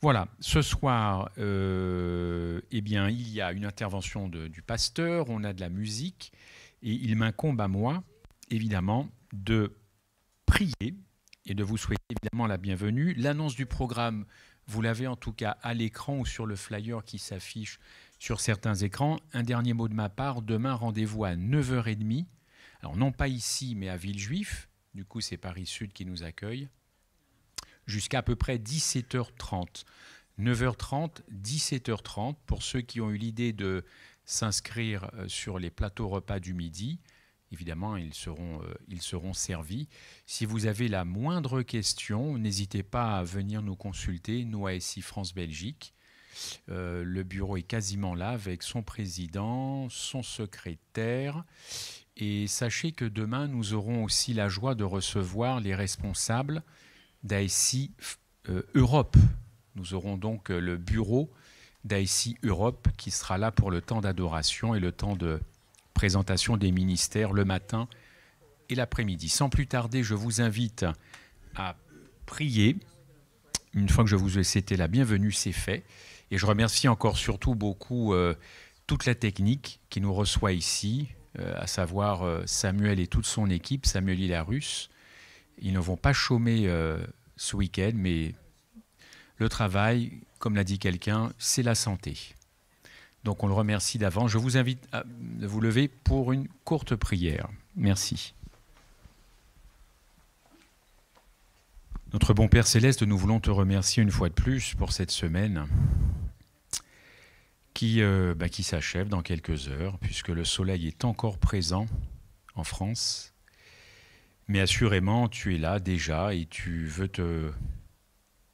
Voilà, ce soir, eh bien, il y a une intervention du pasteur, on a de la musique, et il m'incombe à moi, évidemment, de prier et de vous souhaiter évidemment la bienvenue. L'annonce du programme, vous l'avez en tout cas à l'écran ou sur le flyer qui s'affiche sur certains écrans. Un dernier mot de ma part, demain, rendez-vous à 9h30. Alors, non pas ici, mais à Villejuif. Du coup, c'est Paris Sud qui nous accueille. Jusqu'à peu près 17h30. 9h30, 17h30, pour ceux qui ont eu l'idée de s'inscrire sur les plateaux repas du midi. Évidemment, ils seront servis. Si vous avez la moindre question, n'hésitez pas à venir nous consulter, nous à SI France Belgique. Le bureau est quasiment là avec son président, son secrétaire. Et sachez que demain, nous aurons aussi la joie de recevoir les responsables d'ASI Europe. Nous aurons donc le bureau d'ASI Europe qui sera là pour le temps d'adoration et le temps de présentation des ministères le matin et l'après-midi. Sans plus tarder, je vous invite à prier. Une fois que je vous ai souhaité la bienvenue, c'est fait. Et je remercie encore surtout beaucoup toute la technique qui nous reçoit ici, à savoir Samuel et toute son équipe, Samuel Hilarus. Ils ne vont pas chômer ce week-end, mais le travail, comme l'a dit quelqu'un, c'est la santé. Donc on le remercie d'avance. Je vous invite à vous lever pour une courte prière. Merci. Notre bon Père Céleste, nous voulons te remercier une fois de plus pour cette semaine qui s'achève dans quelques heures, puisque le soleil est encore présent en France. Mais assurément, tu es là déjà et tu veux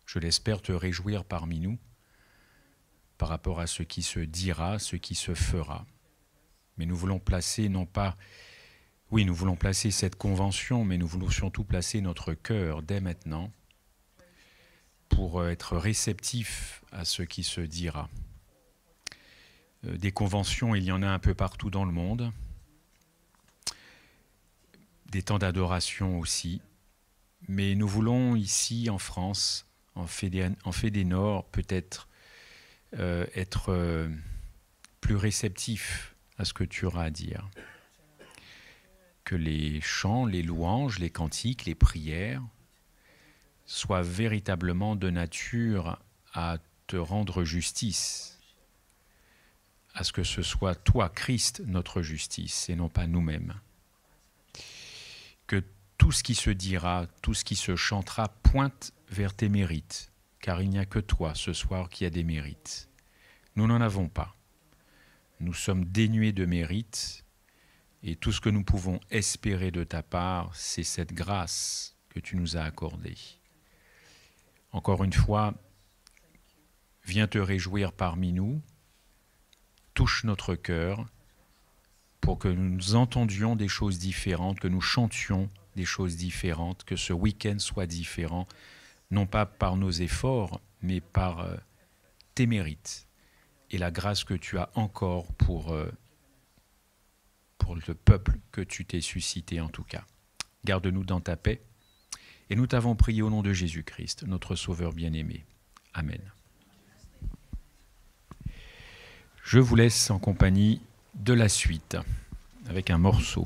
je l'espère, te réjouir parmi nous par rapport à ce qui se dira, ce qui se fera. Mais nous voulons placer nous voulons placer cette convention, mais nous voulons surtout placer notre cœur dès maintenant pour être réceptifs à ce qui se dira. Des conventions, il y en a un peu partout dans le monde. Des temps d'adoration aussi. Mais nous voulons ici, en France, en Fédénord, peut-être être plus réceptif à ce que tu auras à dire. Que les chants, les louanges, les cantiques, les prières soient véritablement de nature à te rendre justice, à ce que ce soit toi, Christ, notre justice, et non pas nous-mêmes. Que tout ce qui se dira, tout ce qui se chantera pointe vers tes mérites, car il n'y a que toi ce soir qui a des mérites. Nous n'en avons pas. Nous sommes dénués de mérites, et tout ce que nous pouvons espérer de ta part, c'est cette grâce que tu nous as accordée. Encore une fois, viens te réjouir parmi nous, touche notre cœur, pour que nous entendions des choses différentes, que nous chantions des choses différentes, que ce week-end soit différent, non pas par nos efforts, mais par tes mérites et la grâce que tu as encore pour le peuple que tu t'es suscité en tout cas. Garde-nous dans ta paix. Et nous t'avons prié au nom de Jésus-Christ, notre Sauveur bien-aimé. Amen. Je vous laisse en compagnie de la suite, avec un morceau.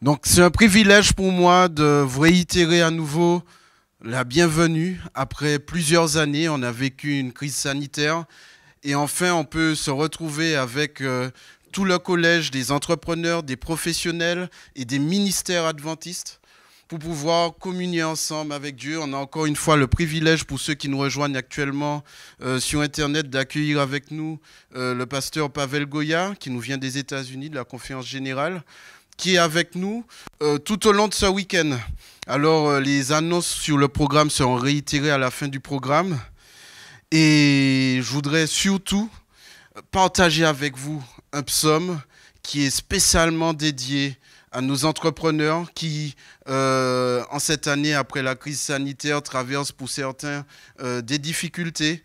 Donc c'est un privilège pour moi de vous réitérer à nouveau la bienvenue. Après plusieurs années, on a vécu une crise sanitaire et enfin on peut se retrouver avec tout le collège des entrepreneurs, des professionnels et des ministères adventistes pour pouvoir communier ensemble avec Dieu. On a encore une fois le privilège pour ceux qui nous rejoignent actuellement sur Internet d'accueillir avec nous le pasteur Pavel Goya qui nous vient des États-Unis de la Conférence Générale, qui est avec nous tout au long de ce week-end. Alors, les annonces sur le programme seront réitérées à la fin du programme. Et je voudrais surtout partager avec vous un psaume qui est spécialement dédié à nos entrepreneurs qui, en cette année, après la crise sanitaire, traversent pour certains des difficultés.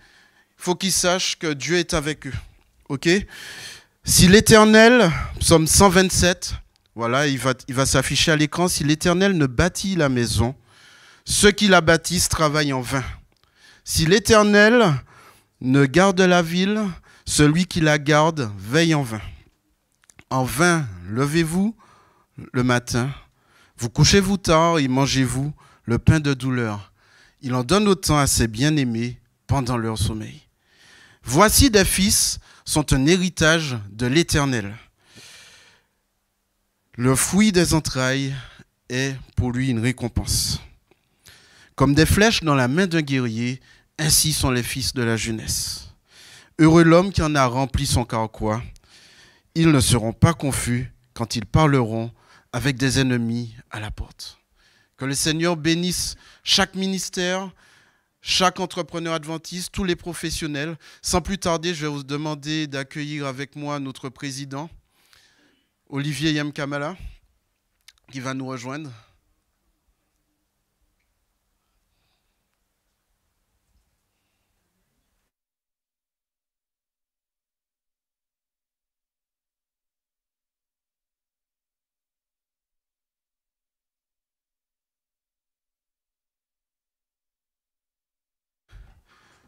Il faut qu'ils sachent que Dieu est avec eux. Ok ? Si l'Éternel, psaume 127, voilà, il va s'afficher à l'écran. Si l'Éternel ne bâtit la maison, ceux qui la bâtissent travaillent en vain. Si l'Éternel ne garde la ville, celui qui la garde veille en vain. En vain, levez-vous le matin, vous couchez-vous tard et mangez-vous le pain de douleur. Il en donne autant à ses bien-aimés pendant leur sommeil. Voici des fils sont un héritage de l'Éternel. Le fruit des entrailles est pour lui une récompense. Comme des flèches dans la main d'un guerrier, ainsi sont les fils de la jeunesse. Heureux l'homme qui en a rempli son carquois. Ils ne seront pas confus quand ils parleront avec des ennemis à la porte. Que le Seigneur bénisse chaque ministère, chaque entrepreneur adventiste, tous les professionnels. Sans plus tarder, je vais vous demander d'accueillir avec moi notre président, Olivier Yamkamala, qui va nous rejoindre.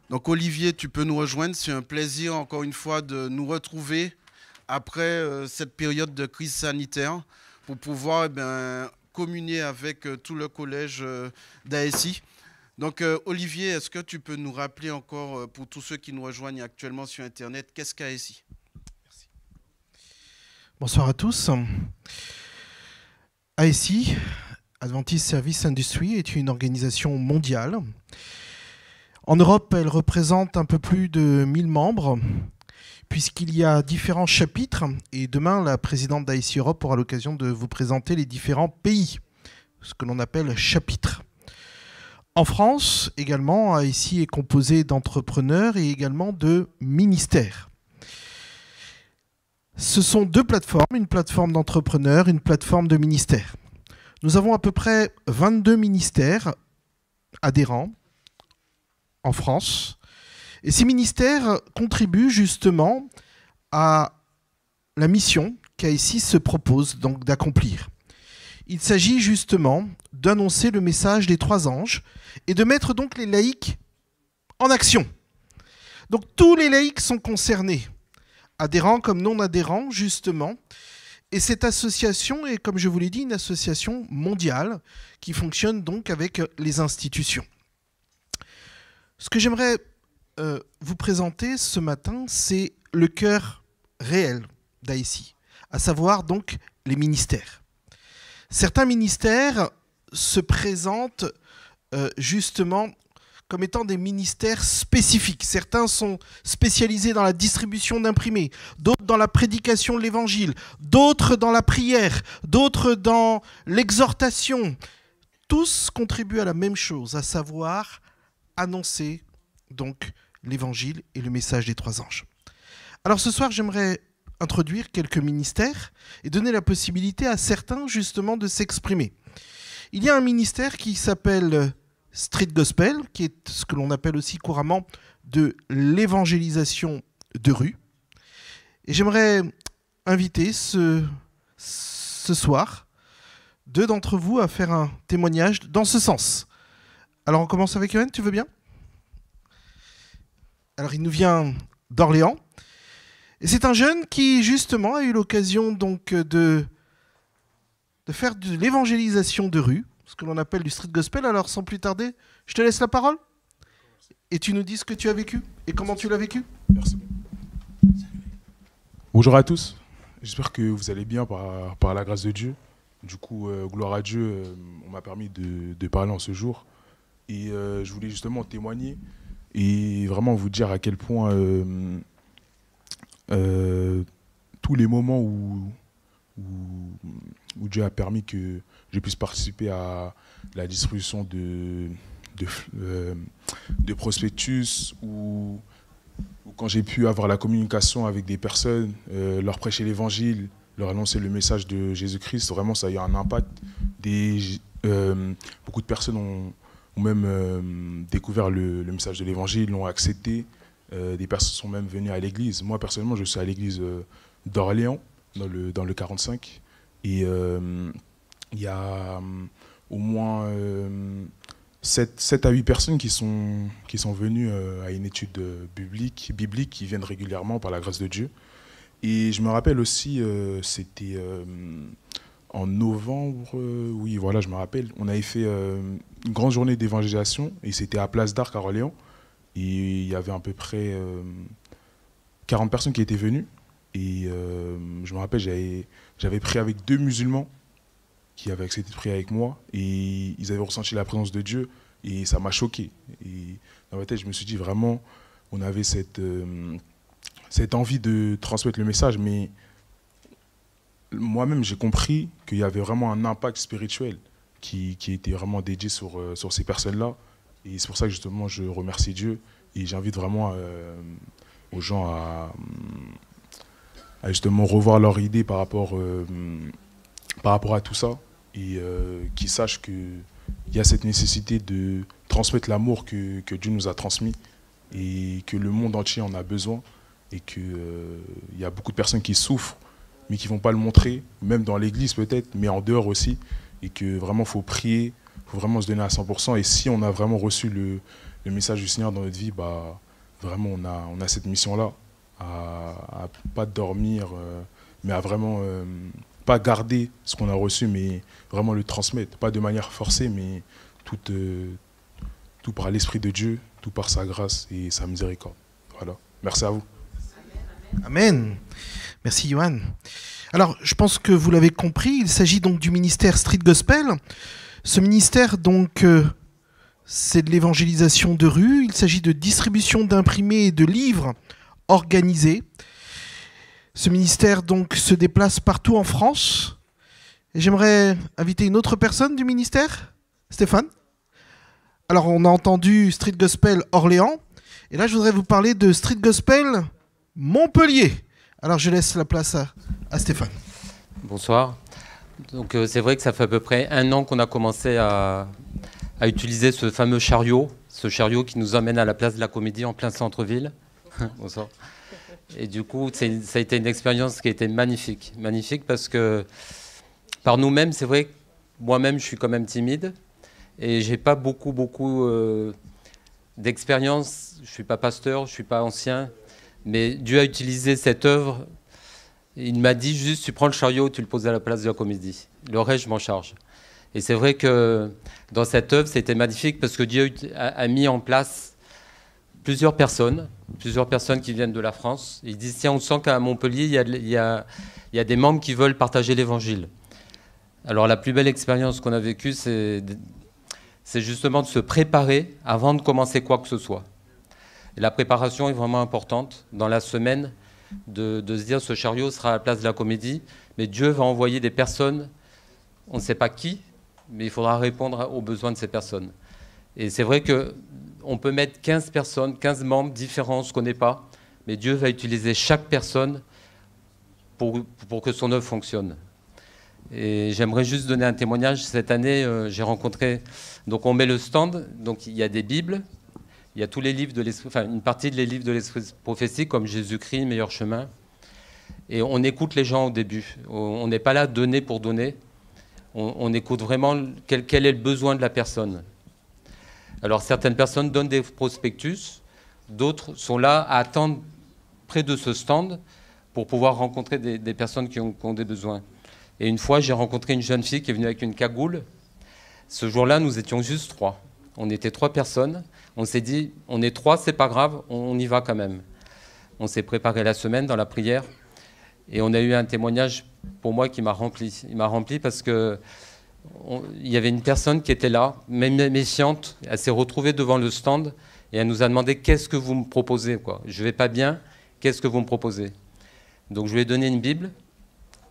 Donc Olivier, tu peux nous rejoindre. C'est un plaisir encore une fois de nous retrouver après cette période de crise sanitaire pour pouvoir communier avec tout le collège d'ASI. Donc Olivier, est-ce que tu peux nous rappeler encore pour tous ceux qui nous rejoignent actuellement sur Internet, qu'est-ce qu'ASI ? Merci. Bonsoir à tous. ASI, Adventist Service Industry, est une organisation mondiale. En Europe, elle représente un peu plus de 1000 membres, puisqu'il y a différents chapitres. Et demain, la présidente d'ASI Europe aura l'occasion de vous présenter les différents pays, ce que l'on appelle chapitres. En France, également, ASI est composé d'entrepreneurs et également de ministères. Ce sont deux plateformes, une plateforme d'entrepreneurs, une plateforme de ministères. Nous avons à peu près 22 ministères adhérents en France. Et ces ministères contribuent justement à la mission qu'ASI se propose donc d'accomplir. Il s'agit justement d'annoncer le message des trois anges et de mettre donc les laïcs en action. Donc tous les laïcs sont concernés, adhérents comme non adhérents justement. Et cette association est, comme je vous l'ai dit, une association mondiale qui fonctionne donc avec les institutions. Ce que j'aimerais vous présenter ce matin, c'est le cœur réel d'ASI, à savoir donc les ministères. Certains ministères se présentent justement comme étant des ministères spécifiques. Certains sont spécialisés dans la distribution d'imprimés, d'autres dans la prédication de l'évangile, d'autres dans la prière, d'autres dans l'exhortation. Tous contribuent à la même chose, à savoir annoncer donc l'évangile et le message des trois anges. Alors ce soir, j'aimerais introduire quelques ministères et donner la possibilité à certains justement de s'exprimer. Il y a un ministère qui s'appelle Street Gospel, qui est ce que l'on appelle aussi couramment de l'évangélisation de rue. Et j'aimerais inviter ce soir deux d'entre vous à faire un témoignage dans ce sens. Alors on commence avec Yoann, tu veux bien ? Alors il nous vient d'Orléans. Et c'est un jeune qui justement a eu l'occasion donc de de faire de l'évangélisation de rue, ce que l'on appelle du street gospel. Alors sans plus tarder, je te laisse la parole et tu nous dis ce que tu as vécu et comment tu l'as vécu. Merci. Bonjour à tous, j'espère que vous allez bien par la grâce de Dieu. Du coup, gloire à Dieu, on m'a permis de parler en ce jour. Et je voulais justement témoigner et vraiment vous dire à quel point tous les moments où Dieu a permis que je puisse participer à la distribution de prospectus ou quand j'ai pu avoir la communication avec des personnes, leur prêcher l'évangile, leur annoncer le message de Jésus-Christ, vraiment ça a eu un impact. Beaucoup de personnes ont même découvert le message de l'évangile, l'ont accepté. Des personnes sont même venues à l'église. Moi personnellement je suis à l'église d'Orléans, dans le 45. Et il y a au moins 7 à 8 personnes qui sont venues à une étude biblique qui viennent régulièrement par la grâce de Dieu. Et je me rappelle aussi, c'était en novembre, oui voilà je me rappelle, on avait fait une grande journée d'évangélisation et c'était à Place d'Arc à Orléans. Et il y avait à peu près 40 personnes qui étaient venues. Et je me rappelle, j'avais prié avec 2 musulmans qui avaient accepté de prier avec moi. Et ils avaient ressenti la présence de Dieu. Et ça m'a choqué. Et dans ma tête, je me suis dit vraiment, on avait cette envie de transmettre le message. Mais moi-même, j'ai compris qu'il y avait vraiment un impact spirituel qui était vraiment dédié sur ces personnes-là. Et c'est pour ça que justement, je remercie Dieu. Et j'invite vraiment aux gens à justement revoir leur idée par rapport à tout ça et qu'ils sachent qu'il y a cette nécessité de transmettre l'amour que Dieu nous a transmis et que le monde entier en a besoin et qu'il y a beaucoup de personnes qui souffrent mais qui ne vont pas le montrer, même dans l'église peut-être, mais en dehors aussi, et que vraiment il faut prier, il faut vraiment se donner à 100%. Et si on a vraiment reçu le message du Seigneur dans notre vie, bah, vraiment on a cette mission-là. À pas dormir, mais à vraiment pas garder ce qu'on a reçu, mais vraiment le transmettre, pas de manière forcée, mais tout par l'Esprit de Dieu, tout par sa grâce et sa miséricorde. Voilà. Merci à vous. Amen. Merci Johan. Alors, je pense que vous l'avez compris, il s'agit donc du ministère Street Gospel. Ce ministère, donc, c'est de l'évangélisation de rue. Il s'agit de distribution d'imprimés et de livres organisés. Ce ministère donc se déplace partout en France. Et j'aimerais inviter une autre personne du ministère, Stéphane. Alors on a entendu Street Gospel Orléans, et là je voudrais vous parler de Street Gospel Montpellier. Alors je laisse la place à Stéphane. Bonsoir. Donc c'est vrai que ça fait à peu près 1 an qu'on a commencé à utiliser ce fameux chariot, qui nous emmène à la place de la Comédie en plein centre-ville. Bonsoir. Et du coup, ça a été une expérience qui a été magnifique. Magnifique parce que par nous-mêmes, c'est vrai que moi-même, je suis quand même timide et j'ai pas beaucoup d'expérience. Je suis pas pasteur, je suis pas ancien, mais Dieu a utilisé cette œuvre. Il m'a dit juste, tu prends le chariot, tu le poses à la place de la Comédie. Le reste, je m'en charge. Et c'est vrai que dans cette œuvre, c'était magnifique parce que Dieu a mis en place plusieurs personnes qui viennent de la France. Ils disent, tiens, on sent qu'à Montpellier, il y a des membres qui veulent partager l'évangile. Alors la plus belle expérience qu'on a vécue, c'est justement de se préparer avant de commencer quoi que ce soit. Et la préparation est vraiment importante. Dans la semaine, de se dire, ce chariot sera à la place de la Comédie, mais Dieu va envoyer des personnes, on ne sait pas qui, mais il faudra répondre aux besoins de ces personnes. Et c'est vrai qu'on peut mettre 15 personnes, 15 membres différents, on ne se connaît pas, mais Dieu va utiliser chaque personne pour que son œuvre fonctionne. Et j'aimerais juste donner un témoignage. Cette année, j'ai rencontré... Donc on met le stand, donc il y a des Bibles, il y a tous les livres de l'esprit, enfin une partie des livres de l'esprit prophétique, comme Jésus-Christ, Meilleur chemin. Et on écoute les gens au début. On n'est pas là donner pour donner. On écoute vraiment quel est le besoin de la personne. Alors certaines personnes donnent des prospectus, d'autres sont là à attendre près de ce stand pour pouvoir rencontrer des personnes qui ont des besoins. Et une fois, j'ai rencontré une jeune fille qui est venue avec une cagoule. Ce jour-là, nous étions juste 3. On était 3 personnes. On s'est dit, on est 3, c'est pas grave, on y va quand même. On s'est préparé la semaine dans la prière. Et on a eu un témoignage, pour moi, qui m'a rempli. Il m'a rempli parce que il y avait une personne qui était là, même méfiante. Elle s'est retrouvée devant le stand et elle nous a demandé, qu'est-ce que vous me proposez, quoi. Je vais pas bien, qu'est-ce que vous me proposez? Donc je lui ai donné une Bible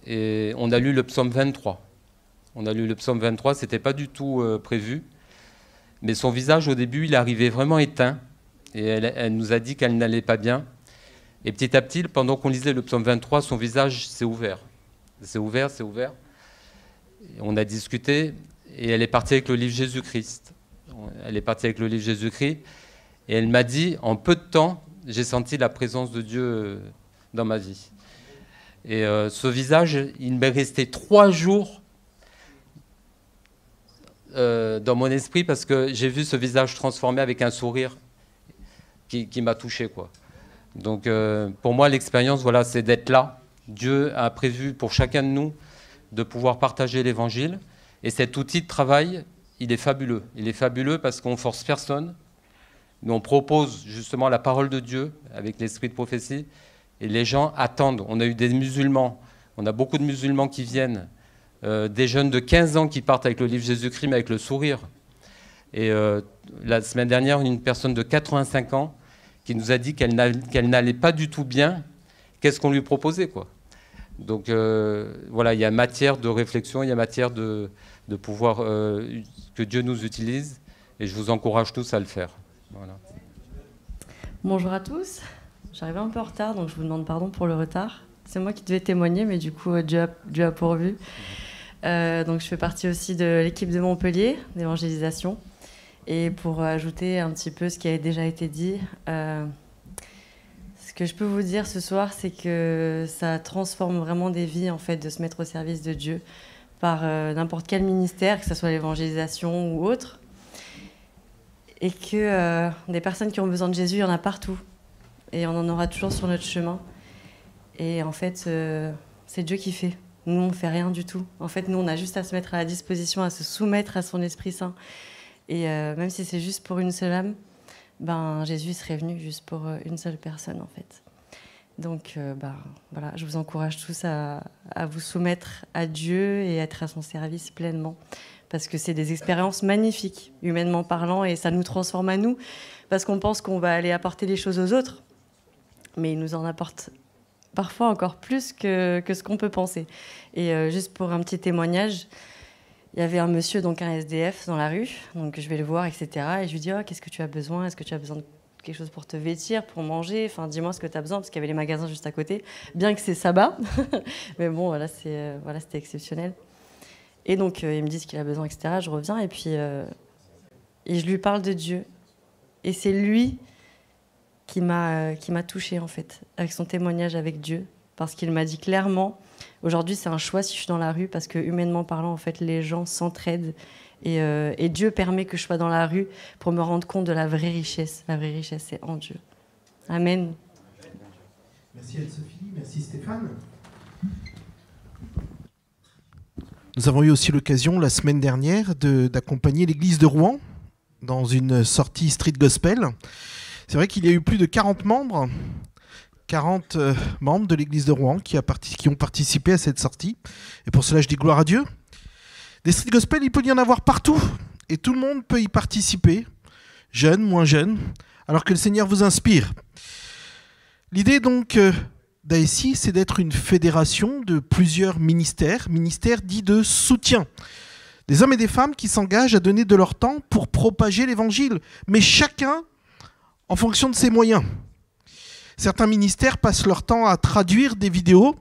et on a lu le psaume 23. On a lu le psaume 23, c'était pas du tout prévu. Mais son visage, au début, il arrivait vraiment éteint. Et elle nous a dit qu'elle n'allait pas bien. Et petit à petit, pendant qu'on lisait le psaume 23, son visage s'est ouvert. C'est ouvert, c'est ouvert. Et on a discuté et elle est partie avec le livre Jésus-Christ. Elle est partie avec le livre Jésus-Christ. Et elle m'a dit, en peu de temps, j'ai senti la présence de Dieu dans ma vie. Et ce visage, il m'est resté 3 jours dans mon esprit parce que j'ai vu ce visage transformé avec un sourire qui m'a touché, quoi. Donc pour moi, l'expérience, voilà, c'est d'être là. Dieu a prévu pour chacun de nous de pouvoir partager l'évangile. Et cet outil de travail, il est fabuleux. Il est fabuleux parce qu'on ne force personne, mais on propose justement la parole de Dieu avec l'esprit de prophétie. Et les gens attendent. On a eu des musulmans, on a beaucoup de musulmans qui viennent, des jeunes de 15 ans qui partent avec le livre Jésus-Christ, mais avec le sourire. Et la semaine dernière, une personne de 85 ans qui nous a dit qu'elle n'allait pas du tout bien. Qu'est-ce qu'on lui proposait, quoi? Donc voilà, il y a matière de réflexion, il y a matière de pouvoir que Dieu nous utilise. Et je vous encourage tous à le faire. Voilà. Bonjour à tous. J'arrive un peu en retard, donc je vous demande pardon pour le retard. C'est moi qui devais témoigner, mais du coup, Dieu a pourvu. Donc je fais partie aussi de l'équipe de Montpellier, d'évangélisation. Et pour ajouter un petit peu ce qui a déjà été dit, ce que je peux vous dire ce soir, c'est que ça transforme vraiment des vies, en fait, de se mettre au service de Dieu par n'importe quel ministère, que ce soit l'évangélisation ou autre. Et que des personnes qui ont besoin de Jésus, il y en a partout. Et on en aura toujours sur notre chemin. Et en fait, c'est Dieu qui fait. Nous, on ne fait rien du tout. En fait, nous, on a juste à se mettre à la disposition, à se soumettre à son Esprit Saint. Et même si c'est juste pour une seule âme, ben, Jésus serait venu juste pour une seule personne, en fait. Donc, voilà, je vous encourage tous à vous soumettre à Dieu et être à son service pleinement. Parce que c'est des expériences magnifiques, humainement parlant, et ça nous transforme à nous, parce qu'on pense qu'on va aller apporter les choses aux autres, mais il nous en apporte parfois encore plus que ce qu'on peut penser. Et juste pour un petit témoignage, il y avait un monsieur, donc un SDF, dans la rue, donc je vais le voir, etc. Et je lui dis, oh, qu'est-ce que tu as besoin? Est-ce que tu as besoin de quelque chose pour te vêtir, pour manger? Enfin, dis-moi ce que tu as besoin, parce qu'il y avait les magasins juste à côté, bien que c'est sabbat. Mais bon, voilà, c'était exceptionnel. Et donc, il me dit ce qu'il a besoin, etc. Je reviens, et puis je lui parle de Dieu. Et c'est lui qui m'a touchée, en fait, avec son témoignage avec Dieu. Parce qu'il m'a dit clairement, aujourd'hui, c'est un choix si je suis dans la rue, parce que humainement parlant, en fait, les gens s'entraident. Et Dieu permet que je sois dans la rue pour me rendre compte de la vraie richesse. La vraie richesse, c'est en Dieu. Amen. Merci Anne-Sophie, merci Stéphane. Nous avons eu aussi l'occasion, la semaine dernière, d'accompagner l'église de Rouen dans une sortie street gospel. C'est vrai qu'il y a eu plus de 40 membres de l'église de Rouen qui ont participé à cette sortie. Et pour cela, je dis gloire à Dieu. Des street gospel, il peut y en avoir partout. Et tout le monde peut y participer, jeunes, moins jeunes, alors que le Seigneur vous inspire. L'idée donc d'ASI, c'est d'être une fédération de plusieurs ministères dits de soutien. Des hommes et des femmes qui s'engagent à donner de leur temps pour propager l'évangile, mais chacun en fonction de ses moyens. Certains ministères passent leur temps à traduire des vidéos,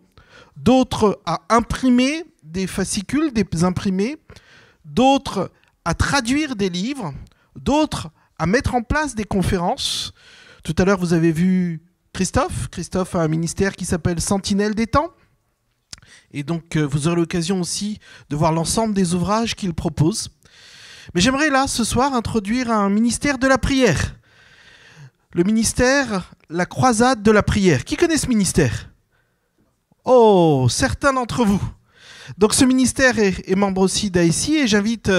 d'autres à imprimer des fascicules, des imprimés, d'autres à traduire des livres, d'autres à mettre en place des conférences. Tout à l'heure, vous avez vu Christophe a un ministère qui s'appelle Sentinelle des temps. Et donc, vous aurez l'occasion aussi de voir l'ensemble des ouvrages qu'il propose. Mais j'aimerais là, ce soir, introduire un ministère de la prière. Le ministère, la croisade de la prière. Qui connaît ce ministère? Oh, certains d'entre vous. Donc ce ministère est membre aussi d'ASI et j'invite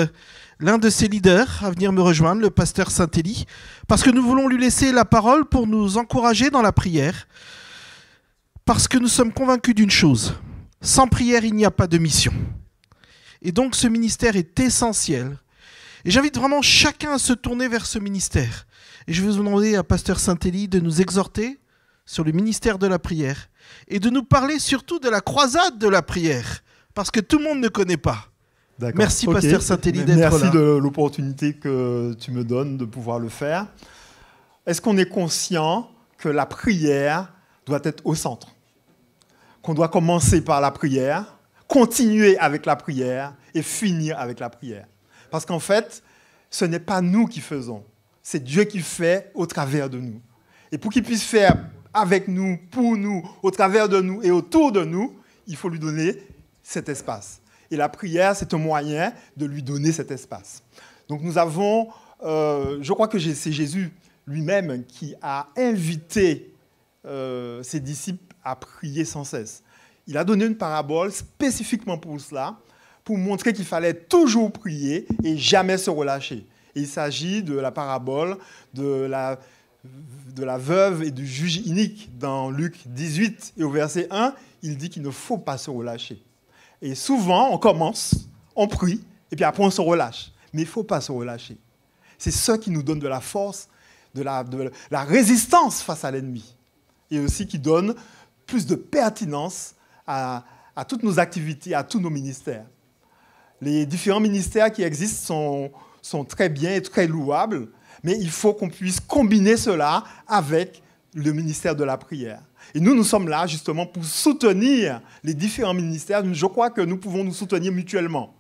l'un de ses leaders à venir me rejoindre, le pasteur Saint-Élie, parce que nous voulons lui laisser la parole pour nous encourager dans la prière, parce que nous sommes convaincus d'une chose, sans prière il n'y a pas de mission. Et donc ce ministère est essentiel. Et j'invite vraiment chacun à se tourner vers ce ministère. Et je vais vous demander à pasteur Saint-Élie de nous exhorter sur le ministère de la prière et de nous parler surtout de la croisade de la prière, parce que tout le monde ne connaît pas. Merci, pasteur Saint-Élie, d'être là. Merci de l'opportunité que tu me donnes de pouvoir le faire. Est-ce qu'on est conscient que la prière doit être au centre? Qu'on doit commencer par la prière, continuer avec la prière et finir avec la prière? Parce qu'en fait, ce n'est pas nous qui faisons, c'est Dieu qui fait au travers de nous. Et pour qu'il puisse faire avec nous, pour nous, au travers de nous et autour de nous, il faut lui donner cet espace. Et la prière, c'est un moyen de lui donner cet espace. Donc nous avons, je crois que c'est Jésus lui-même qui a invité ses disciples à prier sans cesse. Il a donné une parabole spécifiquement pour cela, pour montrer qu'il fallait toujours prier et jamais se relâcher. Et il s'agit de la parabole de la veuve et du juge inique dans Luc 18. Et au verset 1, il dit qu'il ne faut pas se relâcher. Et souvent, on commence, on prie, et puis après on se relâche. Mais il ne faut pas se relâcher. C'est ce qui nous donne de la force, de la résistance face à l'ennemi. Et aussi qui donne plus de pertinence à toutes nos activités, à tous nos ministères. Les différents ministères qui existent sont très bien et très louables, mais il faut qu'on puisse combiner cela avec le ministère de la prière. Et nous sommes là justement pour soutenir les différents ministères. Je crois que nous pouvons nous soutenir mutuellement.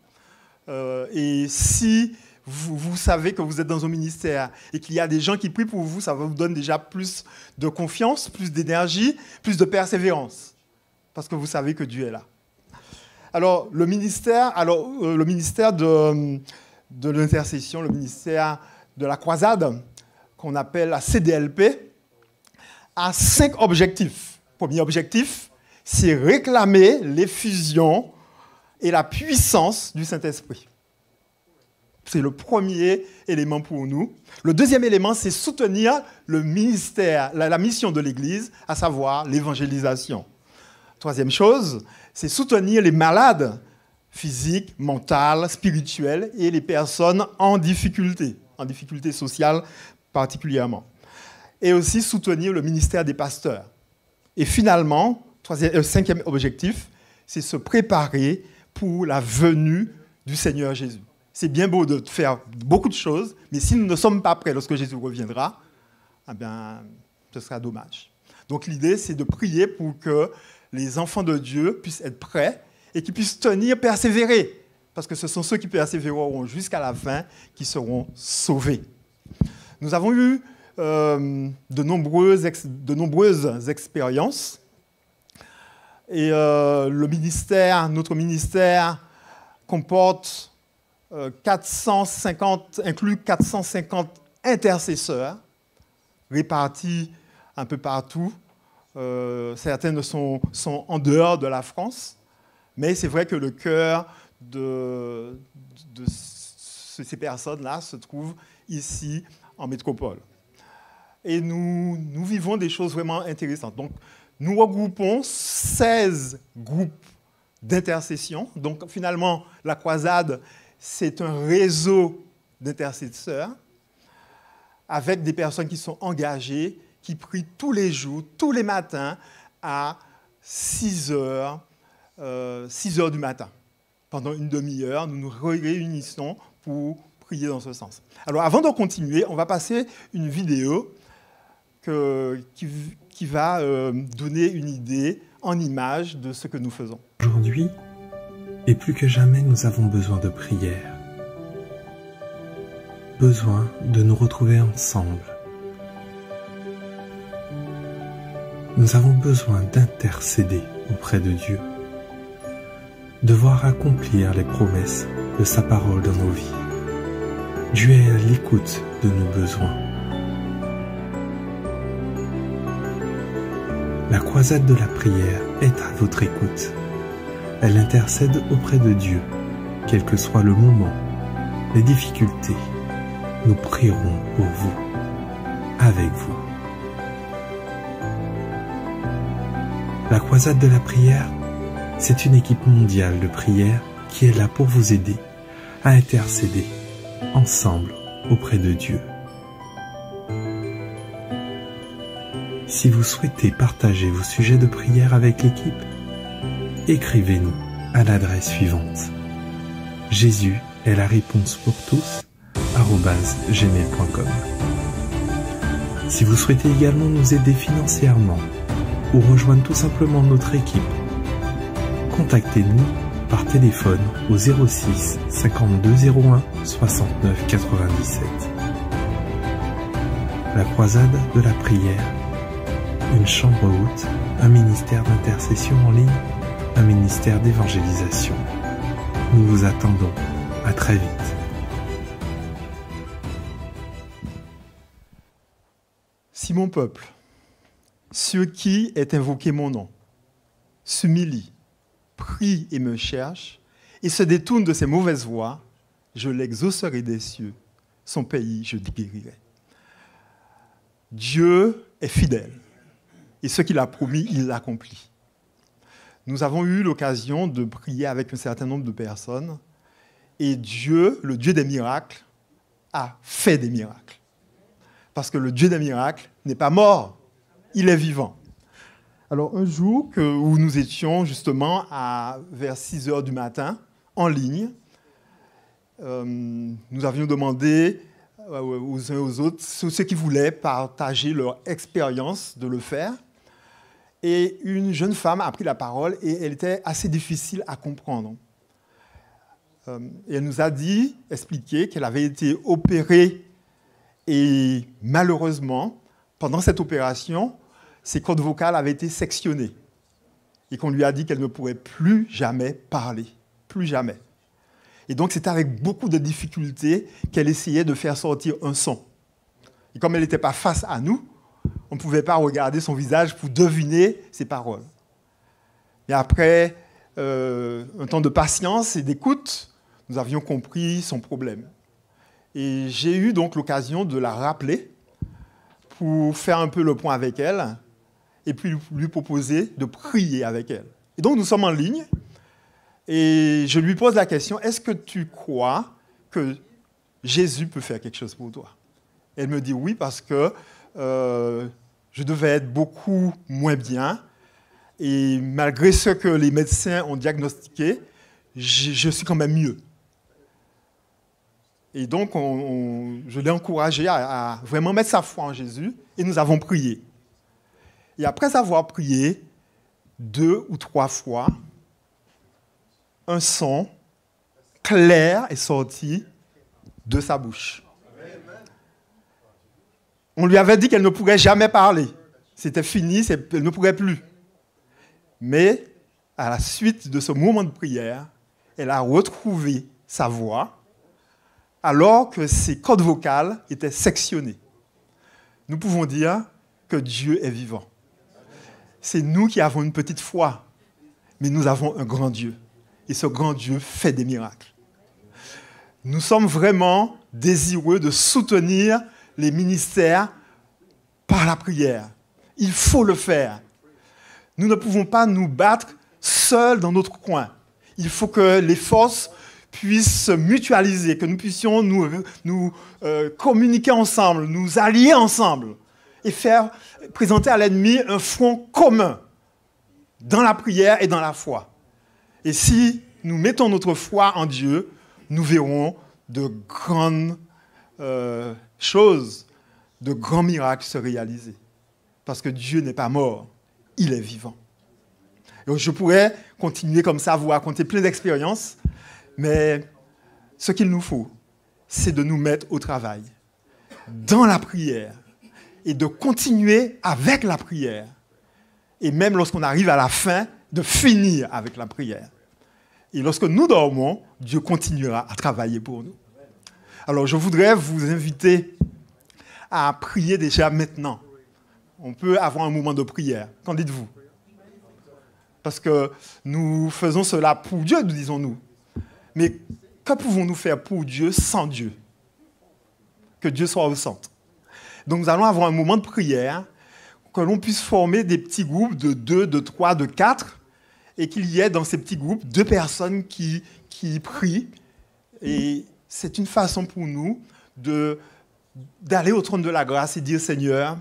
Et si vous savez que vous êtes dans un ministère et qu'il y a des gens qui prient pour vous, ça vous donne déjà plus de confiance, plus d'énergie, plus de persévérance. Parce que vous savez que Dieu est là. Alors, le ministère de l'intercession, le ministère de la croisade, qu'on appelle la CDLP, a 5 objectifs. Premier objectif, c'est réclamer l'effusion et la puissance du Saint-Esprit. C'est le premier élément pour nous. Le deuxième élément, c'est soutenir le ministère, la mission de l'Église, à savoir l'évangélisation. Troisième chose, c'est soutenir les malades physiques, mentales, spirituelles et les personnes en difficulté sociale particulièrement. Et aussi soutenir le ministère des pasteurs. Et finalement, cinquième objectif, c'est se préparer pour la venue du Seigneur Jésus. C'est bien beau de faire beaucoup de choses, mais si nous ne sommes pas prêts lorsque Jésus reviendra, eh bien, ce sera dommage. Donc l'idée, c'est de prier pour que les enfants de Dieu puissent être prêts et qu'ils puissent persévérer. Parce que ce sont ceux qui persévéreront jusqu'à la fin qui seront sauvés. Nous avons eu de nombreuses expériences. Et notre ministère comporte inclut 450 intercesseurs répartis un peu partout. Certaines sont en dehors de la France, mais c'est vrai que le cœur de ces personnes-là se trouve ici en métropole. Et nous vivons des choses vraiment intéressantes. Donc, nous regroupons 16 groupes d'intercession. Donc, finalement, la croisade, c'est un réseau d'intercesseurs avec des personnes qui sont engagées, qui prient tous les jours, tous les matins, à 6 heures du matin. Pendant une demi-heure, nous nous réunissons pour prier dans ce sens. Alors, avant de continuer, on va passer une vidéo qui va donner une idée en images de ce que nous faisons. Aujourd'hui, et plus que jamais, nous avons besoin de prière. Besoin de nous retrouver ensemble. Nous avons besoin d'intercéder auprès de Dieu, de voir accomplir les promesses de sa parole dans nos vies. Dieu est à l'écoute de nos besoins. La croisade de la prière est à votre écoute. Elle intercède auprès de Dieu, quel que soit le moment, les difficultés. Nous prierons pour vous, avec vous. La croisade de la prière, c'est une équipe mondiale de prière qui est là pour vous aider à intercéder ensemble auprès de Dieu. Si vous souhaitez partager vos sujets de prière avec l'équipe, écrivez-nous à l'adresse suivante: Jésus est la réponse pour tous @gmail.com. Si vous souhaitez également nous aider financièrement ou rejoindre tout simplement notre équipe, contactez-nous par téléphone au 06 52 01 69 97. La croisade de la prière, une chambre haute, un ministère d'intercession en ligne, un ministère d'évangélisation. Nous vous attendons. À très vite. Si mon peuple, ceux qui est invoqué mon nom, s'humilient, prient et me cherchent, et se détournent de ses mauvaises voies, je l'exaucerai des cieux, son pays je guérirai. Dieu est fidèle, et ce qu'il a promis, il l'accomplit. Nous avons eu l'occasion de prier avec un certain nombre de personnes, et Dieu, le Dieu des miracles, a fait des miracles. Parce que le Dieu des miracles n'est pas mort, il est vivant. Alors un jour où nous étions justement vers 6 heures du matin, en ligne, nous avions demandé aux uns aux autres, ceux qui voulaient partager leur expérience de le faire. Et une jeune femme a pris la parole et elle était assez difficile à comprendre. Et elle nous a expliqué qu'elle avait été opérée et malheureusement, pendant cette opération, ses cordes vocales avaient été sectionnées et qu'on lui a dit qu'elle ne pourrait plus jamais parler, plus jamais. Et donc c'est avec beaucoup de difficultés qu'elle essayait de faire sortir un son. Et comme elle n'était pas face à nous, on ne pouvait pas regarder son visage pour deviner ses paroles. Et après un temps de patience et d'écoute, nous avions compris son problème. Et j'ai eu donc l'occasion de la rappeler pour faire un peu le point avec elle et puis lui proposer de prier avec elle. Et donc nous sommes en ligne et je lui pose la question, est-ce que tu crois que Jésus peut faire quelque chose pour toi? Elle me dit oui parce que je devais être beaucoup moins bien et malgré ce que les médecins ont diagnostiqué, je suis quand même mieux. Et donc, je l'ai encouragé à vraiment mettre sa foi en Jésus et nous avons prié. Et après avoir prié 2 ou 3 fois, un son clair est sorti de sa bouche. On lui avait dit qu'elle ne pourrait jamais parler. C'était fini, elle ne pourrait plus. Mais à la suite de ce moment de prière, elle a retrouvé sa voix alors que ses cordes vocales étaient sectionnées. Nous pouvons dire que Dieu est vivant. C'est nous qui avons une petite foi, mais nous avons un grand Dieu. Et ce grand Dieu fait des miracles. Nous sommes vraiment désireux de soutenir les ministères par la prière. Il faut le faire. Nous ne pouvons pas nous battre seuls dans notre coin. Il faut que les forces puissent se mutualiser, que nous puissions nous communiquer ensemble, nous allier ensemble et présenter à l'ennemi un front commun dans la prière et dans la foi. Et si nous mettons notre foi en Dieu, nous verrons de grandes choses, de grands miracles se réaliser. Parce que Dieu n'est pas mort, il est vivant. Et je pourrais continuer comme ça, vous raconter plein d'expériences, mais ce qu'il nous faut, c'est de nous mettre au travail, dans la prière, et de continuer avec la prière. Et même lorsqu'on arrive à la fin, de finir avec la prière. Et lorsque nous dormons, Dieu continuera à travailler pour nous. Alors je voudrais vous inviter à prier déjà maintenant. On peut avoir un moment de prière. Qu'en dites-vous? Parce que nous faisons cela pour Dieu, nous disons-nous. Mais que pouvons-nous faire pour Dieu sans Dieu? Que Dieu soit au centre. Donc nous allons avoir un moment de prière, que l'on puisse former des petits groupes de 2, de 3, de 4, et qu'il y ait dans ces petits groupes 2 personnes qui prient. Et c'est une façon pour nous d'aller au trône de la grâce et dire, Seigneur,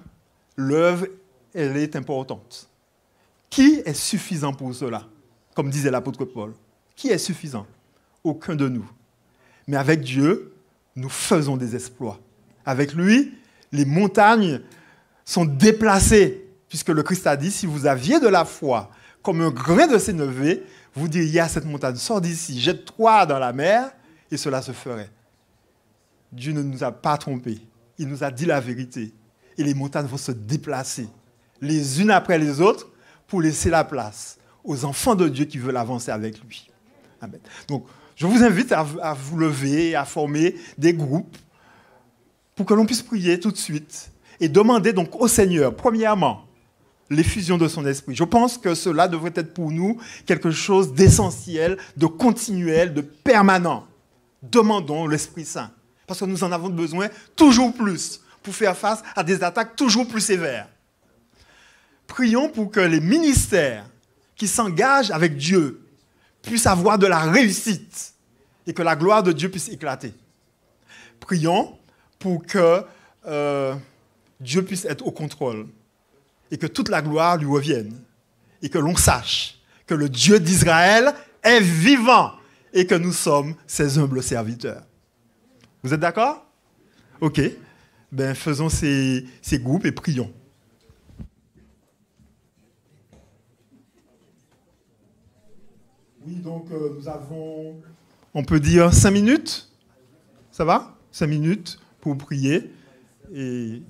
l'œuvre, elle est importante. Qui est suffisant pour cela? Comme disait l'apôtre Paul. Qui est suffisant? Aucun de nous. Mais avec Dieu, nous faisons des exploits. Avec lui, les montagnes sont déplacées, puisque le Christ a dit, si vous aviez de la foi, comme un grain de sénévé, vous diriez à cette montagne, sors d'ici, jette-toi dans la mer, et cela se ferait. Dieu ne nous a pas trompés. Il nous a dit la vérité. Et les montagnes vont se déplacer, les unes après les autres, pour laisser la place aux enfants de Dieu qui veulent avancer avec lui. Amen. Donc, je vous invite à vous lever, à former des groupes pour que l'on puisse prier tout de suite et demander donc au Seigneur, premièrement, l'effusion de son esprit. Je pense que cela devrait être pour nous quelque chose d'essentiel, de continuel, de permanent. Demandons l'Esprit Saint, parce que nous en avons besoin toujours plus pour faire face à des attaques toujours plus sévères. Prions pour que les ministères qui s'engagent avec Dieu puissent avoir de la réussite et que la gloire de Dieu puisse éclater. Prions pour que Dieu puisse être au contrôle et que toute la gloire lui revienne et que l'on sache que le Dieu d'Israël est vivant et que nous sommes ses humbles serviteurs. Vous êtes d'accord? Ok. Ben, faisons ces groupes et prions. Oui, donc nous avons, on peut dire 5 minutes. Ça va? 5 minutes pour prier. Et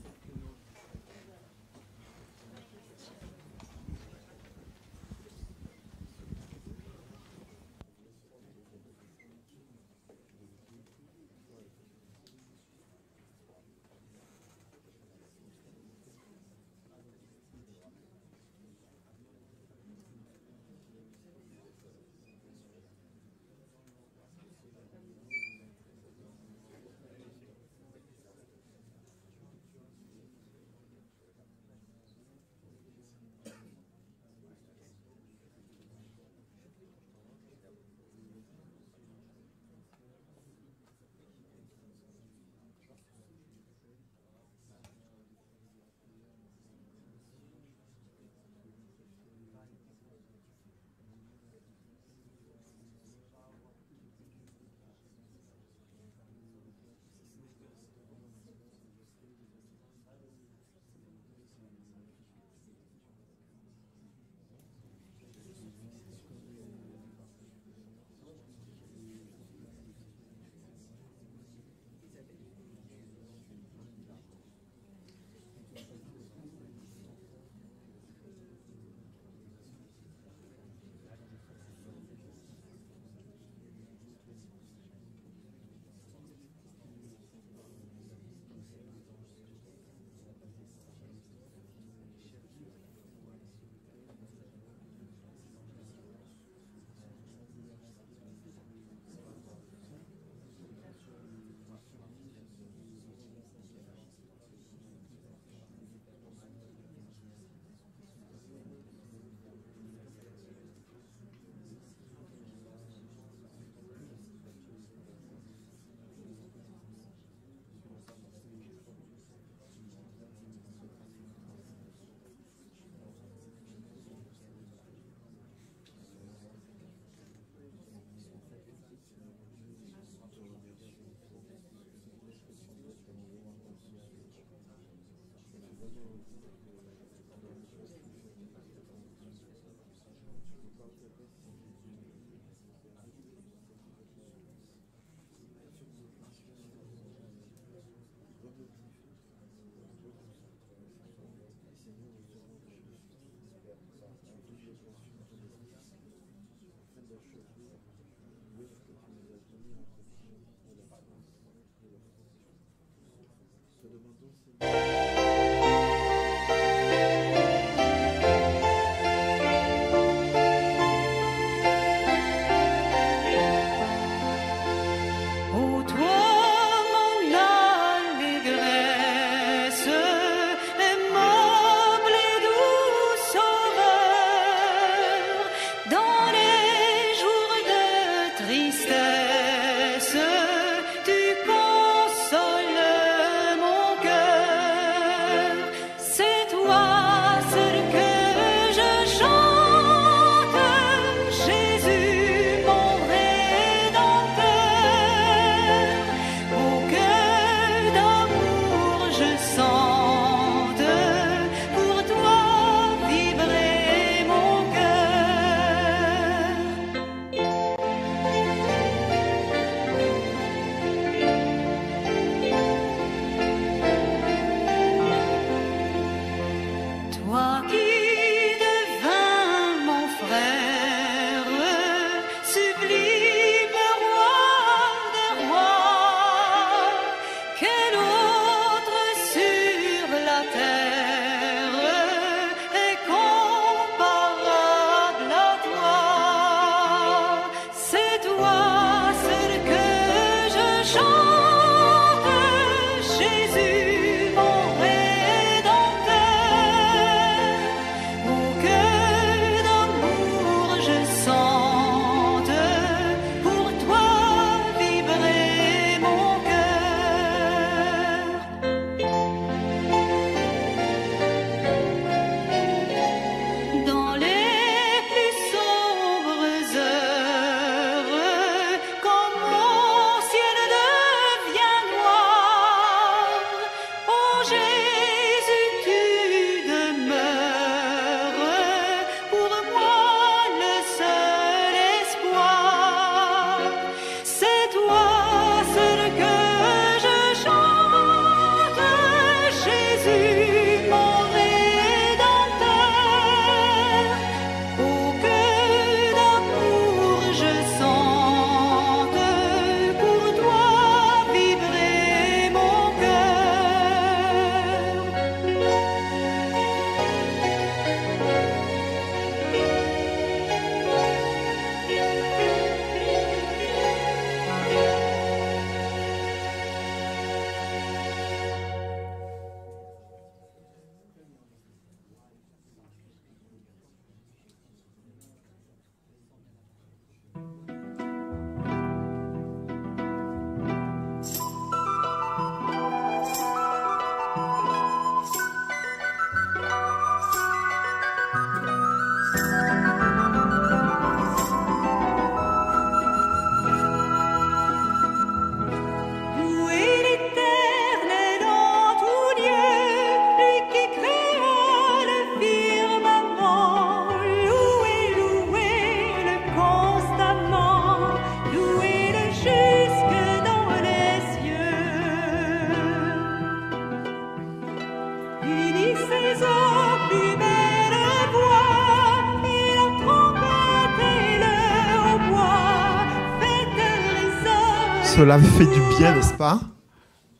Cela fait du bien, n'est-ce pas,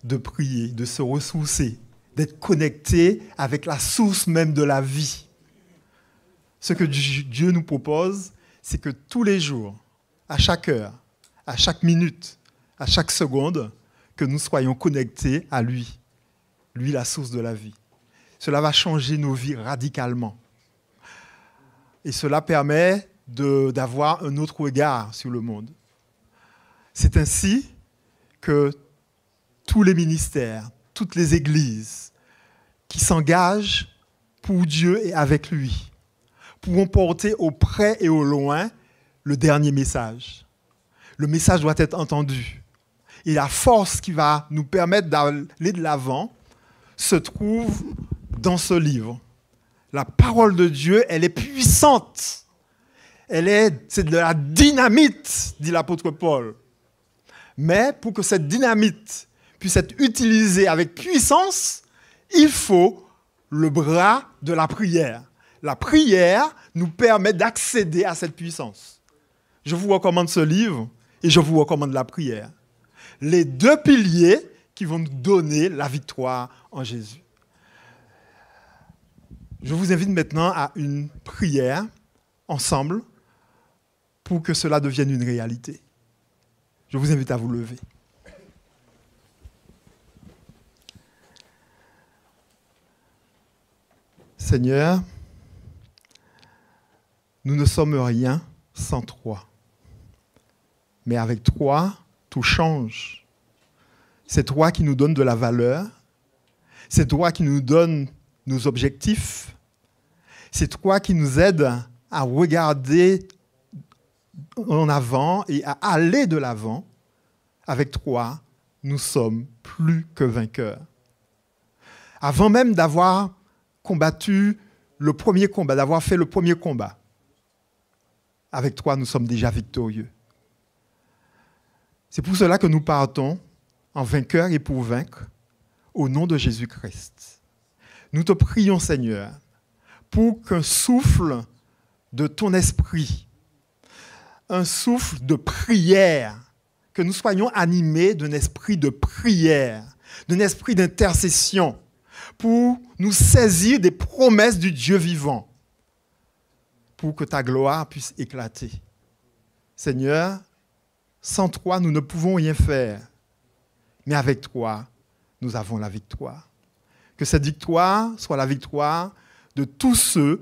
de prier, de se ressourcer, d'être connecté avec la source même de la vie. Ce que Dieu nous propose, c'est que tous les jours, à chaque heure, à chaque minute, à chaque seconde, que nous soyons connectés à lui, lui la source de la vie. Cela va changer nos vies radicalement. Et cela permet d'avoir un autre regard sur le monde. C'est ainsi que tous les ministères, toutes les églises qui s'engagent pour Dieu et avec lui pourront porter au près et au loin le dernier message. Le message doit être entendu. Et la force qui va nous permettre d'aller de l'avant se trouve dans ce livre. La parole de Dieu, elle est puissante. C'est de la dynamite, dit l'apôtre Paul. Mais pour que cette dynamite puisse être utilisée avec puissance, il faut le bras de la prière. La prière nous permet d'accéder à cette puissance. Je vous recommande ce livre et je vous recommande la prière. Les deux piliers qui vont nous donner la victoire en Jésus. Je vous invite maintenant à une prière ensemble pour que cela devienne une réalité. Je vous invite à vous lever. Seigneur, nous ne sommes rien sans toi. Mais avec toi, tout change. C'est toi qui nous donnes de la valeur. C'est toi qui nous donnes nos objectifs. C'est toi qui nous aides à regarder en avant et à aller de l'avant. Avec toi, nous sommes plus que vainqueurs. Avant même d'avoir combattu le premier combat, d'avoir fait le premier combat, avec toi, nous sommes déjà victorieux. C'est pour cela que nous partons en vainqueurs et pour vaincre au nom de Jésus-Christ. Nous te prions, Seigneur, pour qu'un souffle de ton esprit, un souffle de prière, que nous soyons animés d'un esprit de prière, d'un esprit d'intercession, pour nous saisir des promesses du Dieu vivant, pour que ta gloire puisse éclater. Seigneur, sans toi, nous ne pouvons rien faire, mais avec toi, nous avons la victoire. Que cette victoire soit la victoire de tous ceux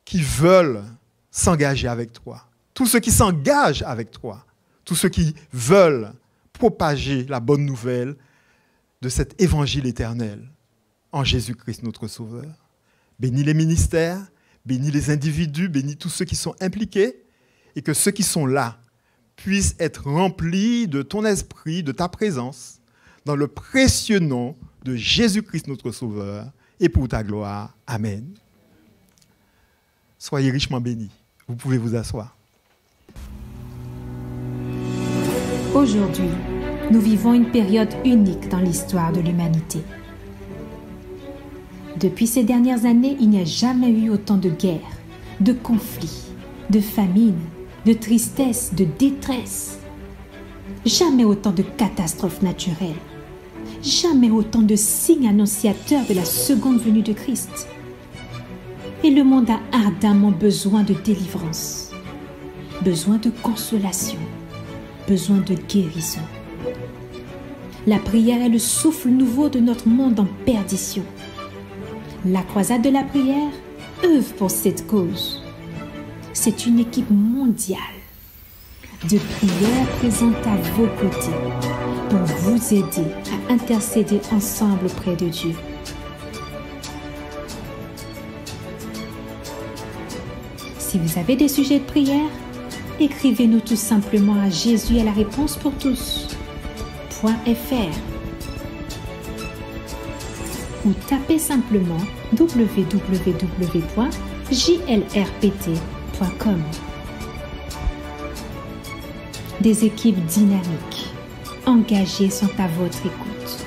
qui veulent s'engager avec toi, tous ceux qui s'engagent avec toi, tous ceux qui veulent propager la bonne nouvelle de cet évangile éternel en Jésus-Christ notre Sauveur. Bénis les ministères, bénis les individus, bénis tous ceux qui sont impliqués et que ceux qui sont là puissent être remplis de ton esprit, de ta présence, dans le précieux nom de Jésus-Christ notre Sauveur et pour ta gloire. Amen. Soyez richement bénis. Vous pouvez vous asseoir. Aujourd'hui, nous vivons une période unique dans l'histoire de l'humanité. Depuis ces dernières années, il n'y a jamais eu autant de guerres, de conflits, de famines, de tristesse, de détresse. Jamais autant de catastrophes naturelles. Jamais autant de signes annonciateurs de la seconde venue de Christ. Et le monde a ardemment besoin de délivrance, besoin de consolation, besoin de guérison. La prière est le souffle nouveau de notre monde en perdition. La croisade de la prière œuvre pour cette cause. C'est une équipe mondiale de prières présente à vos côtés pour vous aider à intercéder ensemble auprès de Dieu. Si vous avez des sujets de prière, écrivez-nous tout simplement à Jésus à la réponse pour tous.fr ou tapez simplement www.jlrpt.com. Des équipes dynamiques, engagées sont à votre écoute.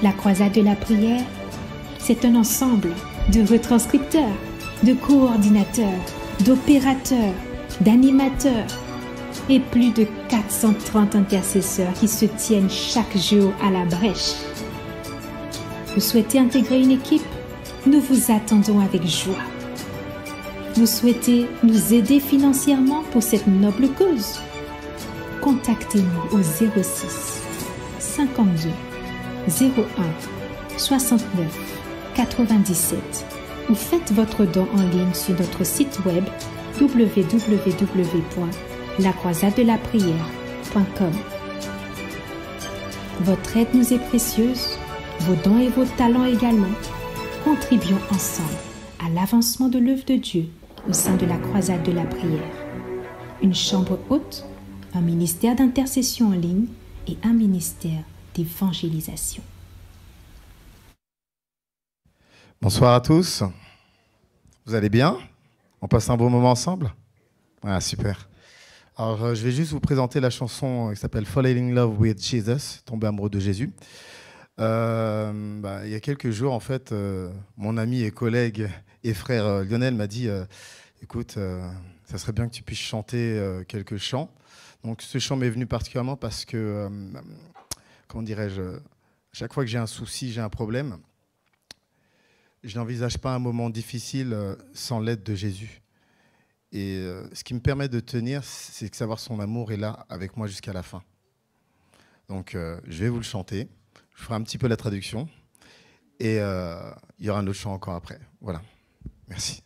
La croisade de la prière, c'est un ensemble de retranscripteurs, de coordinateurs, d'opérateurs, d'animateurs et plus de 430 intercesseurs qui se tiennent chaque jour à la brèche. Vous souhaitez intégrer une équipe? Nous vous attendons avec joie. Vous souhaitez nous aider financièrement pour cette noble cause? Contactez-nous au 06 52 01 69 97 ou faites votre don en ligne sur notre site web www.lacroisadelaprière.com. Votre aide nous est précieuse, vos dons et vos talents également. Contribuons ensemble à l'avancement de l'œuvre de Dieu au sein de la croisade de la prière. Une chambre haute, un ministère d'intercession en ligne et un ministère d'évangélisation. Bonsoir à tous. Vous allez bien? On passe un bon moment ensemble? Ah, super. Alors, je vais juste vous présenter la chanson qui s'appelle Falling in Love with Jesus, Tomber amoureux de Jésus. Il y a quelques jours, en fait, mon ami et collègue et frère Lionel m'a dit écoute, ça serait bien que tu puisses chanter quelques chants. Donc, ce chant m'est venu particulièrement parce que, comment dirais-je, chaque fois que j'ai un souci, j'ai un problème, je n'envisage pas un moment difficile sans l'aide de Jésus. Et ce qui me permet de tenir, c'est que savoir son amour est là avec moi jusqu'à la fin. Donc, je vais vous le chanter. Je ferai un petit peu la traduction. Et il y aura un autre chant encore après. Voilà. Merci.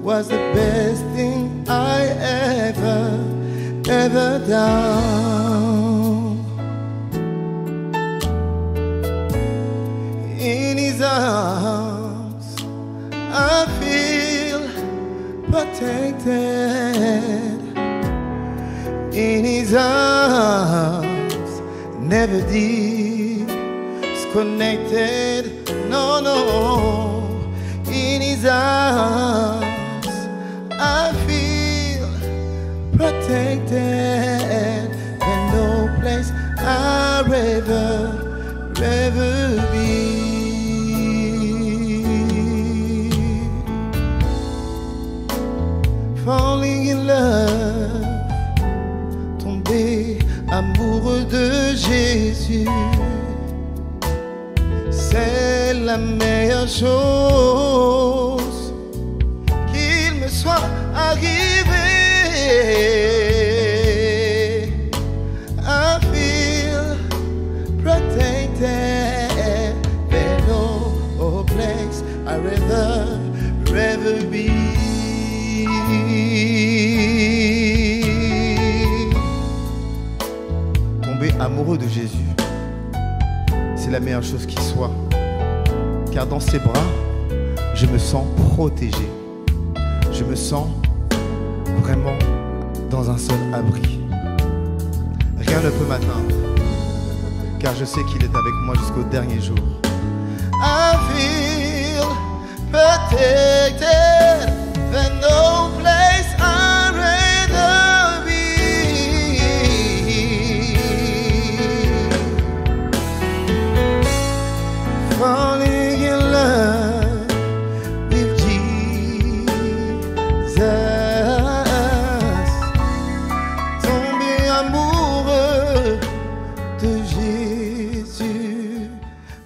Was the best thing I ever done. In his arms I feel protected. In his arms never disconnected. No, no. In his arms falling in love, tomber amoureux de Jésus, c'est la meilleure chose qu'il me soit arrivé. I feel protected, there's no place I'd rather be. Tomber amoureux de Jésus, c'est la meilleure chose qui soit, car dans ses bras, je me sens protégé. Je me sens vraiment dans un seul abri. Rien ne peut m'atteindre, car je sais qu'il est avec moi jusqu'au dernier jour. I feel protected, there's no place I'd rather be. Falling in love with Jesus, tomber amoureux de Jésus,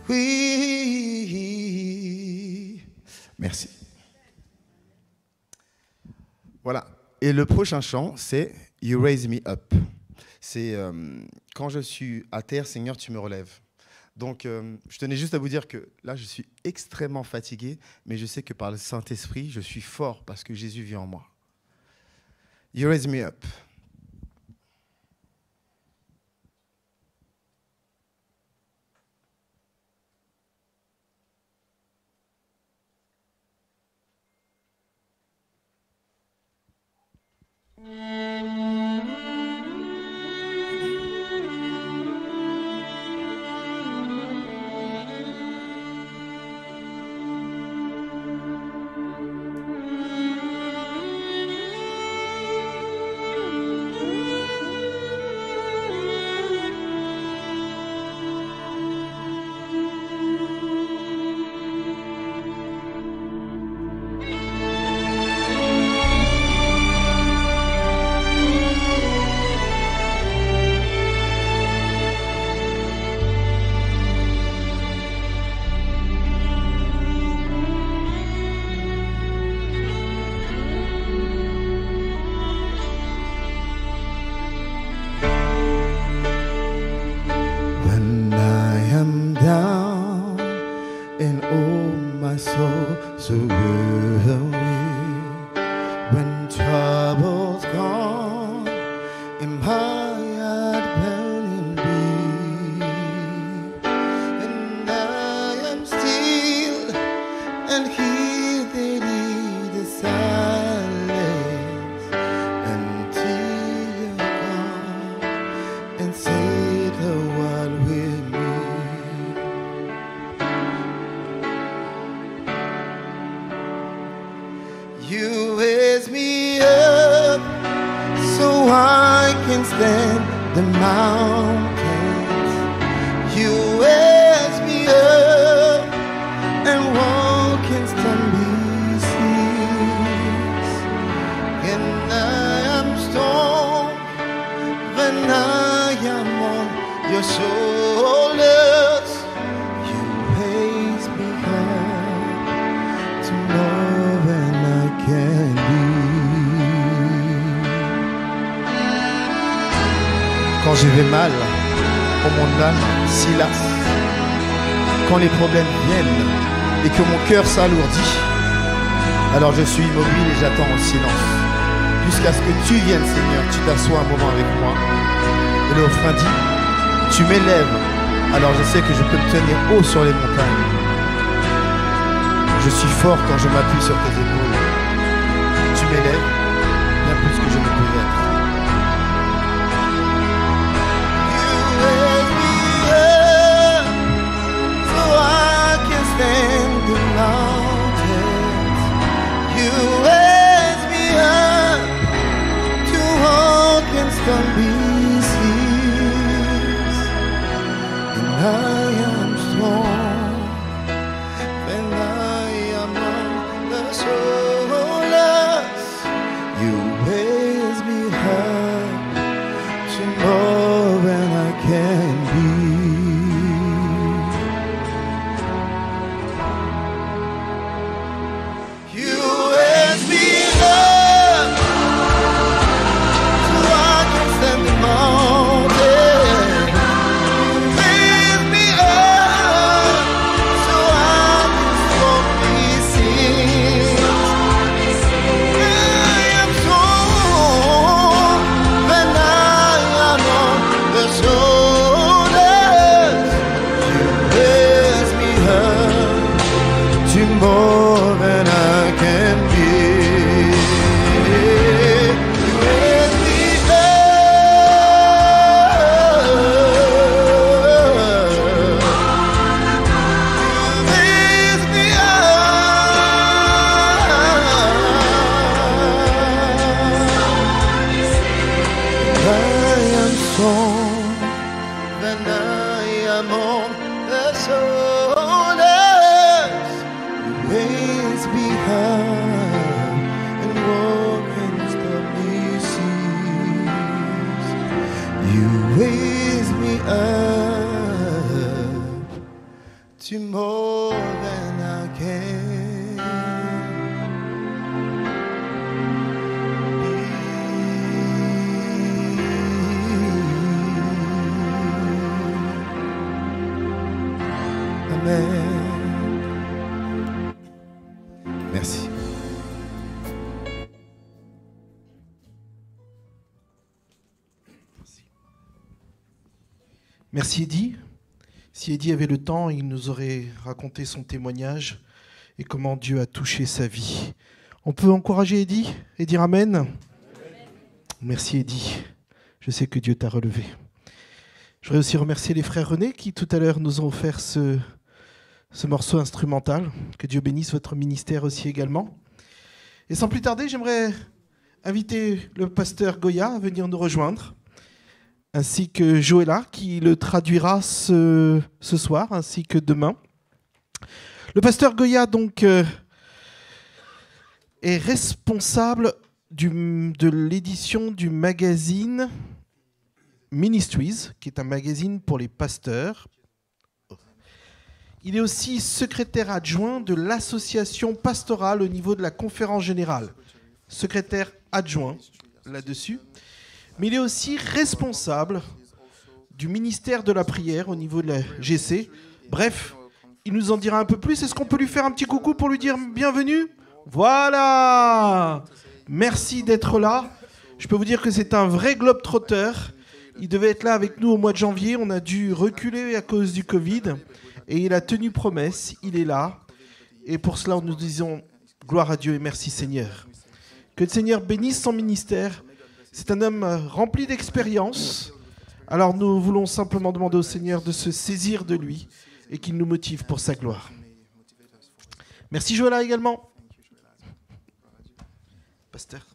oui. Merci. Voilà. Et le prochain chant, c'est You Raise Me Up. C'est quand je suis à terre, Seigneur, tu me relèves. Donc, je tenais juste à vous dire que là, je suis extrêmement fatigué, mais je sais que par le Saint-Esprit, je suis fort parce que Jésus vit en moi. You Raise Me Up. When I am down and oh my soul so weary, when trouble's gone and my heart burning deep, and I am still and hear the silence until you come and say the word with me. You raise me up so I can stand the mountains. You raise me up and walk in stormy seas. And I am strong when I am on your shoulders. You raise me up to more than I can be. Quand je vais mal, oh mon âme s'y lasse. Quand les problèmes viennent et que mon cœur s'alourdit, alors je suis immobile et j'attends en silence. Jusqu'à ce que tu viennes, Seigneur, tu t'assois un moment avec moi. Et le refrain dit, tu m'élèves, alors je sais que je peux me tenir haut sur les montagnes. Je suis fort quand je m'appuie sur tes épaules. Tu m'élèves, bien plus que je ne peux être. Stand the mountains. You raise me up to walk in stormy seas. And I am strong when I am on the shoulders. Merci Eddy. Si Eddy avait le temps, il nous aurait raconté son témoignage et comment Dieu a touché sa vie. On peut encourager Eddy et dire Amen. Merci Eddy. Je sais que Dieu t'a relevé. Je voudrais aussi remercier les frères René qui tout à l'heure nous ont offert ce morceau instrumental. Que Dieu bénisse votre ministère aussi également. Et sans plus tarder, j'aimerais inviter le pasteur Goya à venir nous rejoindre, ainsi que Joëlla qui le traduira ce soir, ainsi que demain. Le pasteur Goya donc est responsable de l'édition du magazine Ministries, qui est un magazine pour les pasteurs. Il est aussi secrétaire adjoint de l'association pastorale au niveau de la conférence générale. Secrétaire adjoint là-dessus. Mais il est aussi responsable du ministère de la prière au niveau de la GC. Bref, il nous en dira un peu plus. Est-ce qu'on peut lui faire un petit coucou pour lui dire bienvenue ? Voilà ! Merci d'être là. Je peux vous dire que c'est un vrai globe-trotter. Il devait être là avec nous au mois de janvier. On a dû reculer à cause du Covid. Et il a tenu promesse. Il est là. Et pour cela, nous disons gloire à Dieu et merci Seigneur. Que le Seigneur bénisse son ministère. C'est un homme rempli d'expérience. Alors nous voulons simplement demander au Seigneur de se saisir de lui et qu'il nous motive pour sa gloire. Merci Joëlla également. Pasteur.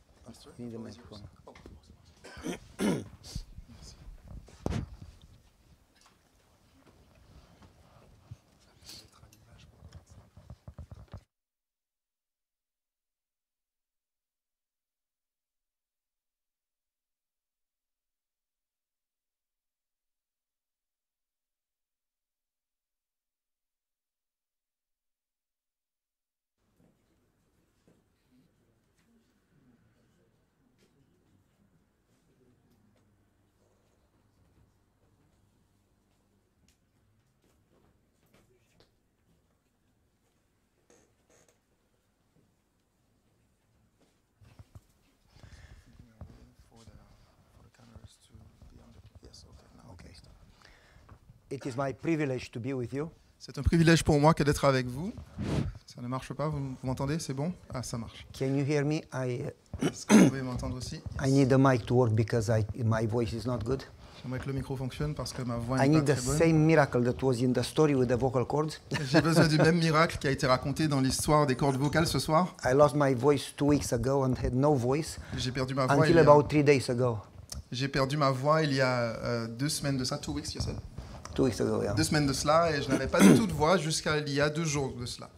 It is my privilege to be with you. C'est un privilège pour moi que d'être avec vous. Ça ne marche pas, vous m'entendez? C'est bon? Ah, ça marche. Can you hear me? Est-ce que vous pouvez m'entendre aussi? I need the mic to work because my voice is not good. J'aimerais que le micro fonctionne parce que ma voix I n'est need pas the très bonne. same miracle that was in the story with the vocal cords. J'ai besoin du même miracle qui a été raconté dans l'histoire des cordes vocales ce soir. I lost my voice 2 weeks ago and had no voice. J'ai perdu ma voix until about 3 days ago. J'ai perdu ma voix il y a 2 semaines de ça, 2 weeks, you said? 2 weeks ago, yeah. 2 semaines de cela et je n'avais pas du tout de voix jusqu'à il y a 2 jours de cela.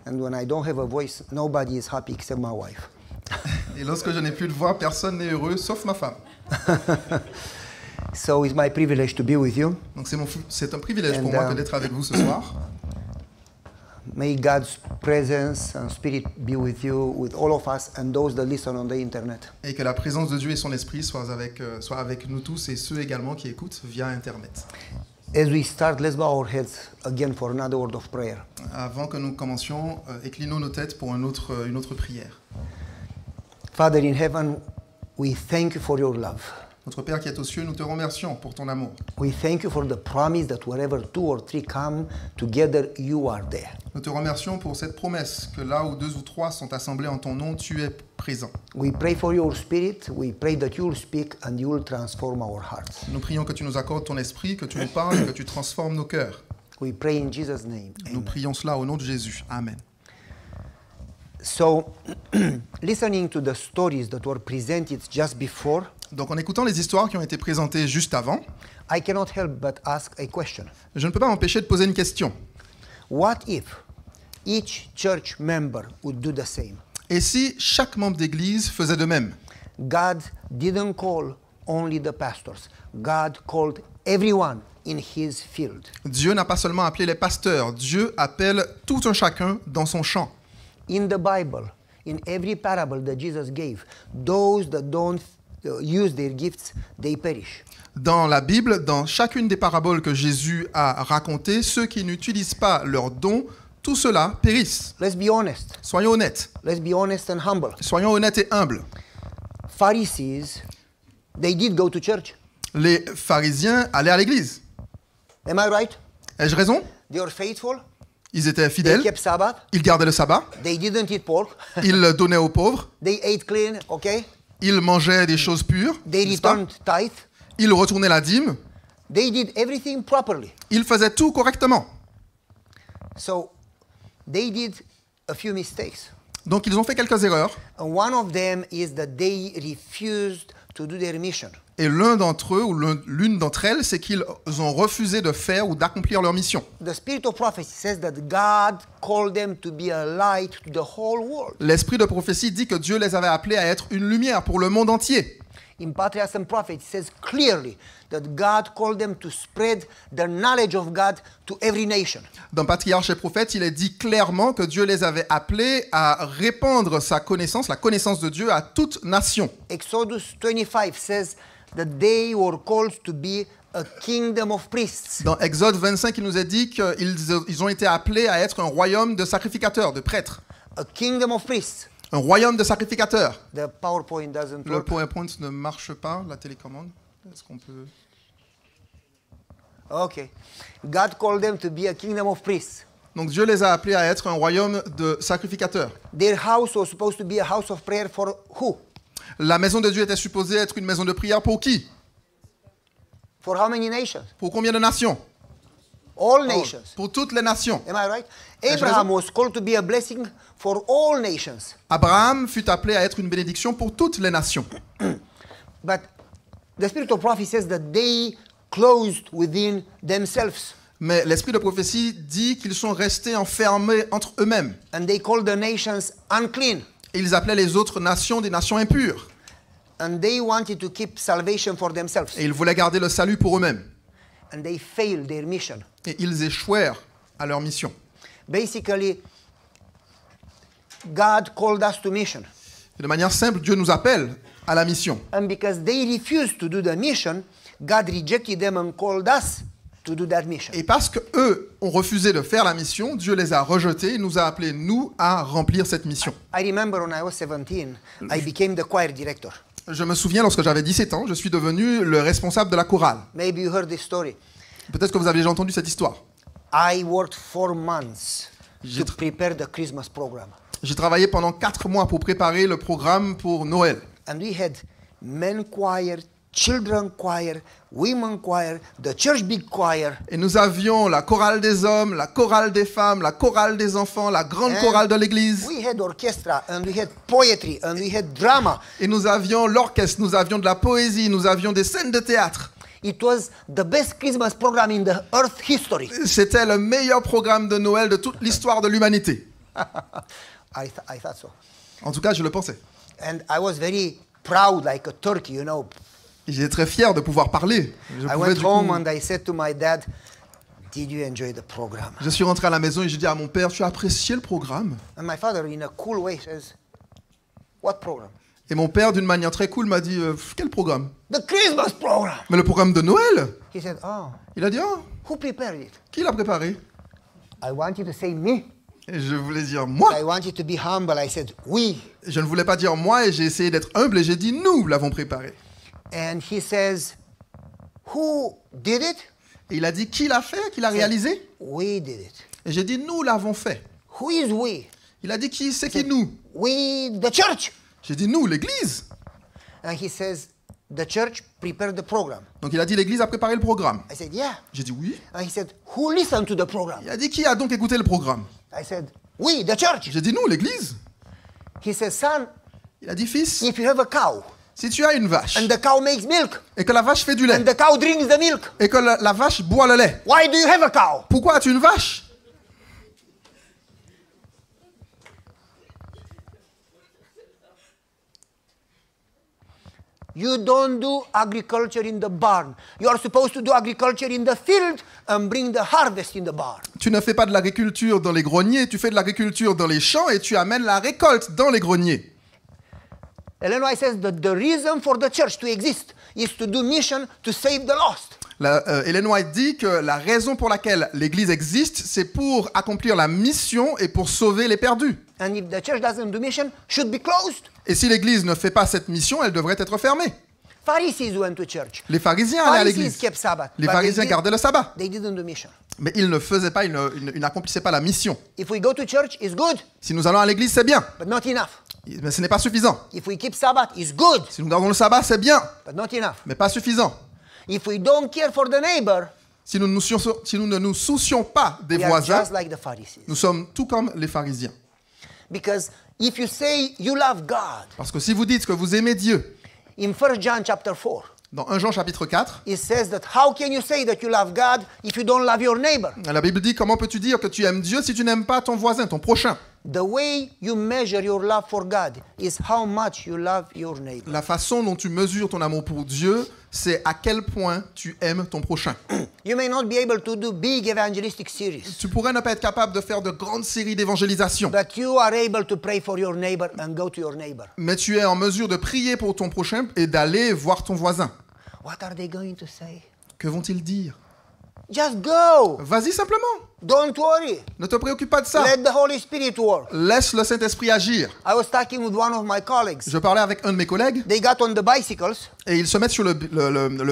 And when I don't have a voice, nobody is happy except my wife. Et lorsque je n'ai plus de voix, personne n'est heureux sauf ma femme. So it's my privilege to be with you. Donc c'est un privilège pour moi que d'être avec vous ce soir. May God's presence and spirit be with you, with all of us and those that listen on the internet. Et que la présence de Dieu et son esprit soient avec nous tous et ceux également qui écoutent via internet. As we start, let's bow our heads again for another word of prayer. Avant que nous commencions, inclinons nos têtes pour une autre prière. Father in heaven, we thank you for your love. Notre Père qui est aux cieux, nous te remercions pour ton amour. We thank you for the promise that wherever 2 or 3 come together, you are there. Nous te remercions pour cette promesse que là où 2 ou 3 sont assemblés en ton nom, tu es présent. We pray for your spirit. We pray that you will speak and you will transform our hearts. Nous prions que tu nous accordes ton esprit, que tu nous parles et que tu transformes nos cœurs. We pray in Jesus' name. Nous prions cela au nom de Jésus. Amen. So, listening to the stories that were presented just before, donc en écoutant les histoires qui ont été présentées juste avant, I cannot help but ask a question. Je ne peux pas m'empêcher de poser une question. What if each church member would do the same? Et si chaque membre d'église faisait de même? God didn't call only the pastors. God called everyone in his field. Dieu n'a pas seulement appelé les pasteurs, Dieu appelle tout un chacun dans son champ. In the Bible, in every parable that Jesus gave, those that don't use their gifts, they perish. Dans la Bible, dans chacune des paraboles que Jésus a racontées, ceux qui n'utilisent pas leurs dons, tout cela périssent. Let's be honest. Soyons honnêtes. Let's be honest and humble. Soyons honnêtes et humbles. Pharisees, they did go to church. Les pharisiens allaient à l'église. Am I right? Ai-je raison? They were faithful. Ils étaient They fidèles, kept Sabbath. ils gardaient le sabbat, They didn't eat pork. ils donnaient aux pauvres, They ate clean, okay? ils mangeaient des choses pures, They n'est-ce pas? returned tithe. Ils retournaient la dîme, They did everything properly. ils faisaient tout correctement. So they did a few mistakes. Donc ils ont fait quelques erreurs, And one of them is that they refused to do their mission. et l'un d'entre eux, ou l'une d'entre elles, c'est qu'ils ont refusé de faire ou d'accomplir leur mission. The spirit of prophecy says that God called them to be a light to the whole world. L'esprit de prophétie dit que Dieu les avait appelés à être une lumière pour le monde entier. In Patriarchs and Prophets, it says clearly that God called them to spread the knowledge of God to every nation. Dans Patriarches et Prophètes, il est dit clairement que Dieu les avait appelés à répandre sa connaissance, la connaissance de Dieu à toute nation. Exodus 25 says that they were called to be a kingdom of priests. Dans Exode 25, il nous est dit qu'ils ont été appelés à être un royaume de sacrificateurs, de prêtres. A kingdom of priests. Un royaume de sacrificateurs. The PowerPoint doesn't Le work. PowerPoint ne marche pas, la télécommande. Est-ce qu'on peut... Okay. God called them to be a kingdom of priests. Donc Dieu les a appelés à être un royaume de sacrificateurs. Their house was supposed to be a house of prayer for who? La maison de Dieu était supposée être une maison de prière pour qui? For how many nations? Pour combien de nations? All nations. Pour toutes les nations. Am I right? Ai-je Abraham raison? was called to be a blessing for all nations. Abraham fut appelé à être une bénédiction pour toutes les nations. But the spirit of prophecy says that they closed within themselves. Mais l'esprit de prophétie dit qu'ils sont restés enfermés entre eux-mêmes. And they called the nations unclean. Et ils appelaient les autres nations des nations impures. And they wanted to keep salvation for themselves. Et ils voulaient garder le salut pour eux-mêmes. And they failed their mission. Et ils échouèrent à leur mission. Basically, God called us to mission. Et de manière simple, Dieu nous appelle à la mission. And because they refused to do the mission, God rejected them and called us to do that mission. Et parce qu'eux ont refusé de faire la mission, Dieu les a rejetés et nous a appelés, nous, à remplir cette mission. I remember when I was 17, I became the choir director. Je me souviens, lorsque j'avais 17 ans, je suis devenu le responsable de la chorale. Maybe you heard this story. Peut-être que vous avez déjà entendu cette histoire. I worked 4 months to prepare the Christmas program. J'ai travaillé pendant 4 mois pour préparer le programme pour Noël. And we had men choir, children choir, women choir, the church big choir. Et nous avions la chorale des hommes, la chorale des femmes, la chorale des enfants, la grande chorale de l'église. We had orchestra and we had poetry and we had drama. Et nous avions l'orchestre, nous avions de la poésie, nous avions des scènes de théâtre. It was the best Christmas program in the earth history. C'était le meilleur programme de Noël de toute l'histoire de l'humanité. I thought so. En tout cas, je le pensais. And I was very proud, like a turkey, you know. J'étais très fier de pouvoir parler. I went home and I said to my dad, "Did you enjoy the program?" Je suis rentré à la maison et j'ai dit à mon père, tu as apprécié le programme? And my father, in a cool way, says, "What program?" Et mon père, d'une manière très cool, m'a dit, quel programme? The Christmas program. Mais le programme de Noël? He said, "Oh, Il a dit, oh, who prepared it?" qui l'a préparé? I wanted to say me. Et je voulais dire moi. I wanted to be humble. I said, "We." Je ne voulais pas dire moi et j'ai essayé d'être humble et j'ai dit nous l'avons préparé. And he says, "Who did it?" Et il a dit qui l'a fait, qui l'a réalisé? We did it. Et j'ai dit nous l'avons fait. Who is we? Il a dit qui c'est qui nous? We, the church. J'ai dit nous, l'église. And he says, "The church prepared the program." Donc il a dit l'église a préparé le programme. I said, "Yeah." J'ai dit oui. And he said, "Who listened to the program?" Il a dit qui a donc écouté le programme? I said, "We, the church." J'ai dit nous, l'église. He says, "Son, il a dit fils, if you have a cow, si tu as une vache, and the cow makes milk, et que la vache fait du lait, and the cow drinks the milk, et que la vache boit le lait, why do you have a cow?" Pourquoi as-tu une vache? You don't do agriculture in the barn. You are supposed to do agriculture in the field and bring the harvest in the barn. Tu ne fais pas de l'agriculture dans les greniers, tu fais de l'agriculture dans les champs et tu amènes la récolte dans les greniers. Ellen White says that the reason for the church to exist is to do mission to save the lost. Ellen White dit que la raison pour laquelle l'Église existe, c'est pour accomplir la mission et pour sauver les perdus. And if the church doesn't do mission, should be closed. Et si l'Église ne fait pas cette mission, elle devrait être fermée. Pharisees went to church. Les pharisiens allaient à Pharisees l'église. kept Sabbath. Les but pharisiens gardaient le sabbat. They didn't do mission. Mais ils ne faisaient pas, ils n'accomplissaient pas la mission. If we go to church, it's good, Si nous allons à l'église, c'est bien. but not enough. Mais ce n'est pas suffisant. If we keep Sabbath, it's good, Si nous gardons le sabbat, c'est bien. but not enough. Mais pas suffisant. If we don't care for the neighbor, Si nous ne nous soucions pas des we are voisins, just like the Pharisees. nous sommes tout comme les pharisiens. Because if you say you love God, Parce que si vous dites que vous aimez Dieu, in 1 John chapter 4, dans 1 Jean chapitre 4, it says that how can you say that you love God if you don't love your neighbor? la Bible dit comment peux-tu dire que tu aimes Dieu si tu n'aimes pas ton voisin, ton prochain? The way you measure your love for God is how much you love your neighbor. La façon dont tu mesures ton amour pour Dieu, c'est à quel point tu aimes ton prochain. You may not be able to do big evangelistic series, Tu pourrais ne pas être capable de faire de grandes séries d'évangélisation, but you are able to pray for your neighbor and go to your neighbor. mais tu es en mesure de prier pour ton prochain et d'aller voir ton voisin. What are they going to say? Que vont-ils dire? Just go. Vas-y simplement. Don't worry. Ne te préoccupe pas de ça. Let the Holy Spirit work. Laisse le Saint-Esprit agir. I was talking with one of my colleagues. Je parlais avec un de mes collègues They got on the bicycles et ils se mettent sur le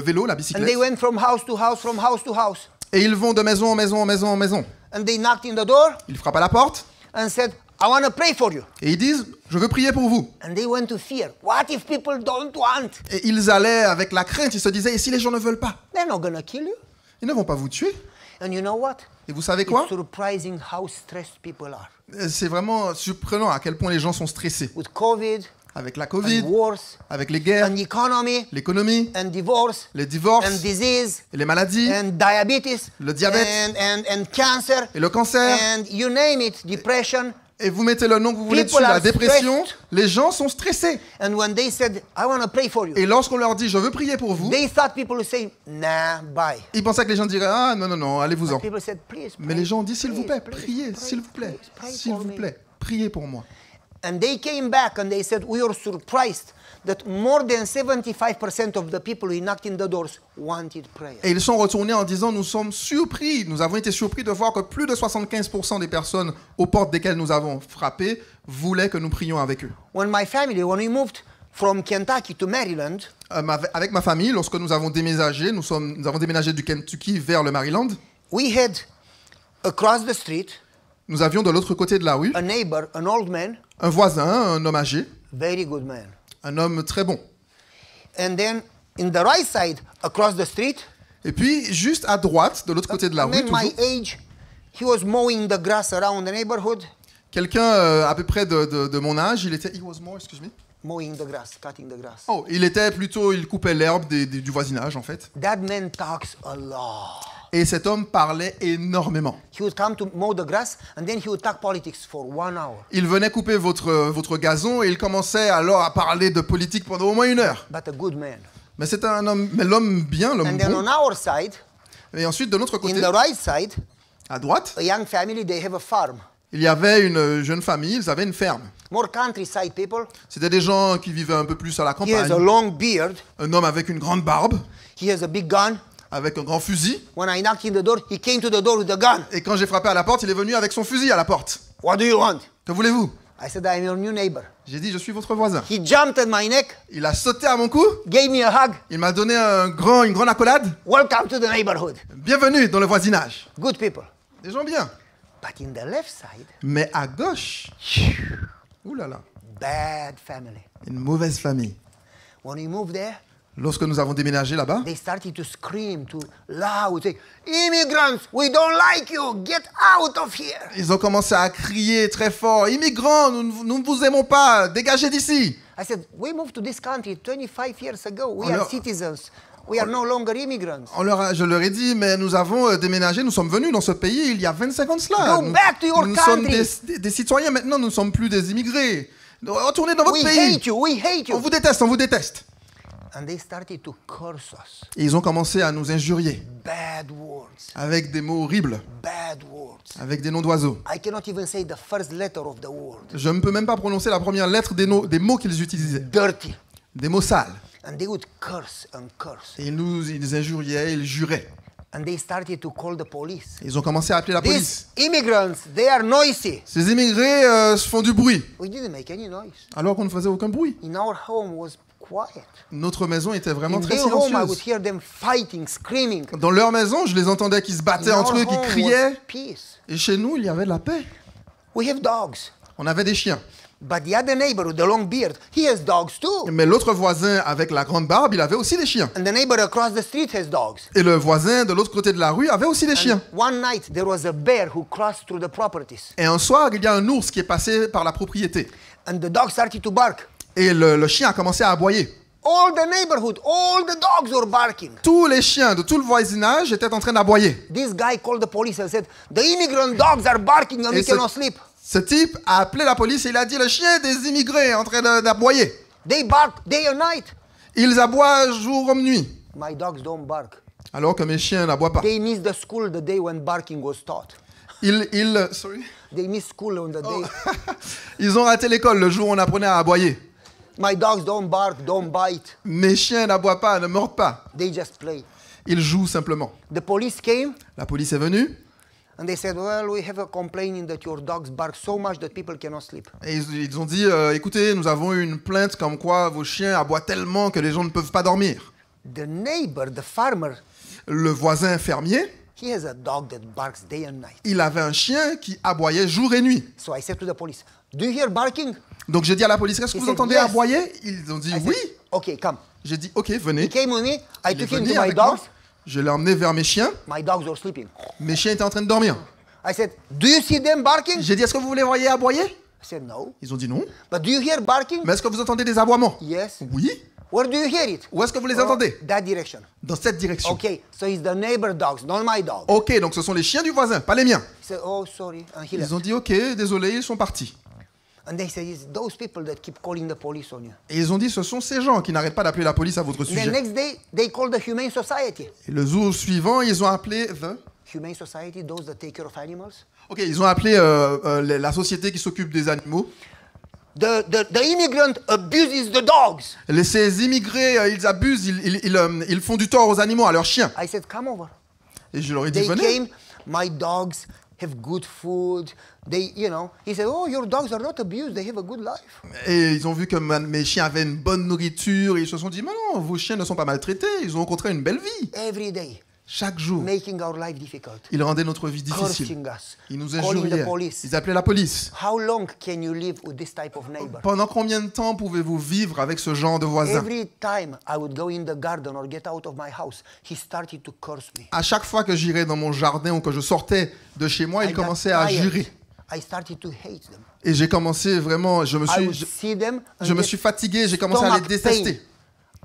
vélo, la and bicyclette, they went from house to house, from house to house. et ils vont de maison en maison en maison en maison. And they knocked in the door Ils frappent à la porte and said, I want to pray for you. et ils disent « Je veux prier pour vous ». And they went to fear. What if people don't want? Et ils allaient avec la crainte, ils se disaient « Et si les gens ne veulent pas? They're not going to kill you. Ils ne vont pas vous tuer. And you know what? Et vous savez quoi? It's surprising how stressed people are. C'est vraiment surprenant à quel point les gens sont stressés. With COVID, Avec la Covid, and wars, avec les guerres, and economy, l'économie, and divorce, les divorces, and disease, et les maladies, and diabetes, le diabète, and cancer, et le cancer. and you name it, depression. Et vous mettez le nom que vous voulez People dessus, la are dépression, stressed. les gens sont stressés. And when they said, I want to pray for you, Et lorsqu'on leur dit « Je veux prier pour vous », they thought people would say, nah, bye. ils pensaient que les gens diraient « Ah non, non, non, allez-vous-en ». People said, please, Mais pray, les gens ont dit « S'il vous please, plaît, please, priez, pray, s'il vous plaît, please, pray s'il for vous me. plaît, priez pour moi ». And they came back and they said, we are surprised that more than 75% of the people who knocked in the doors wanted prayer. Et ils sont retournés en disant « Nous sommes surpris, nous avons été surpris de voir que plus de 75% des personnes aux portes desquelles nous avons frappé voulaient que nous prions avec eux. » When we moved from Kentucky to Maryland, Avec ma famille, lorsque nous avons déménagé, nous avons déménagé du Kentucky vers le Maryland, we had across the street nous avions de l'autre côté de la rue a neighbor, an old man, un voisin, un homme âgé, very good man. un homme très bon. And then in the right side, across the street, Et puis, juste à droite, de l'autre côté de la a rue, man my toujours, age, he was mowing the grass around the neighborhood, quelqu'un à peu près de mon âge, il était... He was more, excuse me. mowing the grass, cutting the grass. Oh, il coupait l'herbe du voisinage, en fait. That man talks a lot. Et cet homme parlait énormément. He would come to mow the grass and then he would talk politics for 1 hour. Il venait couper votre gazon et il commençait alors à parler de politique pendant au moins 1 heure. But a good man. Mais c'est un homme, mais l'homme bien, l'homme And then bon. on our side, Et ensuite, de l'autre in côté, the right side, à droite, a young family, they have a farm. il y avait une jeune famille, ils avaient une ferme. More countryside people. C'était des gens qui vivaient un peu plus à la He has a campagne. long beard. Un homme avec une grande barbe, He has a big gun. avec un grand fusil. When I knocked in the door, he came to the door with the gun. Et quand j'ai frappé à la porte, il est venu avec son fusil à la porte. What do you want? Que voulez-vous? I said, I'm your new neighbor. J'ai dit, je suis votre voisin. He jumped at my neck, Il a sauté à mon cou, gave me a hug. il m'a donné une grande accolade. Welcome to the neighborhood. Bienvenue dans le voisinage. Good people. Des gens bien. But in the left side, Mais à gauche, ouh là là, bad family. une mauvaise famille. When we moved there, Lorsque nous avons déménagé là-bas, they started to scream, to loud, say, immigrants, we don't like you, get out of here. ils ont commencé à crier très fort, immigrants, nous ne vous aimons pas, dégagez d'ici. I said, we moved to this country 25 years ago. We On are leur- citizens. We are no longer immigrants. Je leur ai dit, mais nous avons déménagé, nous sommes venus dans ce pays il y a 25 ans de cela. Go back to your nous sommes country. des citoyens maintenant, nous ne sommes plus des immigrés. Retournez dans votre We pays. hate you, we hate you. On vous déteste, on vous déteste. And they started to curse us. Et ils ont commencé à nous injurier Bad words. avec des mots horribles, Bad words. avec des noms d'oiseaux. I cannot even say the first letter of the word. Je ne peux même pas prononcer la première lettre des mots qu'ils utilisaient. Dirty. Des mots sales. And they would curse and curse. Et ils injuriaient, ils juraient. And they started to call the police. Ils ont commencé à appeler la police. These immigrants, they are noisy. Ces immigrés font du bruit, We didn't make any noise. alors qu'on ne faisait aucun bruit. In our home was quiet. Notre maison était vraiment In très their home, I would silencieuse. hear them fighting, screaming. Dans leur maison, je les entendais qui se battaient In entre our eux, qui home criaient. was peace. Et chez nous, il y avait de la paix. We have dogs. On avait des chiens. But the other neighbor with the long beard, he has dogs too. Mais l'autre voisin avec la grande barbe, il avait aussi des chiens. And the neighbor across the street has dogs. Et le voisin de l'autre côté de la rue avait aussi des chiens. One night, there was a bear who crossed through the properties. Et un soir, il y a un ours qui est passé par la propriété. And the dog started to bark. Et le chien a commencé à aboyer. All the neighborhood, all the dogs were barking. Tous les chiens de tout le voisinage étaient en train d'aboyer. This guy called the police and said, the immigrant dogs are barking and we cannot sleep. Ce type a appelé la police et il a dit le chien des immigrés est en train d'aboyer. They bark day and night. Ils aboient jour comme nuit. My dogs don't bark. Alors que mes chiens n'aboient pas. They missed the school the day when barking was taught. Sorry? They missed school on the day. Ils ont raté l'école le jour où on apprenait à aboyer. My dogs don't bark, don't bite. Mes chiens n'aboient pas, ne mordent pas. They just play. Ils jouent simplement. The police came. La police est venue. And they said, well, we have a complaining that your dogs bark so much that people cannot sleep. Et ils ont dit, écoutez, nous avons eu une plainte comme quoi vos chiens aboient tellement que les gens ne peuvent pas dormir. The neighbor, the farmer, le voisin fermier, he has a dog that barks day and night. Il avait un chien qui aboyait jour et nuit. So I said to the police, do you hear barking? Donc j'ai dit à la police, est-ce que vous entendez aboyer? Ils ont dit oui. Okay, come. J'ai dit, ok, venez. He came with me. I took him to my avec dogs. moi. Je l'ai emmené vers mes chiens. My dogs were sleeping. Mes chiens étaient en train de dormir. I said, do you see them barking? J'ai dit, est-ce que vous les voyez aboyer? I said, no. Ils ont dit non. But do you hear barking? Mais est-ce que vous entendez des aboiements? Yes. Oui. Where do you hear it? Où est-ce que vous les entendez? That direction. Dans cette direction. Okay, so it's the neighbor dogs, not my dog. Ok, donc ce sont les chiens du voisin, pas les miens. He said, oh, sorry. And he Ils left. ont dit, ok, désolé, ils sont partis. And they said, it's those people that keep calling the police on you. Et ils ont dit, ce sont ces gens qui n'arrêtent pas d'appeler la police à votre The sujet. next day, they called the Humane Society. Et le jour suivant, ils ont appelé Humane Society, those that take care of animals. Ok, ils ont appelé la société qui s'occupe des animaux. The immigrant abuses the dogs. Ces immigrés, ils abusent, ils font du tort aux animaux, à leurs chiens. I said, come over. Et je leur ai dit, They venez. came, my dogs have good food. They, you know, he said, oh, your dogs are not abused, they have a good life. Et ils ont vu que mes chiens avaient une bonne nourriture et ils se sont dit, mais non, vos chiens ne sont pas maltraités, ils ont au contraire une belle vie. Every day. Chaque jour. Making our life difficult. Ils rendaient notre vie difficile. Cursing us. Ils nous Calling the injuriaient. police. Ils appelaient la police. How long can you live with this type of neighbor? Pendant combien de temps pouvez-vous vivre avec ce genre de voisin? Every time I would go in the garden or get out of my house, he started to curse me. À chaque fois que j'irais dans mon jardin ou que je sortais de chez moi, il commençait à jurer. I started to hate them. Et j'ai commencé vraiment, je me suis fatigué, j'ai commencé à les détester.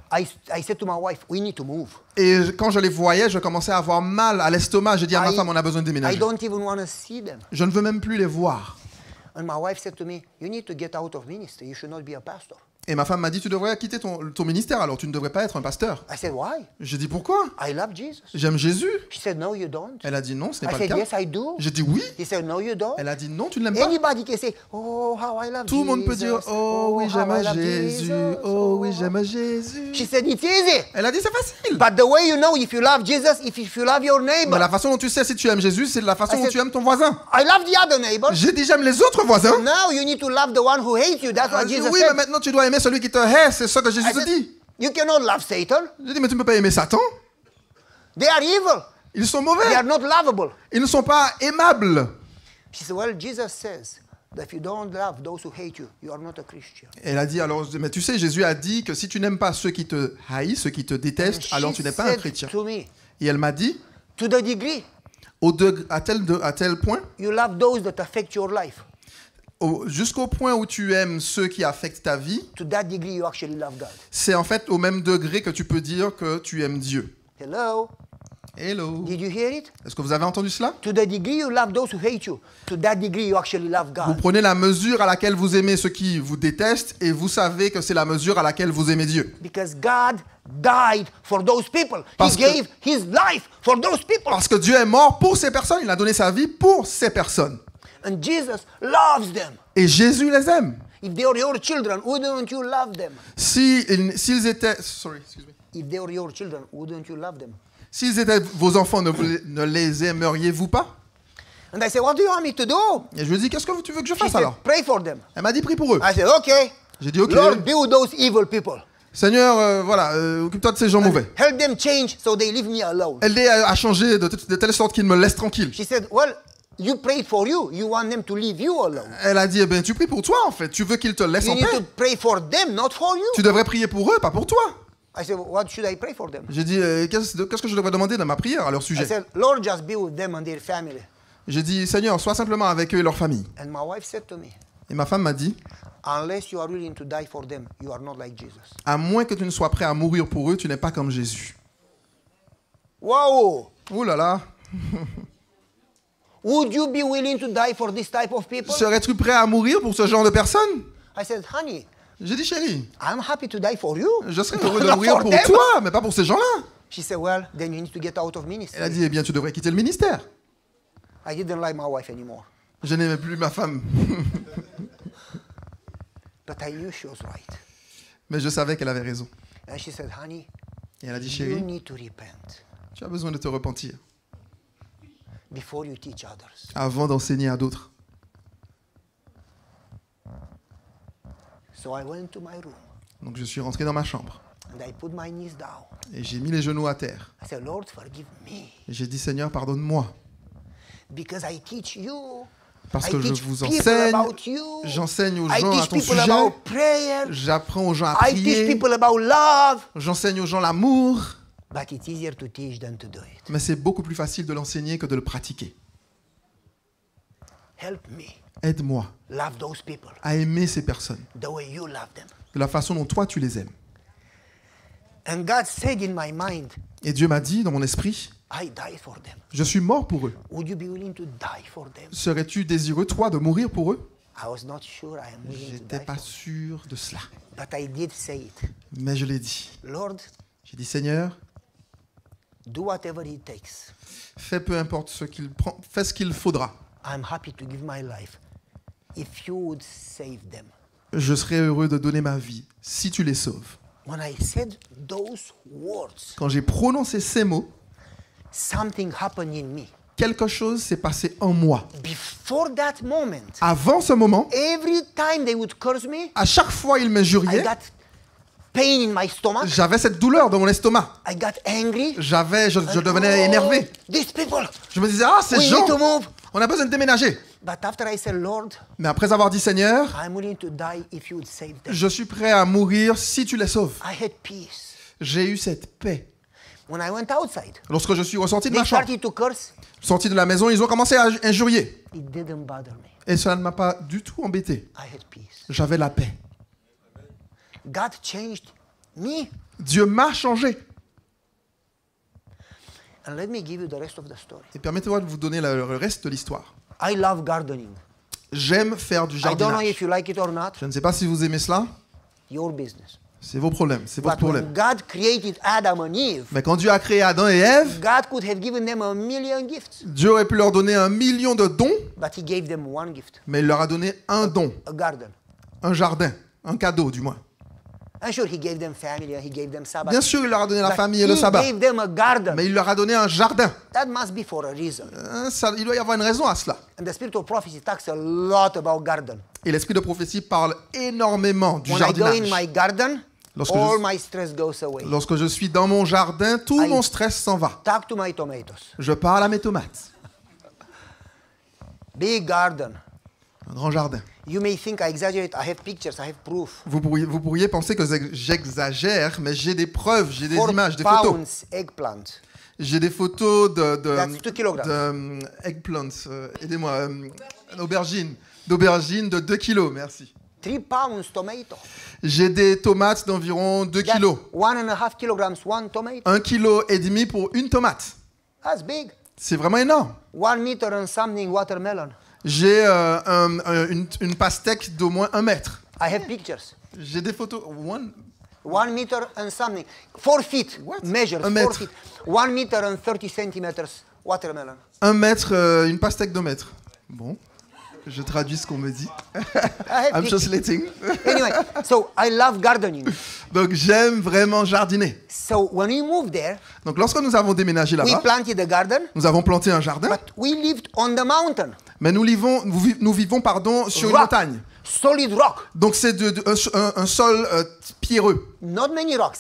I said to my wife, we need to move. Et quand je les voyais, je commençais à avoir mal à l'estomac. J'ai dit à ma femme, on a besoin de I déménager. don't even want to see them. Je ne veux même plus les voir. And my wife said to me, you need to get out of ministry. You should not be a pastor. Et ma femme m'a dit, tu devrais quitter ton ministère, alors tu ne devrais pas être un pasteur. I said, why? J'ai dit, pourquoi? I love Jesus. J'aime Jésus. She said, no, you don't. Elle a dit, non, ce n'est I pas said, le cas. yes, I do. J'ai dit, oui. He said, no, you don't. Elle a dit, non, tu ne l'aimes pas. Anybody can say, oh, how I love Tout le monde peut dire, Jesus. oh oui, how j'aime I love Jésus. Jesus. Oh oui, j'aime Jésus. She said, it's easy. Elle a dit, c'est facile. But the way you know if you love Jesus, if you love your neighbor. Mais la façon dont tu sais si tu aimes Jésus, c'est la façon dont tu aimes ton voisin. I love the other neighbor. J'ai dit, j'aime les autres voisins. Now you need to love the one who hates you. That's what Jesus Oui, said. mais maintenant tu dois aimer celui qui te hait. C'est ça que Jésus te dit. You cannot love Satan. J'ai dit, mais tu ne peux pas aimer Satan. They are evil. Ils sont mauvais. They are not lovable. Ils ne sont pas aimables. She said, well, Jesus says that if you don't love those who hate you, you are not a Christian. Elle a dit, alors, mais tu sais, Jésus a dit que si tu n'aimes pas ceux qui te haïssent, ceux qui te détestent, alors tu n'es pas un chrétien. To me, et elle m'a dit, to the degree, à tel point, you love those that affect your life. Jusqu'au point où tu aimes ceux qui affectent ta vie, to that degree you actually love God. C'est en fait au même degré que tu peux dire que tu aimes Dieu. Hello. Hello. Did you hear it? Est-ce que vous avez entendu cela? To the degree you love those who hate you, to that degree you actually love God. Vous prenez la mesure à laquelle vous aimez ceux qui vous détestent et vous savez que c'est la mesure à laquelle vous aimez Dieu. Because God died for those people. He gave his life for those people. Parce que Dieu est mort pour ces personnes, il a donné sa vie pour ces personnes. And Jesus loves them. Et Jésus les aime. If they were your children, wouldn't you love them? S'ils étaient, sorry, excuse me. If they were your children, wouldn't you love them? S'ils étaient vos enfants, ne les aimeriez-vous pas? And I said, what do you want me to do? Et je lui ai dit, qu'est-ce que tu veux que je fasse She said, alors? pray for them. Elle m'a dit, prie pour eux. I said, okay. J'ai dit, ok. Lord, be with those evil people. Seigneur, voilà, occupe-toi de ces gens mauvais. Help them change so they leave me alone. Aide-les à changer de telle sorte qu'ils me laissent tranquille. She said, well, you prayed for you. You want them to leave you alone. Elle a dit, eh ben, tu pries pour toi en fait. Tu veux qu'ils te laissent You en need paix. to pray for them, not for you. Tu devrais prier pour eux, pas pour toi. I said, what should I pray for them? J'ai dit, qu'est-ce que je devrais demander dans ma prière à leur I sujet? said, Lord, just be with them and their family. J'ai dit, Seigneur, sois simplement avec eux et leur famille. And my wife said to me, Et ma femme m'a dit, unless you are willing to die for them, you are not like Jesus. à moins que tu ne sois prêt à mourir pour eux, tu n'es pas comme Jésus. Wow! Ouh là là. Would you be willing to die for this type of people? Serais-tu prêt à mourir pour ce genre de personnes? I said, honey, J'ai dit, chérie, I'm happy to die for you. je serais heureux de Not mourir for pour them. toi, mais pas pour ces gens-là. She said, well, then you need to get out of ministry. Elle a dit, eh bien, tu devrais quitter le ministère. I didn't like my wife anymore. Je n'aimais plus ma femme. But I knew she was right. Mais je savais qu'elle avait raison. And she said, honey, Et elle a dit, you chérie, need to repent tu as besoin de te repentir before you teach others. avant d'enseigner à d'autres. So I went to my room Donc je suis rentré dans ma chambre and I put my knees down. et j'ai mis les genoux à terre. I said, Lord, forgive me Et j'ai dit, Seigneur, pardonne-moi. because I teach you. Parce I que je teach vous people enseigne, about you. j'enseigne aux I gens à teach ton people sujet, about prayer. j'apprends aux gens à I teach prier, people about love. j'enseigne aux gens l'amour. But it's easier to teach than to do it. Mais c'est beaucoup plus facile de l'enseigner que de le pratiquer. Help me Aide-moi love those people à aimer ces personnes the way you love them. de la façon dont toi tu les aimes. And God said in my mind, Et Dieu m'a dit dans mon esprit, I died for them. je suis mort pour eux. Would you be willing to die for them? Serais-tu désireux, toi, de mourir pour eux? I was not sure I am willing to J'étais die pas for them. sûr de cela. But I did say it. Mais je l'ai dit. Lord, J'ai dit, Seigneur, do whatever it takes. fais peu importe ce qu'il prend, fais ce qu'il faudra. I'm happy to give my life if you would save them. Je serai heureux de donner ma vie si tu les sauves. When I said those words, Quand j'ai prononcé ces mots, something happened in me. quelque chose s'est passé en moi. Before that moment, Avant ce moment, every time they would curse me, à chaque fois ils I m'injuriaient, got pain in my stomach. j'avais cette douleur dans mon estomac. I got angry. Je devenais énervé. These people, Je me disais, ah, ces we gens, need to move. on a besoin de déménager. But after I said, Lord, Mais après avoir dit, Seigneur, I'm willing to die if you would save them. je suis prêt à mourir si tu les sauves. I had peace. J'ai eu cette paix. When I went outside, Lorsque je suis ressorti de they ma chambre, started to curse. sorti de la maison, ils ont commencé à injurier. It didn't bother me. Et cela ne m'a pas du tout embêté. I had peace. J'avais la paix. God changed me. Dieu m'a changé. And let me give you the rest of the story. Et permettez-moi de vous donner le reste de l'histoire. I love gardening. J'aime faire du I don't know jardinage. if you like it or not. Je ne sais pas si vous aimez cela. Your business. C'est vos problèmes, c'est votre But when problème. God created Adam and Eve, Mais quand Dieu a créé Adam et Ève, God could have given them 1,000,000 gifts. Dieu aurait pu leur donner 1 million de dons, But he gave them one gift, mais il leur a donné un don, a garden. un jardin, un cadeau du moins. And sure, he gave them family and he gave them Sabbath. Bien sûr, il leur a donné la But famille et le he sabbat, gave them a garden. mais il leur a donné un jardin. That must be for a reason. Il doit y avoir une raison à cela. And the spirit of prophecy talks a lot about garden. Et l'esprit de prophétie parle énormément du When I go in jardinage. my garden, Lorsque all je- my stress goes away. Lorsque je suis dans mon jardin, tout I- mon stress s'en va. Talk to my tomatoes. Je parle à mes tomates. Big garden. Un grand jardin. You may think I exaggerate. I have pictures. I have proof. Vous pourriez penser que j'exagère, mais j'ai des preuves, j'ai des 4 images, des photos. pounds eggplant. J'ai des photos That's 2 kilograms. eggplants, aidez-moi, d'aubergines de 2 kilos, merci. 3 pounds tomato. J'ai des tomates d'environ 2 That's kilos. 1.5 kilograms one tomato. 1,5 kg pour une tomate. That's big. C'est vraiment énorme. 1 meter and something watermelon. J'ai une pastèque d'au moins 1 mètre. I have pictures. J'ai des photos. 1 meter and something. 4 feet. Measure. 4 mètre. feet. 1 meter and 30 centimeters watermelon. 1 mètre, une pastèque de mètre. Bon, je traduis ce qu'on me dit. I'm translating. Anyway, so I love gardening. Donc j'aime vraiment jardiner. So when we moved there, Donc lorsque nous avons déménagé we là-bas, planted a garden, nous avons planté un jardin, but we lived on the mountain. mais nous vivons sur une Rock. montagne, solid rock. Donc c'est un sol pierreux. Not many rocks.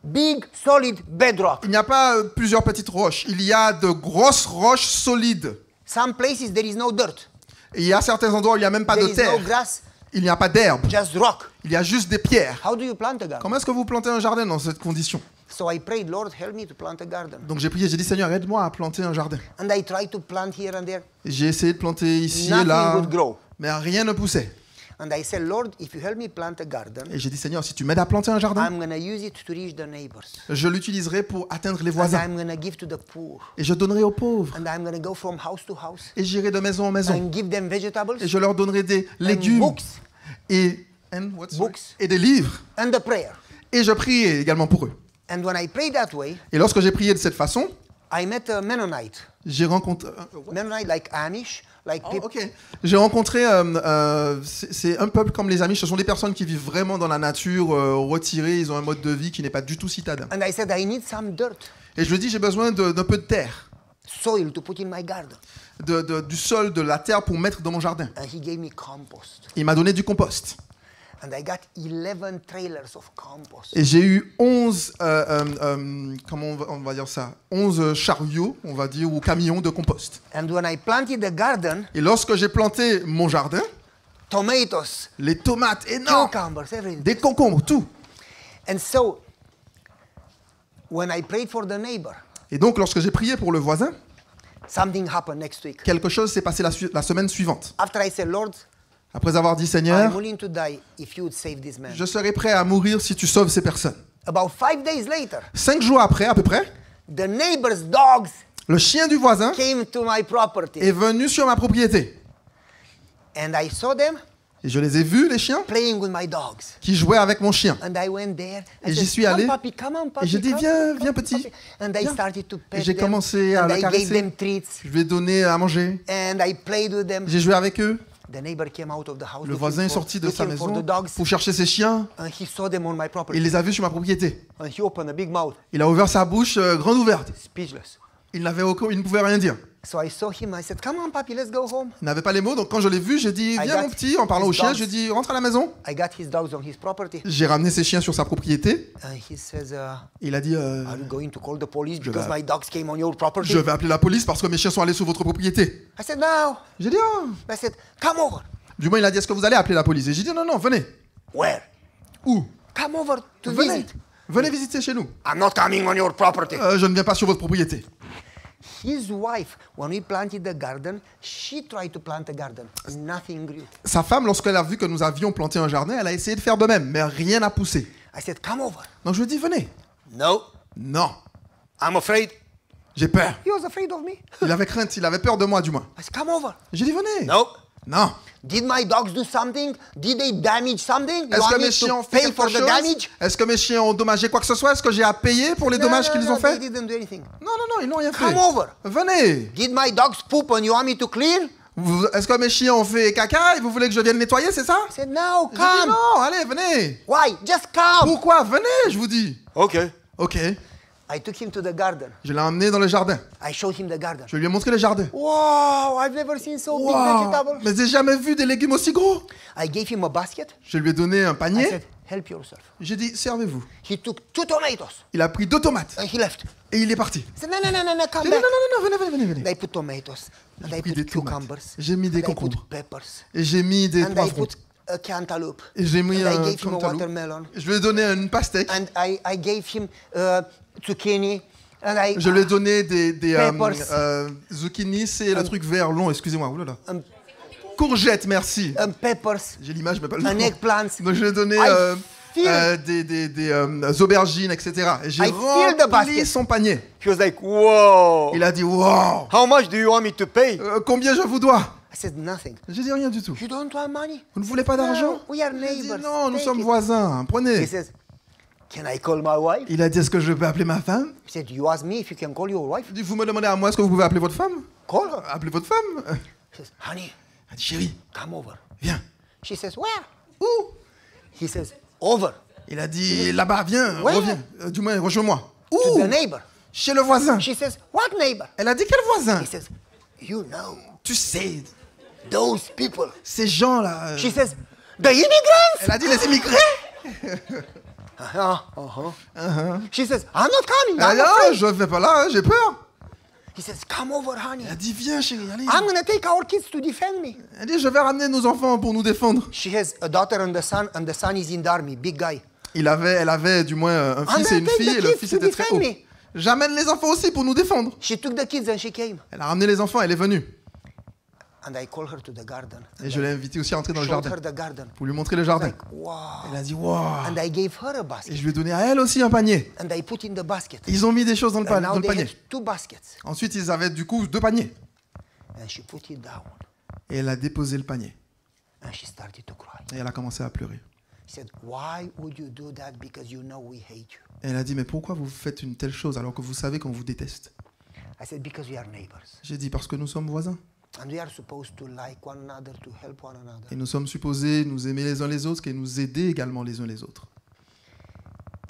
Big, solid bedrock. Il n'y a pas plusieurs petites roches. Il y a de grosses roches solides. Some places there is no dirt. Et il y a certains endroits où il n'y a même pas There de is terre. no grass. Il n'y a pas d'herbe. Just rock. Il y a juste des pierres. How do you plant a garden? Comment est-ce que vous plantez un jardin dans cette condition? So I prayed, Lord, help me to plant a garden. Donc j'ai prié, j'ai dit Seigneur, aide-moi à planter un jardin. And I tried to plant here and there. J'ai essayé de planter ici et Nothing là, would grow. mais rien ne poussait. And I said, Lord, if you help me plant a garden, Et j'ai dit Seigneur, si tu m'aides à planter un jardin, I'm going to use it to reach the neighbors. je l'utiliserai pour atteindre les And voisins. I'm going to give to the poor. Et je donnerai aux pauvres. And I'm going to go from house to house. Et j'irai de maison en maison. And give them vegetables. Et je leur donnerai des and légumes books. Et, et des livres. And the prayer. Et je priais également pour eux. And when I prayed that way, Et lorsque j'ai prié de cette façon, I met a Mennonite. j'ai rencontré... Mennonite like Amish. Like people. J'ai rencontré, c'est un peuple comme les Amish, ce sont des personnes qui vivent vraiment dans la nature, retirées, ils ont un mode de vie qui n'est pas du tout citadin. And I said, I need some dirt. Et je lui ai dit, j'ai besoin d'un peu de terre, Soil to put in my garden. du sol, de la terre pour mettre dans mon jardin. And he gave me compost. Il m'a donné du compost. And I got 11 trailers of compost. Et j'ai eu 11, comment on va dire ça, 11 chariots, on va dire, ou camions de compost. And when I planted the garden, Et lorsque j'ai planté mon jardin, tomatoes, les tomates énormes, cucumbers, everything. des concombres, tout. And so, when I prayed for the neighbor, Et donc, lorsque j'ai prié pour le voisin, something happened next week. quelque chose s'est passé la semaine suivante. After I said, Lord, Après avoir dit, I'm Seigneur, willing to die if you would save this man. je serai prêt à mourir si tu sauves ces personnes. About 5 days later, 5 jours après, à peu près, the neighbor's dogs le chien du voisin came to my property. est venu sur ma propriété. And I saw them Et je les ai vus, les chiens, playing with my dogs. qui jouaient avec mon chien. And I went there. Et I j'y said, suis allé. Come, puppy, come on, puppy, Et j'ai dit, come, viens, come, viens puppy. petit. And I Viens. started to Et pet j'ai them. commencé à And le I gave caresser. them treats. Je lui ai donné à manger. And I played with them. J'ai joué avec eux. The neighbor came out of the house Le looking voisin est for- sorti de sa looking for maison the dogs. pour chercher ses chiens. And he saw them on my Et property. il les a vus sur ma propriété. And he opened a big mouth, Il a ouvert sa bouche grande ouverte. speechless. Il ne pouvait rien dire. So I saw him. I said, "Come on, puppy, let's go home." Il n'avait pas les mots, donc quand je l'ai vu, j'ai dit, I viens got mon petit, en parlant his au chien, dogs. j'ai dit, rentre à la maison. I got his dogs on his property. J'ai ramené ses chiens sur sa propriété. And he says, Il a dit, "Are you going to call the police je because vais- my dogs came on your property?" je vais appeler la police parce que mes chiens sont allés sur votre propriété. I said, "No." J'ai dit, oh. I said, "Come over." Du moins, il a dit, est-ce que vous allez appeler la police? Et j'ai dit, non, non, venez. Where? Où? Come over to Venez. visit. Venez visiter chez nous. I'm not coming on your property. Je ne viens pas sur votre propriété. His wife, when we planted the garden, she tried to plant a garden. Nothing grew. Sa femme, lorsqu'elle a vu que nous avions planté un jardin, elle a essayé de faire de même, mais rien n'a poussé. I said, "Come over." Donc je lui ai dit, venez. No, Non, I'm afraid. j'ai peur. He was afraid of me. Il avait crainte, il avait peur de moi, du moins. I said, "Come over." J'ai dit, venez. No. Non. Did my dogs do something? Did they damage something? You Est-ce que want mes me chiens ont to fait pay for quelque the chose? damage? Est-ce que mes chiens ont endommagé quoi que ce soit? Est-ce que j'ai à payer pour les dommages qu'ils ont They fait? didn't do anything. Non, non, non, ils n'ont rien fait. Come over. Venez. Did my dogs poop and you want me to clean? Est-ce que mes chiens ont fait caca et vous voulez que je vienne nettoyer, c'est ça? I said, "No, J'ai dit, come." non, allez, venez. Why? Just come. Pourquoi? Venez, je vous dis. Okay. Ok. I took him to the garden. Je l'ai emmené dans le jardin. I showed him the garden. Je lui ai montré le jardin. Wow, I've never seen so big Wow. vegetables. Mais j'ai jamais vu des légumes aussi gros. I gave him a basket. Je lui ai donné un I panier. said, "Help yourself." J'ai dit, servez-vous. He took 2 tomatoes Il a pris 2 tomates and he left. et il est parti. I said, "No, no, no, no, no, come J'ai dit, non, back." non, non, venez, venez, venez, And venez. I put tomatoes. And I pris des put tomates. cucumbers. J'ai mis des And I put concombres. peppers. Et j'ai mis des And I poivrons. put a cantaloupe. Et j'ai mis And I un gave him a cantaloupe. watermelon. Je lui ai donné une pastèque. And I gave him zucchini. And I Je lui ai donné des peppers. zucchini, c'est le truc vert long, excusez-moi. Oulala. Courgettes, merci. Peppers. J'ai l'image, mais pas le An nom. eggplant. Donc je lui ai donné des aubergines, etc. Et j'ai I filled the rempli basket. son panier. He was like, "Whoa. Il a dit, wow, How much do you want me to pay?" combien je vous dois? I said, "Nothing." J'ai dit rien du tout. You don't want money? Vous ne voulez pas d'argent? No, we are J'ai dit, neighbors. non, nous Take sommes it." voisins, He prenez. says, "Can I call my wife?" Il a dit, est-ce que je peux appeler ma femme? He said, "You ask me if you can call your wife." Il dit, vous me demandez à moi, est-ce que vous pouvez appeler votre femme? Call her. Appelez votre femme. He says, "Honey, Elle dit, chérie, come over." viens. She says, "Where?" Où? He says, "Over." Il a dit, là-bas, viens, Ouais. reviens. Du moins, rejoins-moi. To Où? the neighbor. Chez le voisin. She says, "What neighbor?" Elle a dit, quel voisin? He says, "You know, Tu sais, those people." ces gens-là. She says, The immigrants! Elle a dit les immigrés. She says, I'm not coming. I'm Alors, afraid. je vais pas là, hein, j'ai peur. He says, come over, honey. Elle a dit, viens chérie, allez. I'm going to take our kids to defend me. Elle a dit, je vais ramener nos enfants pour nous défendre. She has a daughter and the son is in the army, big guy. Elle avait du moins un fils et une fille, et le fils était très haut. J'amène les enfants aussi pour nous défendre. She took the kids and she came. Elle a ramené les enfants, elle est venue. And I call her to the garden. Et je l'ai invitée aussi à entrer dans le jardin. Her the garden. Pour lui montrer le jardin. Like, wow. Elle a dit, wow. And I gave her a basket. Et je lui ai donné à elle aussi un panier. And I put in the basket. Ils ont mis des choses dans le And now panier. they had 2 baskets. Ensuite, ils avaient du coup 2 paniers. And she put it down. Et elle a déposé le panier. And she started to cry. Et elle a commencé à pleurer. She said, why would you do that? Because you know we hate you. Et elle a dit, mais pourquoi vous faites une telle chose alors que vous savez qu'on vous déteste? I said, because we are neighbors. J'ai dit, parce que nous sommes voisins. And we are supposed to like one another, to help one another. Et nous sommes supposés nous aimer les uns les autres et nous aider également les uns les autres.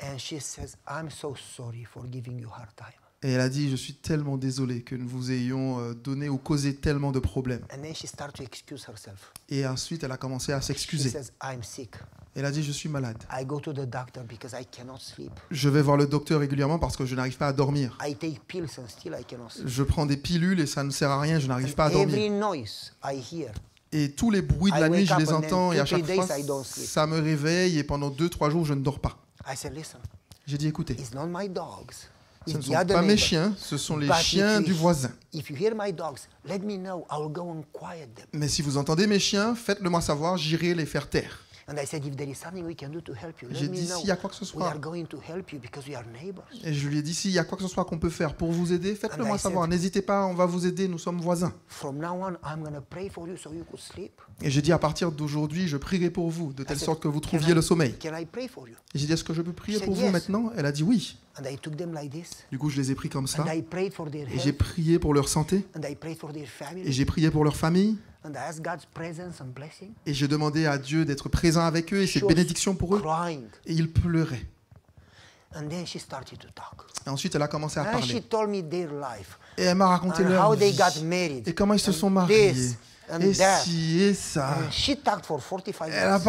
And she says, I'm so sorry for giving you hard time. Et elle a dit, je suis tellement désolé que nous vous ayons donné ou causé tellement de problèmes. And then she started to excuse herself. Et ensuite, elle a commencé à She s'excuser. says, I'm sick. Elle a dit, je suis malade. I go to the doctor because I cannot sleep. Je vais voir le docteur régulièrement parce que je n'arrive pas à dormir. I take pills and still I cannot sleep. Je prends des pilules et ça ne sert à rien, je n'arrive pas à Every dormir. noise I hear. Et tous les bruits de I la nuit, wake je up les and then entends et à 2-3 chaque fois, days I don't sleep. ça me réveille et pendant 2-3 jours, je ne dors pas. I said, listen, J'ai dit, écoutez, it's not my dogs. ce It's ne the sont other pas mes neighbor. chiens, ce sont les But chiens du voisin. If you hear my dogs, let me know. I will go and quiet them. Mais si vous entendez mes chiens, faites-le moi savoir, j'irai les faire taire. And I said, if there is something we can do to help you, J'ai let me dit, know. s'il y a quoi que ce We soit, are going to help you because we are neighbors. et je lui ai dit, s'il y a quoi que ce soit qu'on peut faire pour vous aider, faites-le And moi I savoir. said- N'hésitez pas, on va vous aider, nous sommes voisins. From now on, I'm going to pray for you so you could sleep. Et j'ai dit, à partir d'aujourd'hui, je prierai pour vous, de telle I said, sorte que vous can trouviez I- le sommeil. Can I pray for you? Et j'ai dit, est-ce que je peux prier She pour said vous yes. maintenant? Elle a dit oui. And I took them like this. Du coup, je les ai pris comme ça. And I prayed for their Et j'ai health. prié pour leur santé. And I prayed for their Et family. j'ai prié pour leur famille. And I asked God's presence and blessing. Et j'ai demandé à Dieu d'être présent avec eux et cette She was bénédiction pour eux. crying. Et ils pleuraient. And then she started to talk. Et ensuite, elle a commencé à And she parler. told me their life. Et elle m'a raconté And leur how they vie. got married. Et comment ils se And sont mariés. this and Et that. ci et ça. And she talked for 45 Elle a minutes.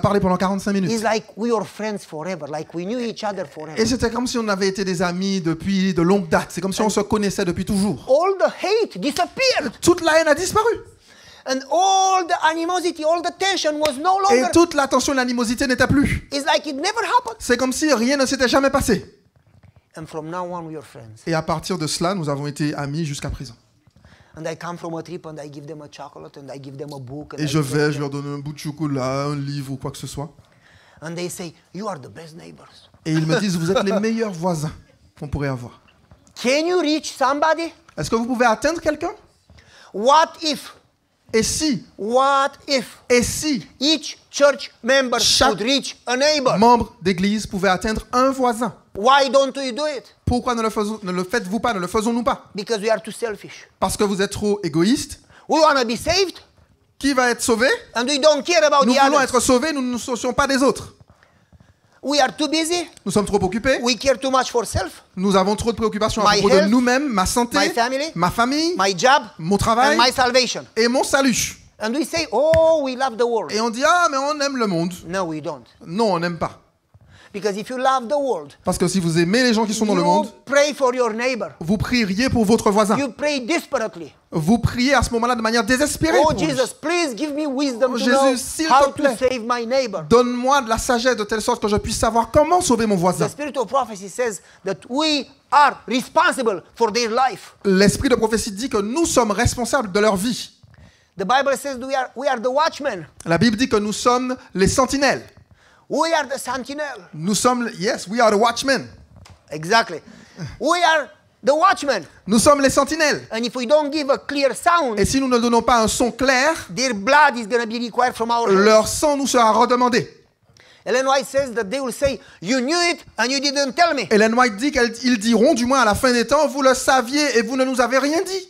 parlé pendant 45 minutes. It's like we were friends forever, like we knew each other forever. Et c'était comme si on avait été des amis depuis de longue date. C'est comme si on se connaissait depuis toujours. All the hate disappeared. Toute la haine a disparu. And all the animosity, all the tension was no Et longer. toute la tension et l'animosité n'était plus. It's like it never happened. C'est comme si rien ne s'était jamais passé. And from now on, we are friends. Et à partir de cela, nous avons été amis jusqu'à présent. And I come from a trip and I give them a chocolate and I give them a book. And Et I je give vais, them- je leur donne un bout de chocolat, un livre ou quoi que ce soit. And they say, you are the best neighbors. Et ils me disent, vous êtes les meilleurs voisins qu'on pourrait avoir. Can you reach somebody? Est-ce que vous pouvez atteindre quelqu'un? What if? Et si? What if? Et si? Each church member Chaque could reach a neighbor. membre d'église pouvait atteindre un voisin. Why don't we do it? Pourquoi ne le faites-vous pas, ne le faisons-nous pas? Because we are too selfish. Parce que vous êtes trop égoïste. We want to be saved Qui va être sauvé? and we don't care about Nous the voulons others. être sauvés, nous ne soucions pas des autres. We are too busy. Nous sommes trop occupés. We care too much for self, Nous avons trop de préoccupations à My propos de health, nous-mêmes, ma santé, my family, ma famille, my job, mon travail and my salvation. et mon salut. And we say, oh, we love the world. Et on dit, ah, mais on aime le monde. No, we don't. Non, on n'aime pas. Because if you love the world, Parce que si vous aimez les gens qui sont dans le monde, you pray for your neighbor. vous prieriez pour votre voisin. You pray desperately. Vous priez à ce moment-là de manière désespérée. Oh, pour lui. Jesus, please give me wisdom Oh, to Jésus, know s'il how te to plaît. save my neighbor. Donne-moi de la sagesse de telle sorte que je puisse savoir comment sauver mon voisin. The spirit of prophecy says that we are responsible for their life. L'esprit de prophétie dit que nous sommes responsables de leur vie. The Bible says we are the watchmen. La Bible dit que nous sommes les sentinelles. We are the sentinel. Nous sommes, yes, we are the watchmen. Exactly. We are the watchmen. Nous sommes les sentinelles. And if we don't give a clear sound, Et si nous ne donnons pas un son clair, their blood is going to be required from our hands. leur sang nous sera redemandé. Ellen White says that they will say, you knew it and you didn't tell me. Ellen White dit qu'ils diront, du moins à la fin des temps, vous le saviez et vous ne nous avez rien dit.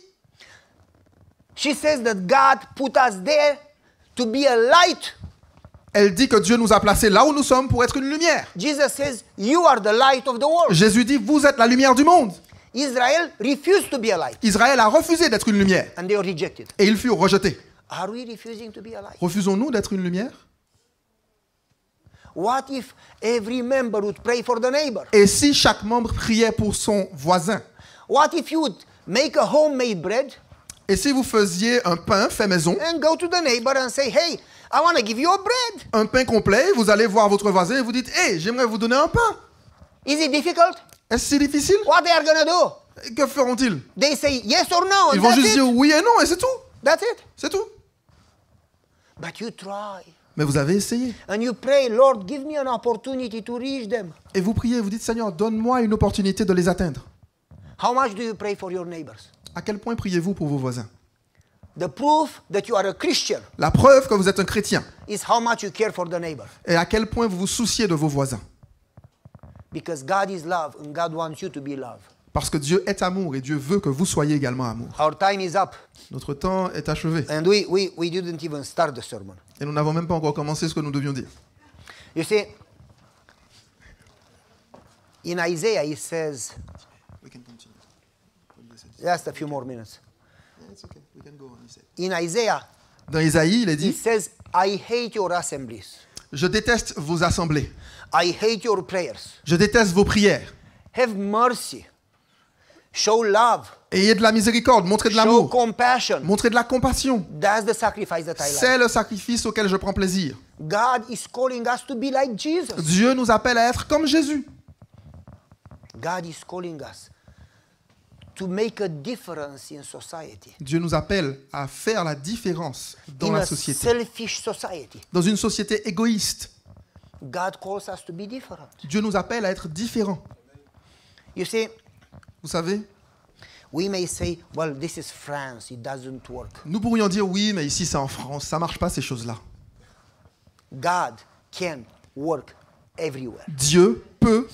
She says that God put us there to be a light. Elle dit que Dieu nous a placés là où nous sommes pour être une lumière. Jesus says, you are the light of the world. Jésus dit, vous êtes la lumière du monde. Israel refused to be a light. Israël a refusé d'être une lumière And they were rejected. et ils furent rejetés. Are we refusing to be a light? Refusons-nous d'être une lumière? What if every member would pray for the neighbor? Et si chaque membre priait pour son voisin? What if you would make a homemade bread? Et si vous faisiez un pain fait maison? And go to the neighbor and say, hey, I want to give you a bread. Un pain complet, vous allez voir votre voisin et vous dites, hey, j'aimerais vous donner un pain. Is it difficult? Est-ce si difficile? What they are going to do? Et que feront-ils? They say yes or no. Ils vont juste dire oui et non et c'est tout. That's it. C'est tout. But you try. Mais vous avez essayé. And you pray, Lord, give me an opportunity to reach them. Et vous priez, vous dites, Seigneur, donne-moi une opportunité de les atteindre. How much do you pray for your neighbors? À quel point priez-vous pour vos voisins? The proof that you are a Christian La preuve que vous êtes un chrétien. is how much you care for the neighbor. Et à quel point vous vous souciez de vos voisins. Because God is love and God wants you to be love. Parce que Dieu est amour et Dieu veut que vous soyez également amour. Our time is up. Notre temps est achevé. And we didn't even start the sermon. Et nous n'avons même pas encore commencé ce que nous devions dire. You see, in Isaiah it says, just a few more minutes. In Isaiah, Dans Isaïe, il est dit, it says, I hate your assemblies. je déteste vos assemblées. I hate your prayers. Je déteste vos prières. Have mercy. Show love. Ayez de la miséricorde, montrez de Show l'amour, compassion. montrez de la compassion. That's the sacrifice that I C'est like. le sacrifice auquel je prends plaisir. God is calling us to be like Jesus. Dieu nous appelle à être comme Jésus. God is calling us to make a difference in society. Dieu nous appelle à faire la différence dans In la a société. selfish society, Dans une société égoïste, God calls us to be different. Dieu nous appelle à être différents. You see, Vous savez, we may say, well, this is France, it doesn't work. nous pourrions dire oui, mais ici c'est en France, ça marche pas ces choses-là. God can work everywhere. Dieu peut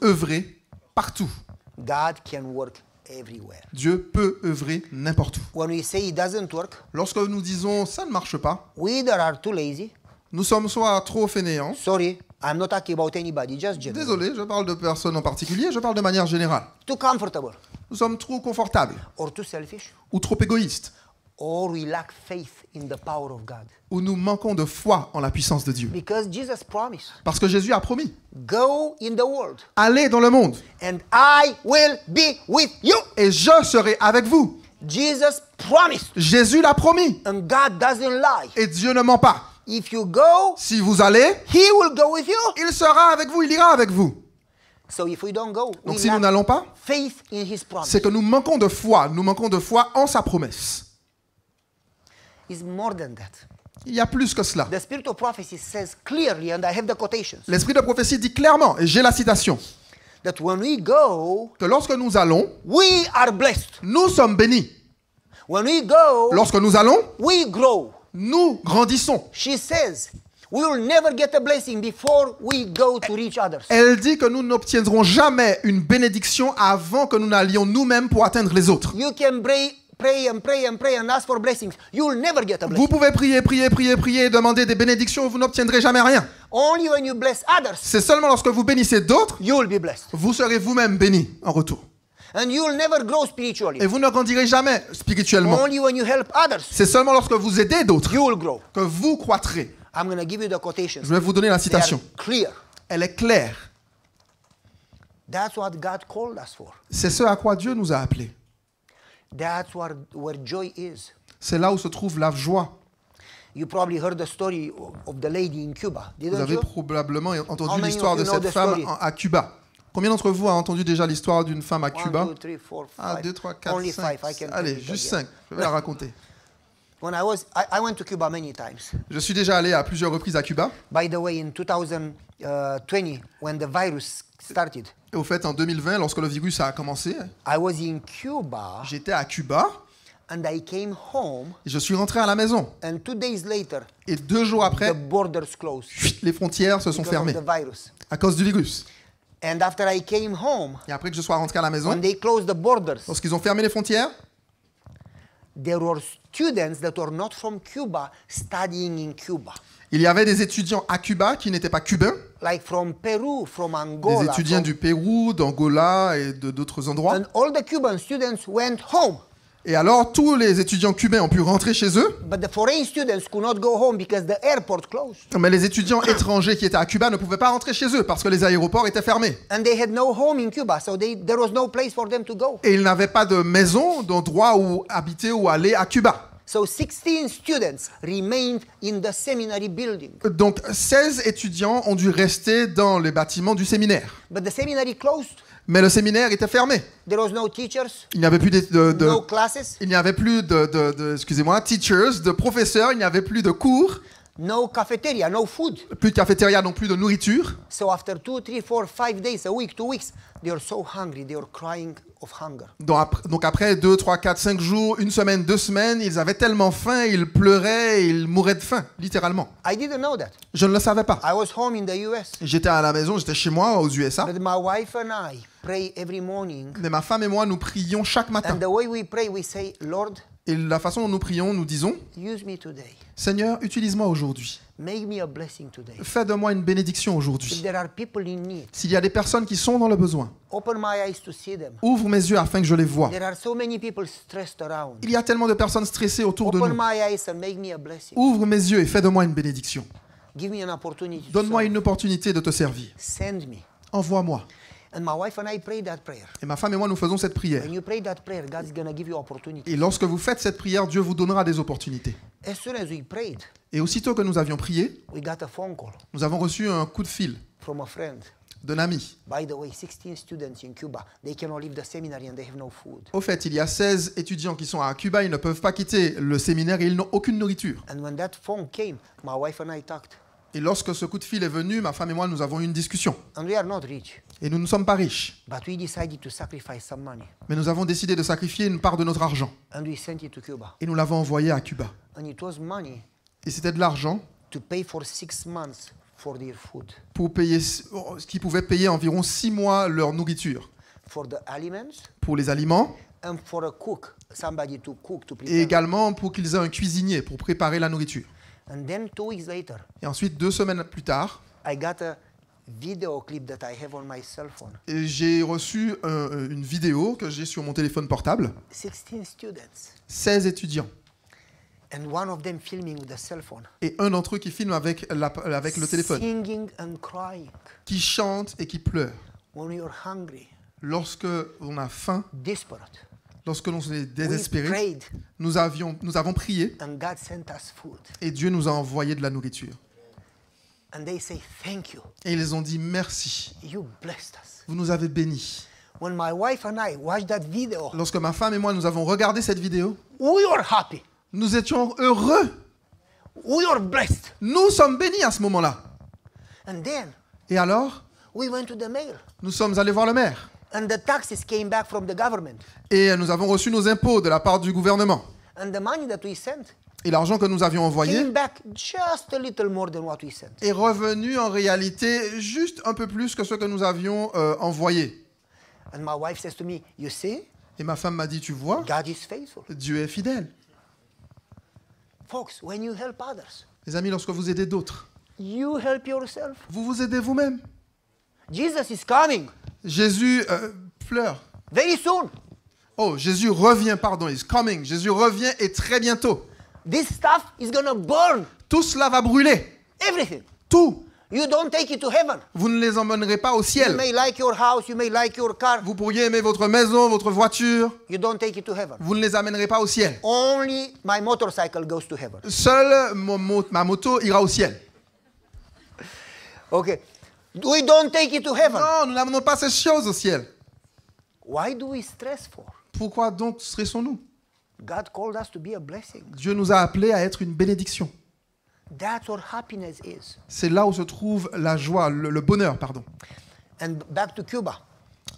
œuvrer partout. God can work everywhere. Dieu peut œuvrer n'importe où. When we say it doesn't work, Lorsque nous disons ça ne marche pas, we either are too lazy. nous sommes soit trop fainéants. Sorry, I'm not talking about anybody, just general. Désolé, je parle de personnes en particulier, je parle de manière générale. Too comfortable, Nous sommes trop confortables or too selfish, ou trop égoïstes, or we lack faith in the power of God. ou nous manquons de foi en la puissance de Dieu. Because Jesus promised, Parce que Jésus a promis, go in the world, allez dans le monde and I will be with you. et je serai avec vous. Jesus promised, Jésus l'a promis and God doesn't lie. et Dieu ne ment pas. If you go, Si vous allez, He will go with you. il sera avec vous, il ira avec vous. So if we don't go, Donc we si nous lack n'allons pas, faith in His promise. c'est que nous manquons de foi en sa promesse. It's more than that. Il y a plus que cela. The spirit of prophecy says clearly, and I have the quotations, L'esprit de prophétie dit clairement, et j'ai la citation, that when we go, que lorsque nous allons, we are blessed. nous sommes bénis. When we go, Lorsque nous allons, we grow. nous grandissons. She says, we will never get a blessing before we go to reach others. Elle dit que nous n'obtiendrons jamais une bénédiction avant que nous n'allions nous-mêmes pour atteindre les autres. You can pray and pray and pray and ask for blessings. You will never get a blessing. Vous pouvez prier et demander des bénédictions, vous n'obtiendrez jamais rien. Only when you bless others, C'est seulement lorsque vous bénissez d'autres, you will be blessed. vous serez vous-même bénis en retour. And you will never grow spiritually. Et vous ne grandirez jamais spirituellement. Only when you help others, C'est seulement lorsque vous aidez d'autres you will grow. que vous croîtrez. I'm going to give you the quotations. Je vais vous donner la They are citation. clear. Elle est claire. That's what God called us for. C'est ce à quoi Dieu nous a appelés. That's where joy is. C'est là où se trouve la joie. You probably heard the story of the lady in Cuba, Vous didn't avez you? probablement How entendu many l'histoire of de you know cette the femme story? à Cuba. Combien d'entre vous a entendu déjà l'histoire d'une femme à 1, Cuba? 2, 3, 4, 5. Ah, 2, 3, 4, Only 5. 5. I can Allez, tell you juste that, 5. Je vais la raconter. When I went to Cuba many times. Je suis déjà allé à plusieurs reprises à Cuba. By the way, in 2020, when the virus started, Et au fait, en 2020, lorsque le virus a commencé, I was in Cuba j'étais à Cuba and I came home, et je suis rentré à la maison. and 2 days later, Et 2 jours après, the borders closed les frontières se sont because fermées of the virus. à cause du virus. And after I came home, Et après que je sois rentré à la maison, when they closed the borders, lorsqu'ils ont fermé les frontières, there were students that were not from Cuba studying in Cuba. il y avait des étudiants à Cuba qui n'étaient pas cubains, Like from Peru, from Angola. des étudiants from- du Pérou, d'Angola et de d'autres endroits. And all the Cuban students went home. Et alors, tous les étudiants cubains ont pu rentrer chez eux, But the foreign students could not go home because the airport closed. mais les étudiants étrangers qui étaient à Cuba ne pouvaient pas rentrer chez eux parce que les aéroports étaient fermés. And they had no home in Cuba, so there was no place for them to go. Et ils n'avaient pas de maison, d'endroit où habiter ou aller à Cuba. So 16 students remained in the seminary building. Donc 16 étudiants ont dû rester dans les bâtiments du séminaire. But the seminary closed. Mais le séminaire était fermé. There was no teachers, Il n'y avait plus no classes, il n'y avait plus excusez-moi, teachers, de professeurs, il n'y avait plus de cours, no cafeteria, no food. plus de cafétéria, non plus de nourriture. So after 2, 3, 4, 5 days, a week, 2 weeks, they were so hungry, they were crying of hunger. Donc après 2, 3, 4, 5 jours, une semaine, 2 semaines, ils avaient tellement faim, ils pleuraient, ils mouraient de faim, littéralement. I didn't know that. Je ne le savais pas. I was home in the US. J'étais à la maison, j'étais chez moi aux USA. But my wife and I pray every morning. Mais ma femme et moi, nous prions chaque matin. And the way we pray, we say, Lord, Et la façon dont nous prions, nous disons, use me today. Seigneur, utilise-moi aujourd'hui. Make me a blessing today. Fais de moi une bénédiction If aujourd'hui. there are people in need, S'il y a des personnes qui sont dans le besoin, open my eyes to see them. ouvre mes yeux afin que je les voie. There are so many people stressed around. Il y a tellement de personnes stressées autour de Open nous. my eyes and make me a blessing. Ouvre mes yeux et fais de moi une bénédiction. Give me an opportunity. to Donne-moi serve. une opportunité de te servir. Send me. Envoie-moi. And my wife and I pray that prayer. Et ma femme et moi, nous faisons cette prière. When you pray that prayer, God's going to give you opportunity. Et lorsque vous faites cette prière, Dieu vous donnera des opportunités. As soon as we prayed, Et aussitôt que nous avions prié, we got a phone call nous avons reçu un coup de fil from a friend. d'un ami. By the way, 16 students in Cuba, they cannot leave the seminary and they have no food. Au fait, il y a 16 étudiants qui sont à Cuba, ils ne peuvent pas quitter le séminaire et ils n'ont aucune nourriture. And when that phone came, my wife and I talked. Et lorsque ce coup de fil est venu, ma femme et moi, nous avons eu une discussion. And we are not rich, Et nous ne sommes pas riches. but we decided to sacrifice some money. Mais nous avons décidé de sacrifier une part de notre argent. And we sent it to Cuba. Et nous l'avons envoyé à Cuba. And it was money Et c'était de l'argent to pay for 6 months for their food, pour payer, ce qui pouvait payer environ 6 mois leur nourriture. for the aliments, Pour les aliments and for a cook, somebody to cook, to et prepare. également pour qu'ils aient un cuisinier pour préparer la nourriture. And then 2 weeks later, Et ensuite, 2 semaines plus tard, I got a video clip that I have on my cell phone. et j'ai reçu une vidéo que j'ai sur mon téléphone portable. 16 students, 16 étudiants. and one of them filming with a cell phone, Et un d'entre eux qui filme avec le téléphone. singing and crying. Qui chante et qui pleure. When we are hungry, Lorsque on a faim, desperate, lorsque l'on est we désespéré, prayed, nous avons prié and God sent us food. et Dieu nous a envoyé de la nourriture. And they say, thank you. Et ils ont dit merci. You blessed us. Vous nous avez bénis. When my wife and I watched that video, Lorsque ma femme et moi nous avons regardé cette vidéo, we were happy. nous étions heureux. We were blessed. Nous sommes bénis à ce moment-là. And then Et alors, we went to the mail. nous sommes allés voir le maire. And the taxes came back from the government. Et nous avons reçu nos impôts de la part du gouvernement. And the money that we sent Et l'argent que nous avions envoyé came back just a little more than what we sent. est revenu en réalité juste un peu plus que ce que nous avions envoyé. And my wife says to me, you see, Et ma femme m'a dit, tu vois, God is faithful. Dieu est fidèle. Folks, when you help others, Les amis, lorsque vous aidez d'autres, you help yourself. vous vous aidez vous-même. Jesus is coming Jésus pleure. very soon. Oh, Jésus revient, pardon, is coming. Jésus revient et très bientôt. This stuff is going to burn. Tout cela va brûler. Everything. Tout. You don't take it to heaven. Vous ne les emmènerez pas au You ciel. may like your house, you may like your car. Vous pourriez aimer votre maison, votre voiture. You don't take it to heaven. Vous ne les amènerez pas au ciel. Only my motorcycle goes to heaven. Seule ma moto ira au ciel. Okay. We don't take it to heaven. Non, nous n'amenons pas ces choses au ciel. Why do we stress for? Pourquoi donc stressons-nous? God called us to be a blessing. Dieu nous a appelés à être une bénédiction. That's what happiness is. C'est là où se trouve la joie, le bonheur, pardon. And back to Cuba.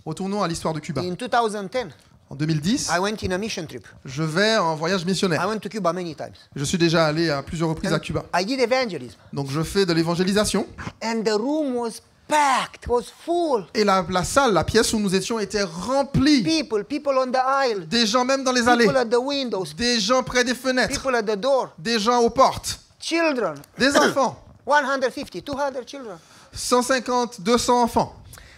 Retournons à l'histoire de Cuba. In 2010, En 2010, I went in a mission trip. je vais en voyage I missionnaire. went to Cuba many times. Je suis déjà allé à plusieurs reprises à Cuba. I did evangelism. Donc je fais de l'évangélisation. And the room was packed, was full. Et la salle, la pièce où nous étions était remplie. People on the aisle. Des gens même dans les allées. People at the windows. Des gens près des fenêtres. People at the door. Des gens aux portes. Children. Des enfants. 150, 200 children. 150, 200 enfants.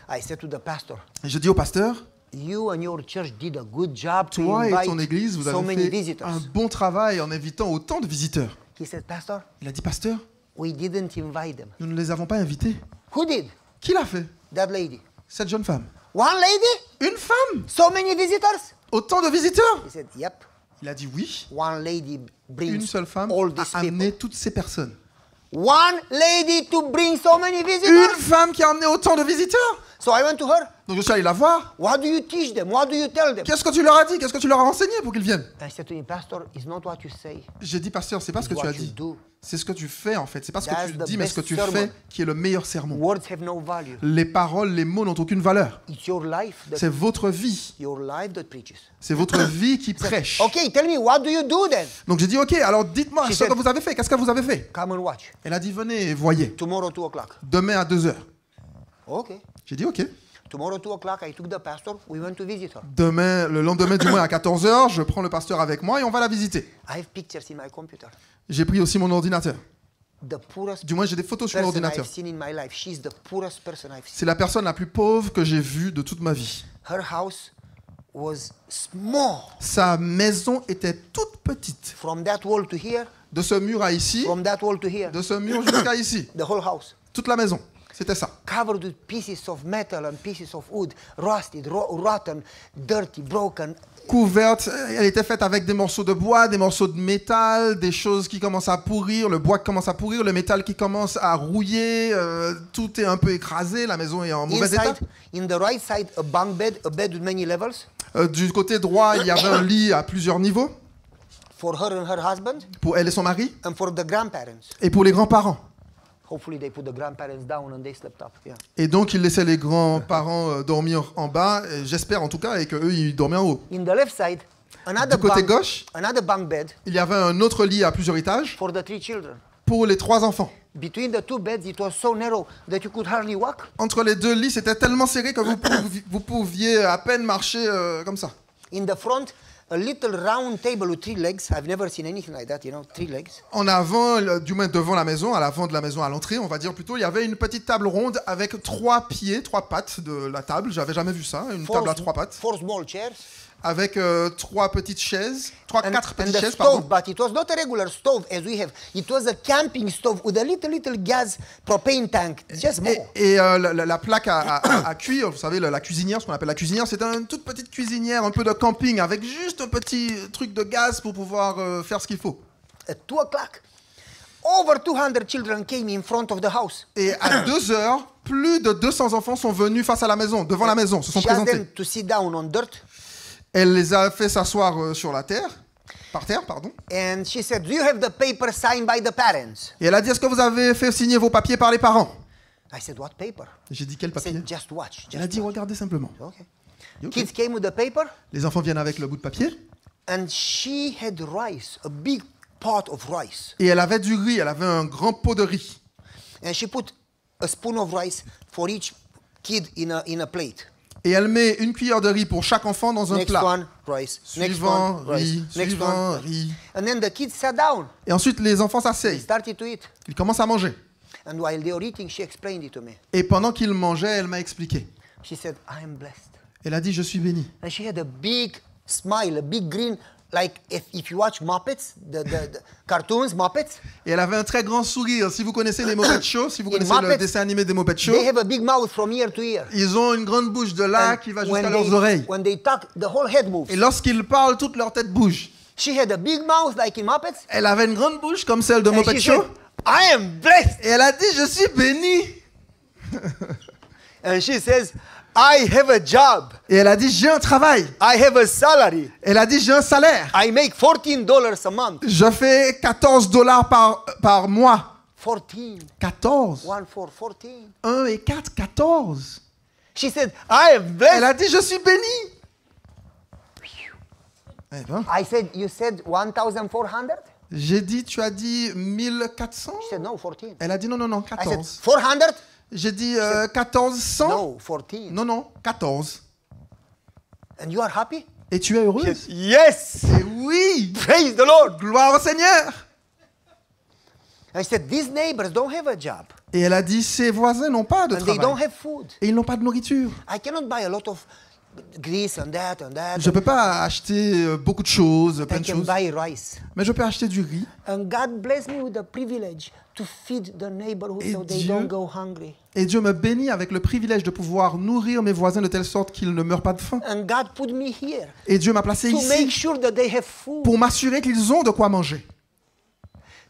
I said to the pastor, Et je dis au pasteur, You and your church did a good job to Toi et invite ton église, vous so avez many fait visitors. un bon travail en invitant autant de visiteurs. He said, Pastor, Il a dit, pasteur, we didn't invite them. nous ne les avons pas invités. Who did? Qui l'a fait? That lady. Cette jeune femme. One lady? Une femme? So many visitors? Autant de visiteurs? He said, yep. Il a dit oui. One lady brings Une seule femme all these a amené people. toutes ces personnes. One lady to bring so many Une visitors? femme qui a amené autant de visiteurs? So I went to her. Donc je suis allé la voir. What do you teach them? What do you tell them? Qu'est-ce que tu leur as dit? Qu'est-ce que tu leur as enseigné pour qu'ils viennent? I said to him, Pastor, it's not what you say. J'ai dit, pasteur, c'est pas ce que It's tu as what you dit. do. C'est ce que tu fais en fait. C'est pas ce que That's tu the dis, mais ce que best tu sermon. fais qui est le meilleur sermon. Words have no value. Les paroles, les mots n'ont aucune valeur. It's your life that C'est votre vie. your life that preaches. C'est votre vie qui prêche. Okay, tell me, what do you do then? Donc j'ai dit, ok, alors dites-moi She ce que said- vous avez fait. Qu'est-ce que vous avez fait? Come and watch. Elle a dit, venez et voyez. Tomorrow, 2 o'clock. Demain à 2h. Okay. J'ai dit, ok. Tomorrow, 2 o'clock, I took the pastor. We went to visit her. Demain, le lendemain du mois à 14h, je prends le pasteur avec moi et on va la visiter. I have pictures in my computer. J'ai pris aussi mon ordinateur. The poorest Du moins, j'ai des photos sur mon person ordinateur. I've seen in my life. She's the poorest person I've seen. C'est la personne la plus pauvre que j'ai vue de toute ma vie. Her house was small. Sa maison était toute petite. From that wall to here, De ce mur à ici, from that wall to here, de ce mur jusqu'à ici. the whole house. Toute la maison. C'était ça. Covered with pieces of metal and pieces of wood, rusted, rotten, dirty, broken. Couverte, elle était faite avec des morceaux de bois, des morceaux de métal, des choses qui commencent à pourrir, le bois qui commence à pourrir, le métal qui commence à rouiller, tout est un peu écrasé, la maison est en mauvais état. Inside, in the right side, a bunk bed, a bed with many levels. Du côté droit, il y avait un lit à plusieurs niveaux For her and her husband, pour elle et son mari and for the grandparents. et pour les grands-parents. Hopefully they put the grandparents down and they slept up. Yeah. Et donc, il laissait les grands-parents dormir en bas, et j'espère en tout cas, et qu'eux, ils dormaient en haut. In the left side, another Du côté bunk, gauche, another bunk bed il y avait un autre lit à plusieurs étages for the 3 children. pour les 3 enfants. Between the 2 beds, it was so narrow that you could hardly walk. Entre les 2 lits, c'était tellement serré que vous pouviez à peine marcher comme ça. In the front, a little round table with 3 legs. I've never seen anything like that, 3 legs. En avant, du moins devant la maison, à l'avant de la maison, à l'entrée, on va dire plutôt, il y avait une petite table ronde avec 3 pieds, 3 pattes de la table. J'avais jamais vu ça, une table à 3 pattes. 4 small chairs. Avec 3 petites chaises, 4 And petites the chaises, stove, pardon. but it was not a regular stove as we have. It was a camping stove with a little gas propane tank. Just small. Et la plaque à cuire, vous savez, la cuisinière, ce qu'on appelle la cuisinière, c'est une toute petite cuisinière, un peu de camping, avec juste un petit truc de gaz pour pouvoir faire ce qu'il faut. At 2 o'clock, over 200 children came in front of the house. Et à 2 heures, plus de 200 enfants sont venus face à la maison, devant la maison, se sont She asked présentés. them to sit down on dirt. Elle les a fait s'asseoir sur la terre, par terre, pardon. And she said, do you have the paper signed by the parents? Et elle a dit, est-ce que vous avez fait signer vos papiers par les parents? I said, what paper? J'ai dit, quel She papier? said, just watch. Elle a dit, regardez simplement. Okay. Ok. Kids came with the paper, Les enfants viennent avec le bout de papier. and she had rice, a big pot of rice. Et elle avait du riz, elle avait un grand pot de riz. And she put a spoon of rice for each kid in a plate. Et elle met une cuillère de riz pour chaque enfant dans un Next plat. one, rice. Next Suivant, one, rice. riz. Next Suivant, one, riz. And then the kids sat down. Et ensuite, les enfants They s'asseyent. started to eat. Ils commencent à manger. And while they were eating, she explained it to me. Et pendant qu'ils mangeaient, elle m'a expliqué. She said, I am blessed. Elle a dit, je suis bénie. And she had a big smile, a big grin, like if you watch Muppets, the cartoons, Muppets. Et elle avait un très grand sourire. Si vous connaissez les Muppet Show, si vous In connaissez le Muppets, dessin animé des Muppet Show, They have a big mouth from ear to ear. ils ont une grande bouche de là qui va jusqu'à When leurs oreilles. when they talk, the whole head moves. Et lorsqu'ils parlent, toute leur tête bouge. She had a big mouth like in Muppets. Elle avait une grande bouche comme celle de And Muppet she Show. said, I am blessed. Et elle a dit, je suis bénie. And she says, I have a job. Et elle a dit, j'ai un travail. I have a salary. Elle a dit, j'ai un salaire. I make $14 a month. Je fais $14 par mois. 14. 14. 1, 4, 14. 1 et 4, 14. She said, I am blessed. Elle a dit, je suis bénie. Eh ben, I said, you said 1,400? j'ai dit, tu as dit 1400? She said, no, 14. Elle a dit, non, non, non, I said, 14. 400? J'ai dit 1400? No, 14. Non, non, 14. And you are happy? Et tu es heureuse? Yes. Et oui! Praise the Lord. Gloire au Seigneur! I said, these neighbors don't have a job. Et elle a dit, ses voisins n'ont pas de And they don't travail. have food. Et ils n'ont pas de nourriture. I cannot buy a lot of this and that and that. Je ne peux pas acheter beaucoup de choses, plein I de can choses. buy rice. Mais je peux acheter du riz. And God bless me with the privilege to feed the neighborhood Et so they Dieu- don't go hungry. Et Dieu me bénit avec le privilège de pouvoir nourrir mes voisins de telle sorte qu'ils ne meurent pas de faim. And God put me here Et Dieu m'a placé to make ici sure that they have food, pour m'assurer qu'ils ont de quoi manger,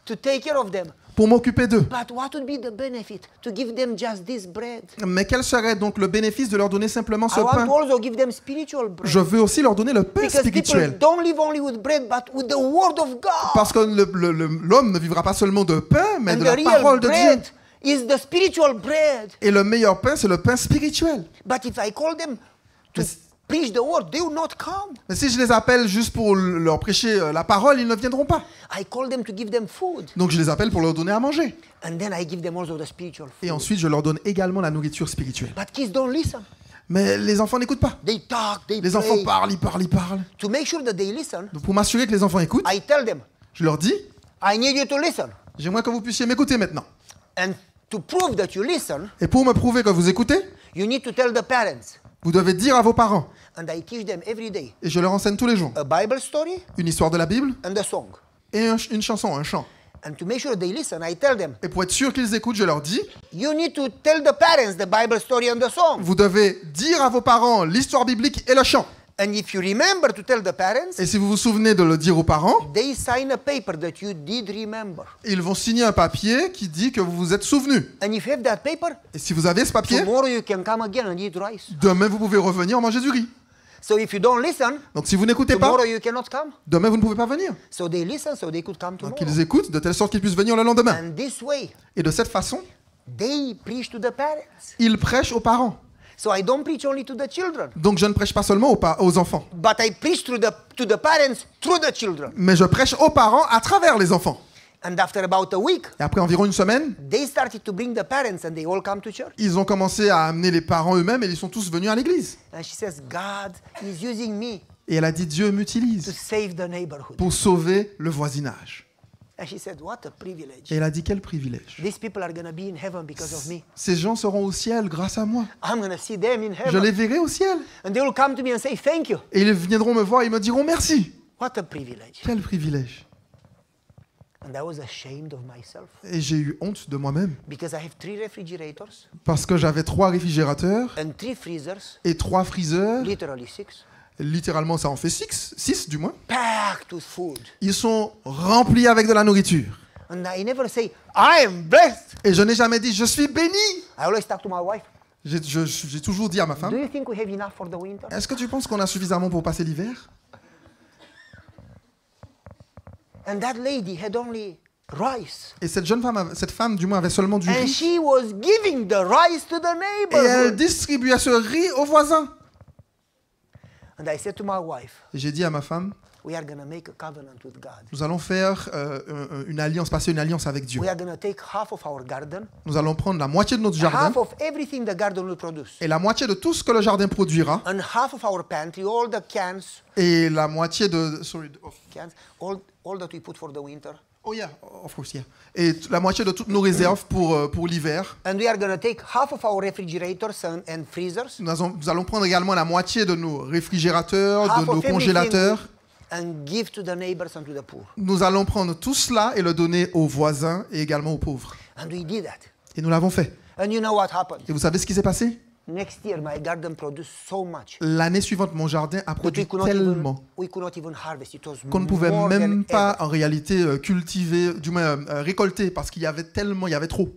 to take care of them. pour m'occuper d'eux. But what would be the benefit to give them just this bread? Mais quel serait donc le bénéfice de leur donner simplement ce I want pain? to also give them spiritual bread. Je veux aussi leur donner le pain Because people spirituel. don't live only with bread, but with the word of God. Parce que l'homme ne vivra pas seulement de pain, mais And de the la real parole de bread Dieu. is the spiritual bread. Et le meilleur pain, c'est le pain spirituel. But if I call them to preach the word, they will not come. Mais si je les appelle juste pour leur prêcher la parole, ils ne viendront pas. I call them to give them food. Donc je les appelle pour leur donner à manger. And then I give them also the spiritual food. Et ensuite, je leur donne également la nourriture spirituelle. But kids don't listen. Mais les enfants n'écoutent pas. They talk, they Les play. enfants parlent, ils parlent, ils parlent. To make sure that they listen, Donc pour m'assurer que les enfants écoutent, I tell them, je leur dis, I need you to listen. j'aimerais que vous puissiez m'écouter maintenant. And to prove that you listen, Et pour me prouver que vous écoutez, you need to tell the parents. vous devez dire à vos parents, And I teach them every day et je leur enseigne tous les jours, a Bible story une histoire de la Bible and a song. et une chanson, un chant. And to make sure they listen, I tell them, Et pour être sûr qu'ils écoutent, je leur dis, you need to tell the parents the Bible story and the song. vous devez dire à vos parents l'histoire biblique et le chant. And if you remember to tell the parents, Et si vous vous souvenez de le dire aux parents, they sign a paper that you did remember. ils vont signer un papier qui dit que vous vous êtes souvenu. And if you have that paper, Et si vous avez ce papier, tomorrow you can come again and eat rice. demain vous pouvez revenir manger du riz. So if you don't listen, Donc si vous n'écoutez pas, tomorrow you cannot come. demain vous ne pouvez pas venir. So they listen so they could come tomorrow. Donc ils écoutent de telle sorte qu'ils puissent venir le lendemain. And this way, Et de cette façon, they preach to the parents. ils prêchent aux parents. So I don't preach only to the children, Donc je ne prêche pas seulement aux enfants, but I preach to the parents through the children. mais je prêche aux parents à travers les enfants. And after about a week, Et après environ une semaine, they started to bring the parents and they all come to church. ils ont commencé à amener les parents eux-mêmes et ils sont tous venus à l'église. And she says, God is using me Et elle a dit, Dieu to m'utilise save the neighborhood. pour sauver le voisinage. And she said, what a privilege. Et elle a dit, quel privilège. These people are going to be in heaven because of me. Ces gens seront au ciel grâce à moi. I'm going to see them in Je les heaven. verrai au ciel. And they will come to me and say, thank you. Et ils viendront me voir et me diront merci. What a privilege. Quel privilège. And I was ashamed of myself Et j'ai eu honte de moi-même. because I have 3 refrigerators Parce que j'avais 3 réfrigérateurs and 3 freezers, et 3 freezers. literally 6, Littéralement, ça en fait 6 du moins. packed with food. Ils sont remplis avec de la nourriture. And I never say, I am blessed. Et je n'ai jamais dit, je suis béni. I always talk to my wife. J'ai toujours dit à ma Do femme, you think we have enough for the winter? est-ce que tu penses qu'on a suffisamment pour passer l'hiver? And that lady had only rice. Et cette femme du moins avait seulement du And riz. she was giving the rice to the Et elle neighborhood. distribuait ce riz aux voisins. And I said to my wife, Et j'ai dit à ma femme, we are going to make a covenant with God. nous allons faire une alliance, passer une alliance avec Dieu. We are going to take half of our garden, Nous allons prendre la moitié de notre jardin half of everything the garden will produce, et la moitié de tout ce que le jardin produira and half of our pantry, all the cans, et la moitié de... all that we put for the winter. Oh yeah, of course, yeah. Et la moitié de toutes nos réserves pour l'hiver. And we are going to take half of our refrigerators and freezers, Nous allons prendre également la moitié de nos réfrigérateurs, half de nos of everything, congélateurs. and give to the neighbors and to the poor. Nous allons prendre tout cela et le donner aux voisins et également aux pauvres. And we did that. Et nous l'avons fait. And you know what happened? Et vous savez ce qui s'est passé? Next year, my garden produced so much L'année suivante, mon jardin a that produit tellement we could not even harvest. It was qu'on ne pouvait more même than pas ever. en réalité cultiver, du moins récolter, parce qu'il y avait tellement, il y avait trop.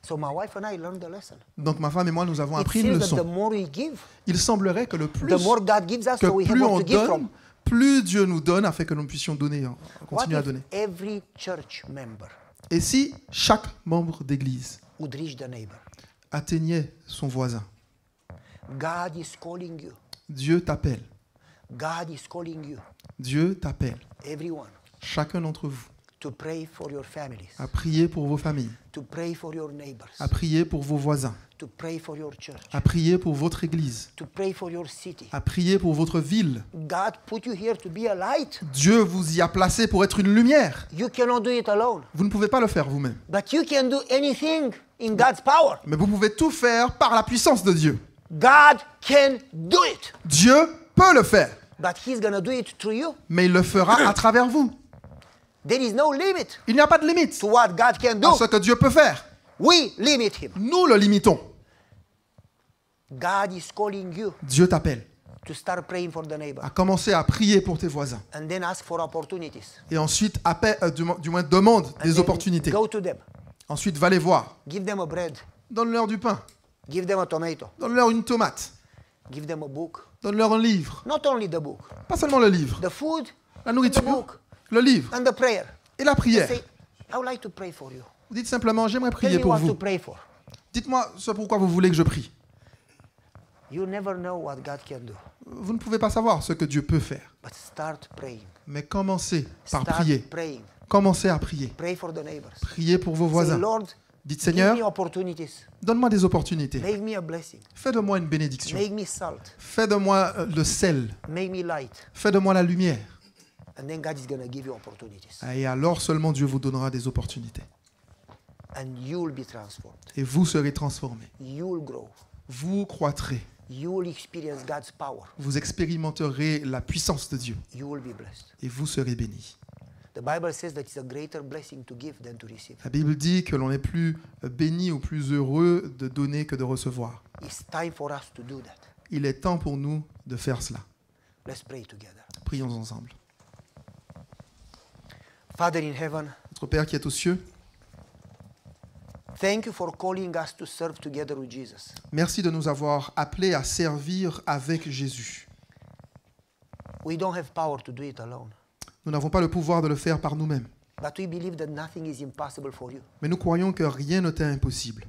So my wife and I learned the lesson. Donc ma femme et moi, nous avons It appris une seems that the leçon. more we give, Il semblerait que le plus the more God gives us, que so we have plus more on to give from. donne, plus Dieu nous donne afin que nous puissions donner, What continuer à if donner. every church member Et si chaque membre d'église would reach the neighbor? atteignait son voisin, God is calling you. Dieu t'appelle. God is calling you, Dieu t'appelle. everyone, Chacun d'entre vous to pray for your families, à prier pour vos familles, to pray for your neighbors, à prier pour vos voisins, to pray for your church, à prier pour votre église, to pray for your city. à prier pour votre ville. God put you here to be a light. Dieu vous y a placé pour être une lumière. You cannot do it alone, Vous ne pouvez pas le faire vous-même. but you can do anything in God's power. Mais vous pouvez tout faire par la puissance de Dieu. God can do it. Dieu peut le faire, But He's going to do it through you. mais il le fera à travers vous. There is no limit Il n'y a pas de limite to what God can do. à ce que Dieu peut faire. We limit Him. Nous le limitons. God is calling you Dieu t'appelle to start praying for the neighbor à commencer à prier pour tes voisins. and then ask for opportunities. Et ensuite, du moins demande And des then opportunités. Go to them. Ensuite, va les voir. Give them a bread. Donne-leur du pain. Give them a tomato. Donne-leur une tomate. Give them a book. Donne-leur un livre. Not only the book. Pas seulement le livre. The food, La the nourriture, book, le livre and the prayer. et la prière. Say, I would like to pray for you. Vous dites simplement, j'aimerais Tell prier me pour what to vous. pray for. Dites-moi ce pourquoi vous voulez que je prie. You never know what God can do. Vous ne pouvez pas savoir ce que Dieu peut faire. But start praying. Mais commencez par Start prier. praying. Commencez à prier. Pray for the neighbors. Priez pour vos Say, voisins. Lord, Dites, give Seigneur, me opportunities. donne-moi des opportunités. Make me a blessing. Fais de moi une bénédiction. Make me salt. Fais de moi le sel. Make me light. Fais de moi la lumière. And then God is going to give you opportunities. Et alors seulement Dieu vous donnera des opportunités. And you will be transformed. Et vous serez transformés. You will grow. Vous croîtrez. You will experience God's power. Vous expérimenterez la puissance de Dieu. You will be blessed. Et vous serez bénis. The Bible says that it's a greater blessing to give than to receive. La Bible dit que l'on est plus béni ou plus heureux de donner que de recevoir. It's time for us to do that. Il est temps pour nous de faire cela. Let's pray together. Prions ensemble. Father in heaven, Notre Père qui est aux cieux, thank you for calling us to serve together with Jesus. merci de nous avoir appelés à servir avec Jésus. We don't have power to do it alone, Nous n'avons pas le pouvoir de le faire par nous-mêmes, but we believe that nothing is impossible for you. mais nous croyons que rien ne t'est impossible.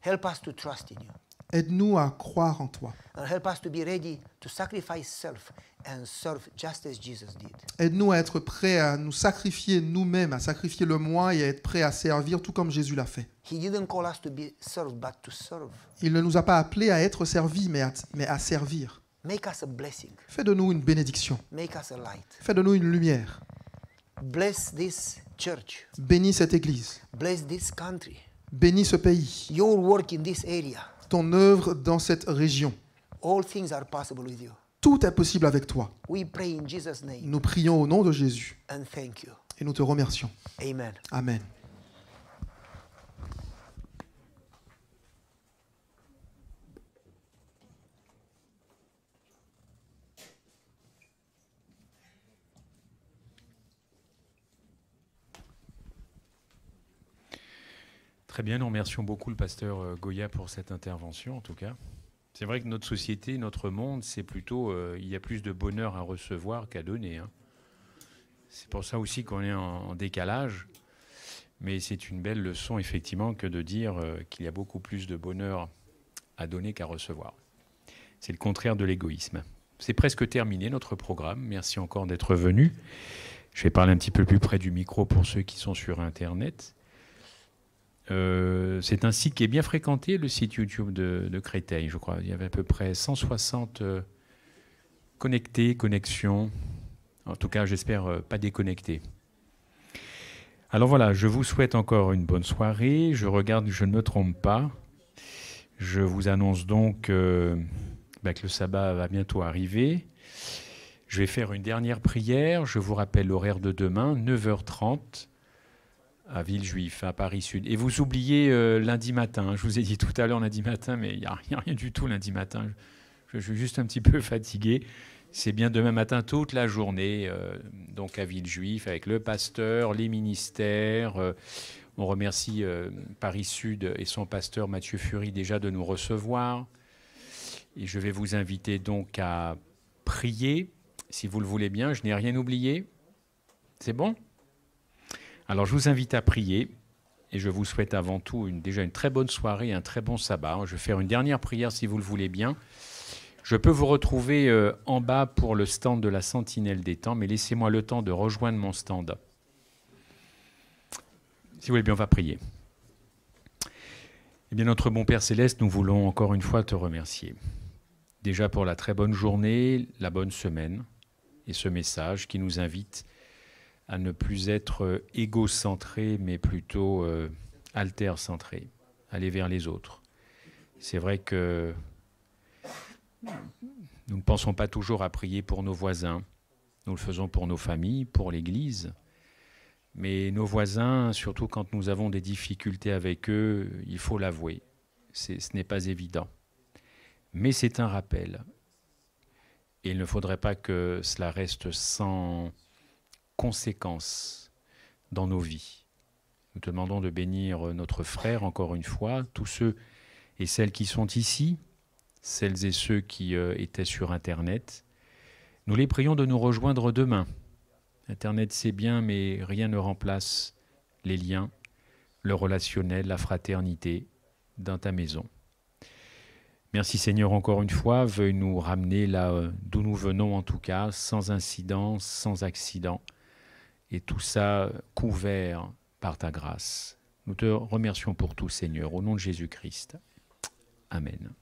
Help us to trust in you, Aide-nous à croire en toi. and help us to be ready to sacrifice self and serve just as Jesus did. Aide-nous à être prêts à nous sacrifier nous-mêmes, à sacrifier le moi et à être prêts à servir tout comme Jésus l'a fait. He didn't call us to be served, but to serve. Il ne nous a pas appelés à être servis, mais à servir. Make us a blessing. Fais de nous une bénédiction. Make us a light. Fais de nous une lumière. Bless this church. Bénis cette église. Bless this country. Bénis ce pays. Your work in this area. Ton œuvre dans cette région. All things are possible with you. Tout est possible avec toi. We pray in Jesus' name Nous prions au nom de Jésus and thank you. et nous te remercions. Amen. Amen. Très bien, nous remercions beaucoup le pasteur Goya pour cette intervention, en tout cas. C'est vrai que notre société, notre monde, c'est plutôt, il y a plus de bonheur à recevoir qu'à donner, hein. C'est pour ça aussi qu'on est en décalage. Mais c'est une belle leçon, effectivement, que de dire qu'il y a beaucoup plus de bonheur à donner qu'à recevoir. C'est le contraire de l'égoïsme. C'est presque terminé, notre programme. Merci encore d'être venu. Je vais parler un petit peu plus près du micro pour ceux qui sont sur Internet. C'est un site qui est bien fréquenté, le site YouTube de Créteil, je crois. Il y avait à peu près 160 connexions. En tout cas, j'espère pas déconnectés. Alors voilà, je vous souhaite encore une bonne soirée. Je regarde, je ne me trompe pas. Je vous annonce donc que le sabbat va bientôt arriver. Je vais faire une dernière prière. Je vous rappelle l'horaire de demain, 9h30. À Villejuif, à Paris Sud. Et vous oubliez lundi matin. Je vous ai dit tout à l'heure lundi matin, mais il n'y a rien du tout lundi matin. Je suis juste un petit peu fatigué. C'est bien demain matin toute la journée, donc à Villejuif, avec le pasteur, les ministères. On remercie Paris Sud et son pasteur Mathieu Fury déjà de nous recevoir. Et je vais vous inviter donc à prier, si vous le voulez bien. Je n'ai rien oublié. C'est bon ? Alors, je vous invite à prier et je vous souhaite avant tout déjà une très bonne soirée et un très bon sabbat. Je vais faire une dernière prière si vous le voulez bien. Je peux vous retrouver en bas pour le stand de la Sentinelle des Temps, mais laissez-moi le temps de rejoindre mon stand. Si vous voulez bien, on va prier. Eh bien, notre bon Père Céleste, nous voulons encore une fois te remercier. Déjà pour la très bonne journée, la bonne semaine et ce message qui nous invite à ne plus être égocentré, mais plutôt alter-centré, aller vers les autres. C'est vrai que nous ne pensons pas toujours à prier pour nos voisins. Nous le faisons pour nos familles, pour l'Église. Mais nos voisins, surtout quand nous avons des difficultés avec eux, il faut l'avouer, ce n'est pas évident. Mais c'est un rappel. Et il ne faudrait pas que cela reste sans conséquences dans nos vies. Nous te demandons de bénir notre frère, encore une fois, tous ceux et celles qui sont ici, celles et ceux qui étaient sur Internet. Nous les prions de nous rejoindre demain. Internet, c'est bien, mais rien ne remplace les liens, le relationnel, la fraternité dans ta maison. Merci Seigneur encore une fois, veuille nous ramener là d'où nous venons en tout cas, sans incident, sans accident, et tout ça couvert par ta grâce. Nous te remercions pour tout Seigneur, au nom de Jésus-Christ. Amen.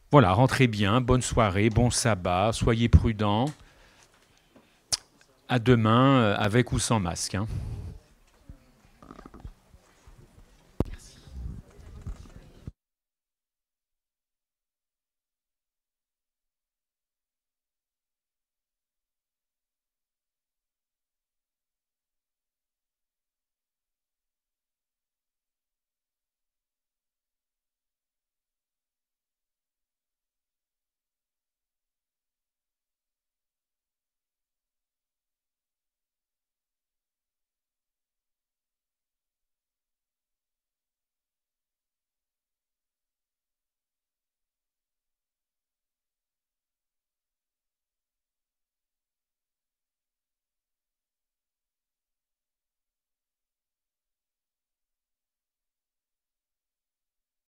Voilà, rentrez bien, bonne soirée, bon sabbat, soyez prudents. À demain, avec ou sans masque.